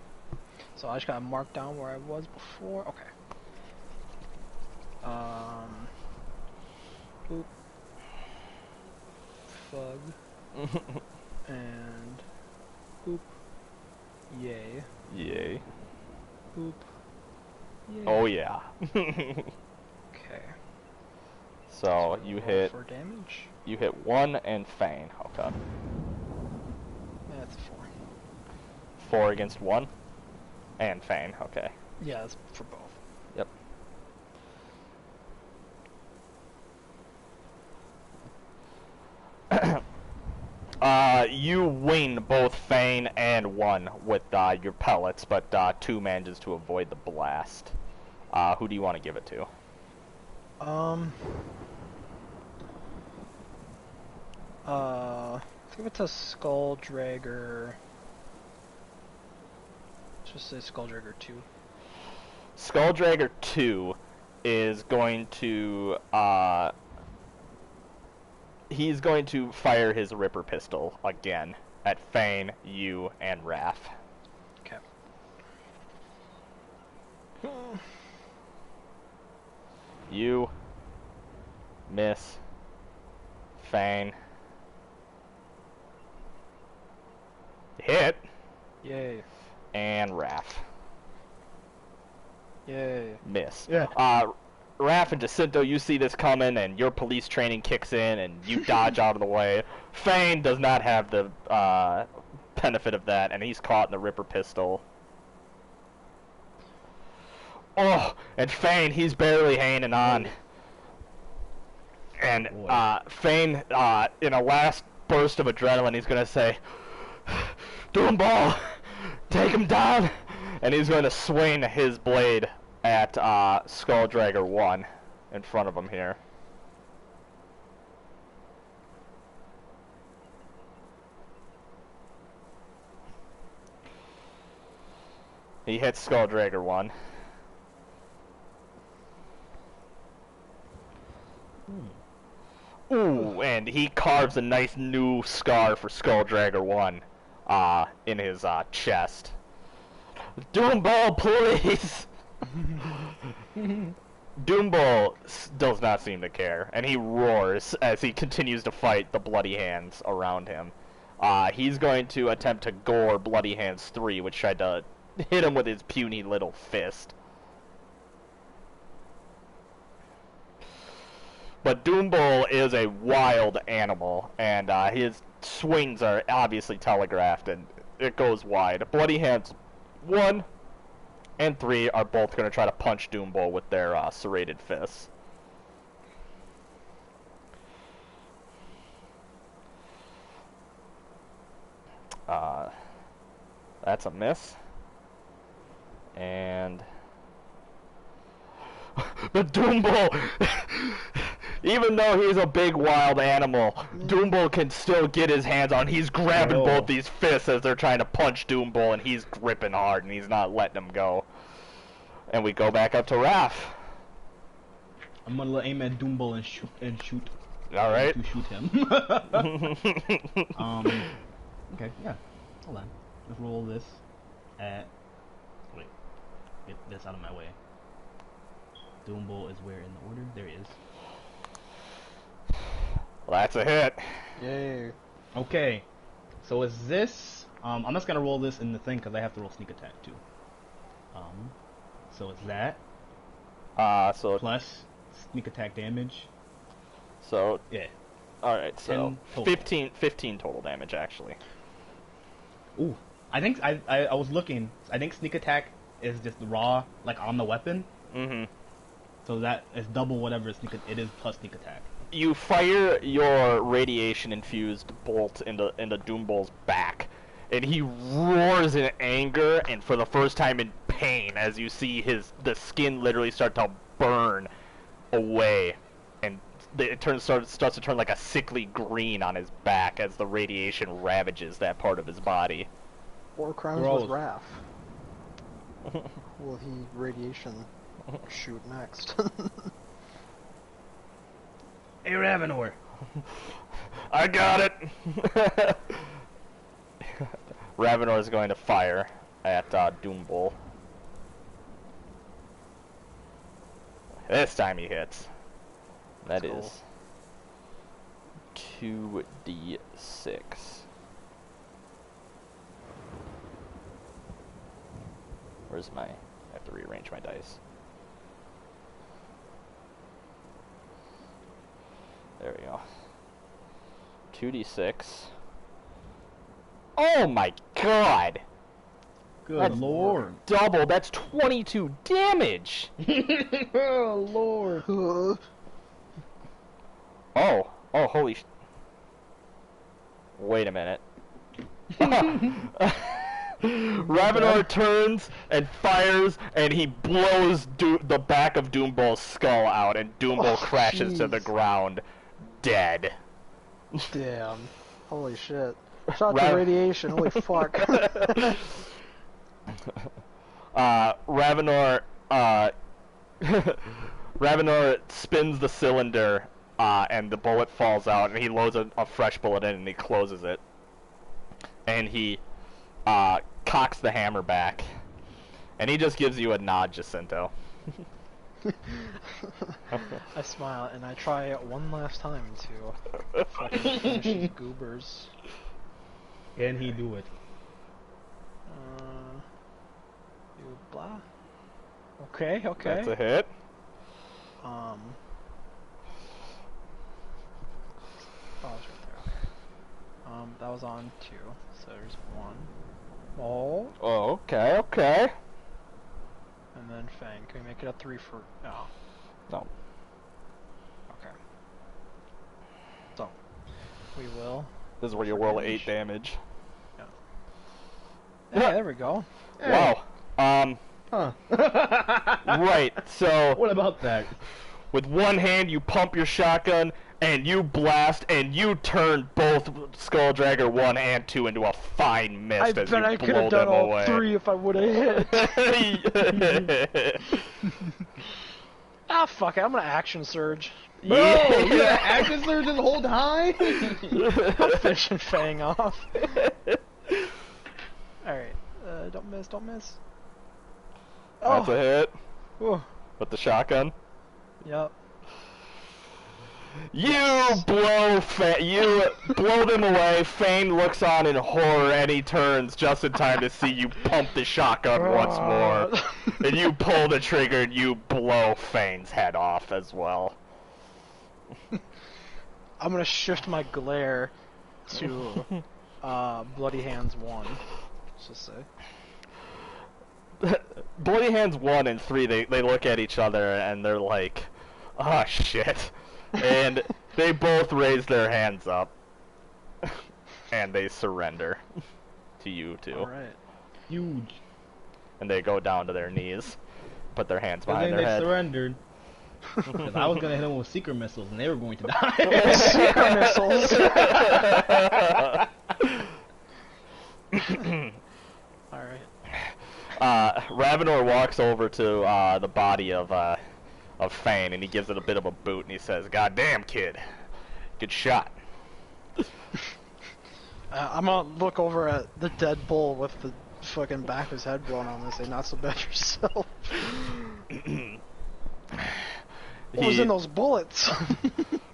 So I just gotta mark down where I was before. Okay. Boop. Fug. And boop. Yay. Yay. Boop. Yay. Oh yeah. Okay. So you roll hit for damage. 1 and Fane. Okay. That's 4. 4 against 1 and Fane. Okay. Yeah, that's for both. Yep. You wing both Fane and 1 with your pellets, but 2 manages to avoid the blast. Who do you want to give it to? Let's give it to Skull Dragger. Let's just say Skull Dragger 2. Skull Dragger 2 is going to he's going to fire his Ripper pistol again at Fane, you, and Raph. Okay. You miss. Fane hit. Yay. And Raph Yay. miss. Yeah. Raph and Jacinto, you see this coming, and your police training kicks in, and you dodge out of the way. Fane does not have the benefit of that, and he's caught in the Ripper pistol. Oh, and Fane, he's barely hanging on. And Fane, in a last burst of adrenaline, he's gonna say, "Doomball, take him down!" And he's going to swing his blade at Skull Dragger 1 in front of him here. He hits Skull Dragger 1. Ooh, and he carves a nice new scar for Skull Dragger 1 in his chest. Doomball, please! Doomball does not seem to care, and he roars as he continues to fight the Bloody Hands around him. He's going to attempt to gore Bloody Hands 3, which tried to hit him with his puny little fist. But Doomball is a wild animal, and his swings are obviously telegraphed, and it goes wide. Bloody Hands 1 and 3 are both going to try to punch Doomball with their serrated fists. That's a miss. And... But Doomball, even though he's a big wild animal, Doomball can still get his hands on. He's grabbing both these fists as they're trying to punch Doomball, and he's gripping hard, and he's not letting them go. And we go back up to Raph. I'm gonna aim at Doomball and shoot. All right. To shoot him. Okay, yeah. Hold on. Let's roll this at. Wait. Get this out of my way. Doomball is where in the order? There he is. Well, that's a hit. Yay. Okay. So is this... I'm just gonna roll this in the thing because I have to roll sneak attack too. So it's that So plus sneak attack damage. So Yeah. all right. So 10 total. 15 total damage actually. Ooh. I think I was looking. I think sneak attack is just raw, like on the weapon. Mm-hmm. So that is double whatever it is plus sneak attack. You fire your radiation-infused bolt into Doomball's back, and he roars in anger and for the first time in pain as you see the skin literally start to burn away, and it starts to turn like a sickly green on his back as the radiation ravages that part of his body. War crimes Gross. with Raph. Will he radiation shoot next? Hey Ravenor. I got it. Ravenor is going to fire at Doomball. This time he hits. That That's is 2d6. Where's my... I have to rearrange my dice. There we go. 2d6. Oh my god! Good That's lord. Double, that's 22 damage! Oh lord. Oh, holy Wait a minute. Ravenor turns and fires, and he blows the back of Doombull's skull out, and Doombull crashes to the ground, dead. Damn. Holy shit. Shot to radiation, holy fuck. Ravenor spins the cylinder, and the bullet falls out, and he loads a fresh bullet in, and he closes it. And he cocks the hammer back, and he just gives you a nod, Jacinto. I smile and I try it one last time to fucking finish these goobers. Can he do it? You blah. Okay. That's a hit. Oh, it's right there. Okay. That was on 2, so there's 1. Oh. Oh, okay. And then Fang. Can we make it a 3 for... No. No. Okay. So, we will... This is where you roll 8 damage. Hey, there we go. Wow. Huh. Right, so... What about that? With one hand, you pump your shotgun, and you blast, and you turn both Skulldragger 1 and 2 into a fine mist I as bet you I could blow have done them all away. 3 if I would have hit. Ah, fuck it. I'm gonna action surge. Bro, you had action surge this whole time? I'm finishing Fang off. Alright. Don't miss. That's a hit. Ooh. With the shotgun. Yep. You blow them away. Fane looks on in horror, and he turns just in time to see you pump the shotgun once more. And you pull the trigger, and you blow Fane's head off as well. I'm gonna shift my glare to Bloody Hands 1. Let's just say. Bloody Hands 1 and 3, they look at each other, and they're like, oh shit. And they both raise their hands up, and they surrender to you two. Alright. Huge. And they go down to their knees, put their hands I behind think their they head. surrendered. Because I was gonna hit them with secret missiles, and they were going to die. Secret missiles. Alright. Ravenor walks over to the body of Fane, and he gives it a bit of a boot, and he says, "God damn, kid, good shot." I'm gonna look over at the dead bull with the fucking back of his head blown on and say, not so bad yourself. What was in those bullets?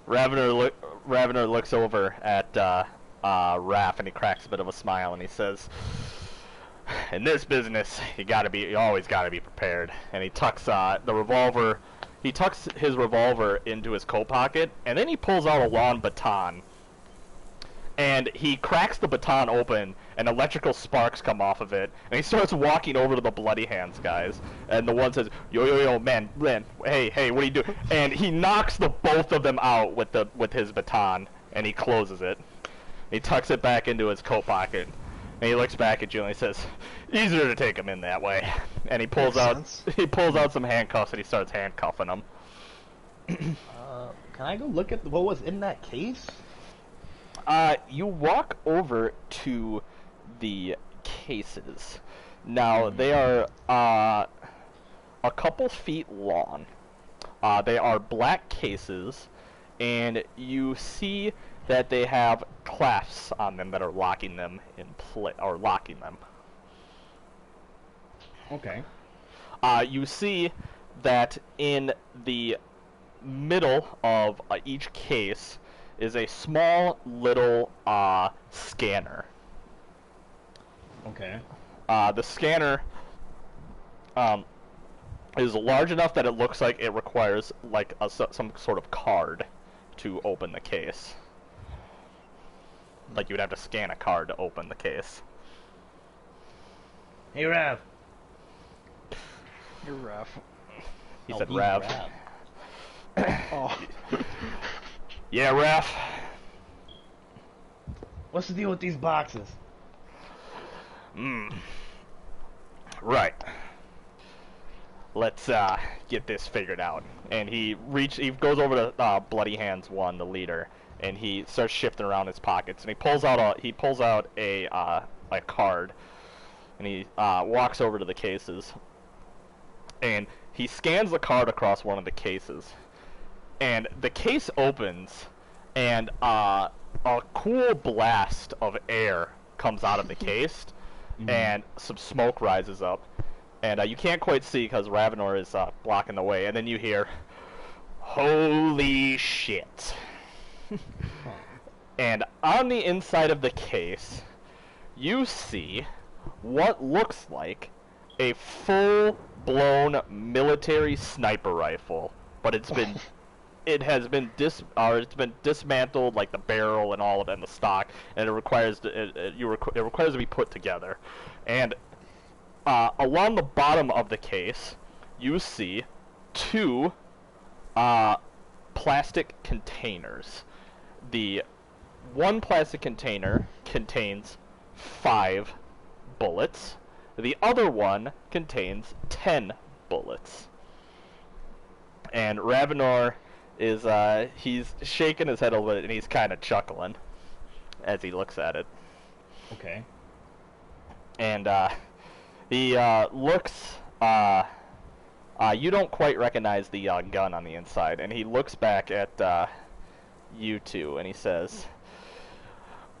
Ravenor looks over at Raph, and he cracks a bit of a smile, and he says, "In this business, you always gotta be prepared." And he tucks his revolver into his coat pocket, and then he pulls out a long baton. And he cracks the baton open, and electrical sparks come off of it, and he starts walking over to the Bloody Hands guys. And the one says, yo, man, hey, what are you doing? And he knocks the both of them out with his baton, and he closes it. He tucks it back into his coat pocket, and he looks back at you and he says, "Easier to take him in that way." And he pulls out some handcuffs, and he starts handcuffing them. Can I go look at what was in that case? You walk over to the cases. Now, they are a couple feet long. They are black cases, and you see that they have clasps on them that are locking them in place, or locking them. Okay. You see that in the middle of each case is a small little scanner. Okay. The scanner is large enough that it looks like it requires like some sort of card to open the case. Like you would have to scan a card to open the case. Hey, Rav. You're rough. He Oh, said he's Rav. Oh. Yeah, Rav. What's the deal with these boxes? Right. Let's get this figured out. And he goes over to Bloody Hands 1, the leader, and he starts shifting around his pockets. And he pulls out a card, and he walks over to the cases, and he scans the card across one of the cases, and the case opens, and a cool blast of air comes out of the case, and some smoke rises up. And you can't quite see because Ravenor is blocking the way. And then you hear, "Holy shit." And on the inside of the case, you see what looks like a full-blown military sniper rifle. But it's been dismantled, like the barrel and all of it, and the stock, and it requires to be put together. And along the bottom of the case, you see two plastic containers. The one plastic container contains 5 bullets. The other one contains 10 bullets. And Ravenor is, he's shaking his head a little bit, and he's kind of chuckling as he looks at it. Okay. And, he looks, you don't quite recognize the gun on the inside, and he looks back at you two, and he says,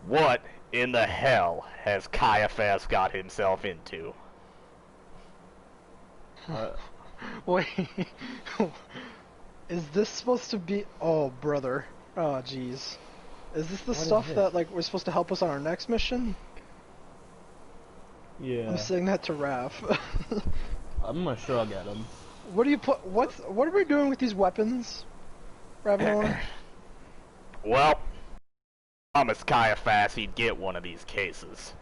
"What in the hell has Caiaphas got himself into?" Wait. Is this supposed to be... Oh, brother. Oh, jeez. Is this the stuff that, like, we're supposed to help us on our next mission? Yeah. I'm saying that to Raph. I'm not sure I'll get him. What do you put... What are we doing with these weapons, Ravenor? Well, promised Caiaphas he'd get one of these cases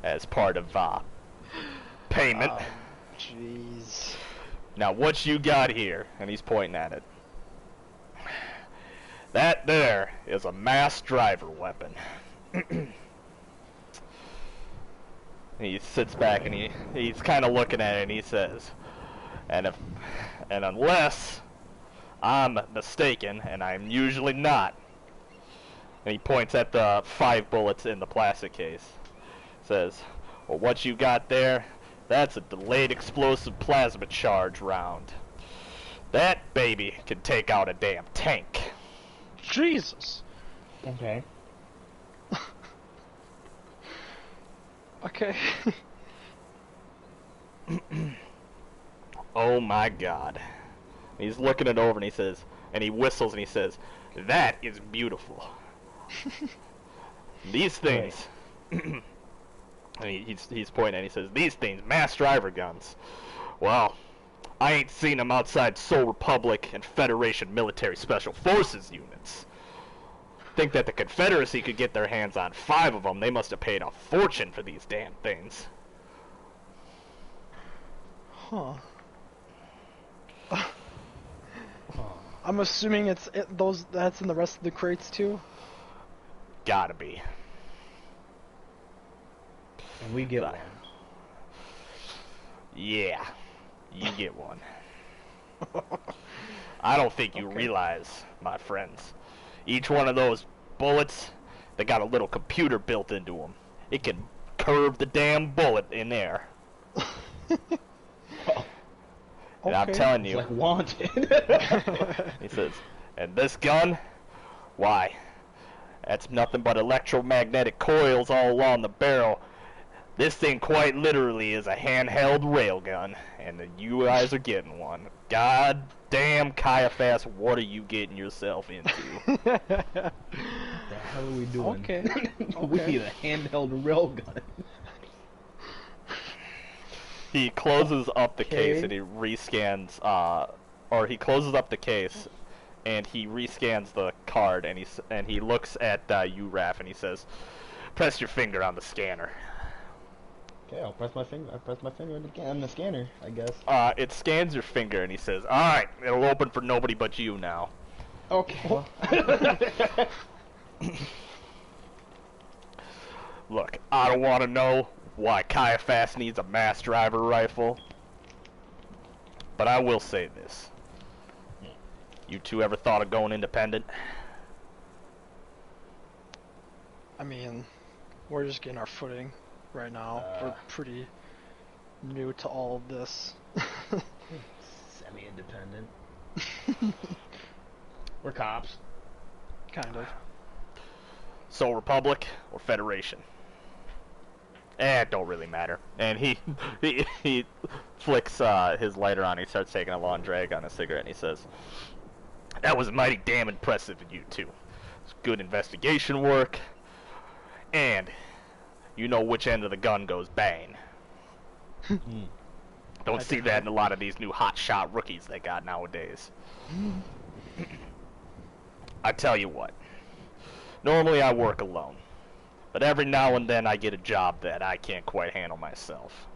as part of payment. Oh, jeez. Now, what you got here? And he's pointing at it. That there is a mass driver weapon. He sits back and he's kind of looking at it, and he says, and unless I'm mistaken, and I'm usually not, and he points at the 5 bullets in the plastic case, says, "Well, what you got there, that's a delayed explosive plasma charge round. That baby can take out a damn tank." Jesus. Okay. Okay. Oh my God. He's looking it over and he says, and he whistles and he says, "That is beautiful." These things, and he's pointing and he says, "These things, mass driver guns. Well, I ain't seen them outside Soul Republic and Federation military special forces units. Think that the Confederacy could get their hands on 5 of them. They must have paid a fortune for these damn things." Huh. I'm assuming that's in the rest of the crates too? Gotta be. And we get one. Yeah, you get one. I don't think you realize, my friends. Each one of those bullets, they got a little computer built into them. It can curve the damn bullet in there. And I'm telling you, It's like Wanted. he says, and this gun, why, that's nothing but electromagnetic coils all along the barrel. This thing quite literally is a handheld railgun, and you guys are getting one. God damn, Caiaphas, what are you getting yourself into? What the hell are we doing? Okay. We Okay. need a handheld railgun. He closes up the case Okay. and he rescans, or he closes up the case and he rescans the card and he looks at you, Raph, and he says, "Press your finger on the scanner." Okay, I'll press my finger. I press my finger on the scanner, I guess. It scans your finger and he says, "All right, it'll open for nobody but you now." Okay. Look, I don't want to know why Caiaphas needs a mass driver rifle, but I will say this. You two ever thought of going independent? I mean, we're just getting our footing right now. We're pretty new to all of this. Semi-independent. We're cops. Kind of. So Republic or Federation? It don't really matter. And he flicks his lighter on. He starts taking a long drag on a cigarette, and he says, "That was mighty damn impressive of you two. It's good investigation work, and you know which end of the gun goes bang. Don't see that in a lot of these new hotshot rookies they got nowadays. I tell you what. Normally I work alone, but every now and then I get a job that I can't quite handle myself.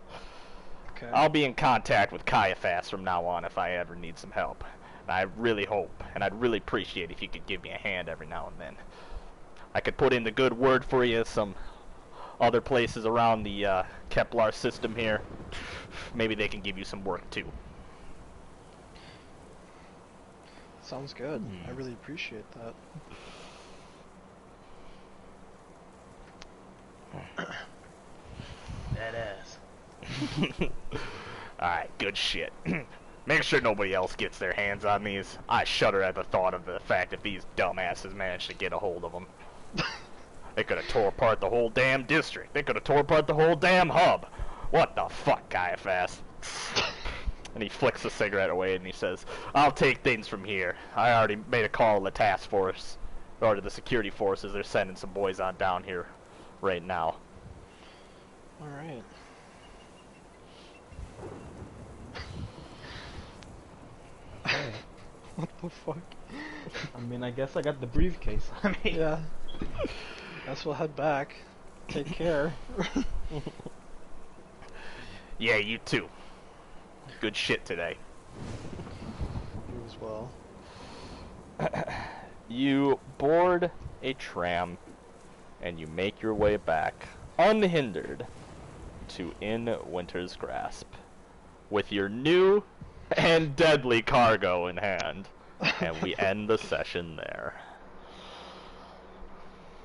Okay. I'll be in contact with Caiaphas from now on if I ever need some help. And I really hope, and I'd really appreciate if you could give me a hand every now and then. I could put in the good word for you some other places around the Kepler system here. Maybe they can give you some work too." Sounds good. I really appreciate that. Badass. Alright, good shit. Make sure nobody else gets their hands on these. I shudder at the thought of the fact that these dumbasses managed to get a hold of them. They could have tore apart the whole damn district. They could have tore apart the whole damn hub. What the fuck, Caiaphas? And he flicks the cigarette away and he says, "I'll take things from here. I already made a call to the task force, or to the security forces. They're sending some boys on down here right now." Alright. What the fuck? I mean, I guess I got the briefcase. I mean, Yeah. Guess we'll head back. Take care. Yeah, you too. Good shit today. You as well. You board a tram and you make your way back, unhindered, to In Winter's Grasp, with your new and deadly cargo in hand. And we end the session there.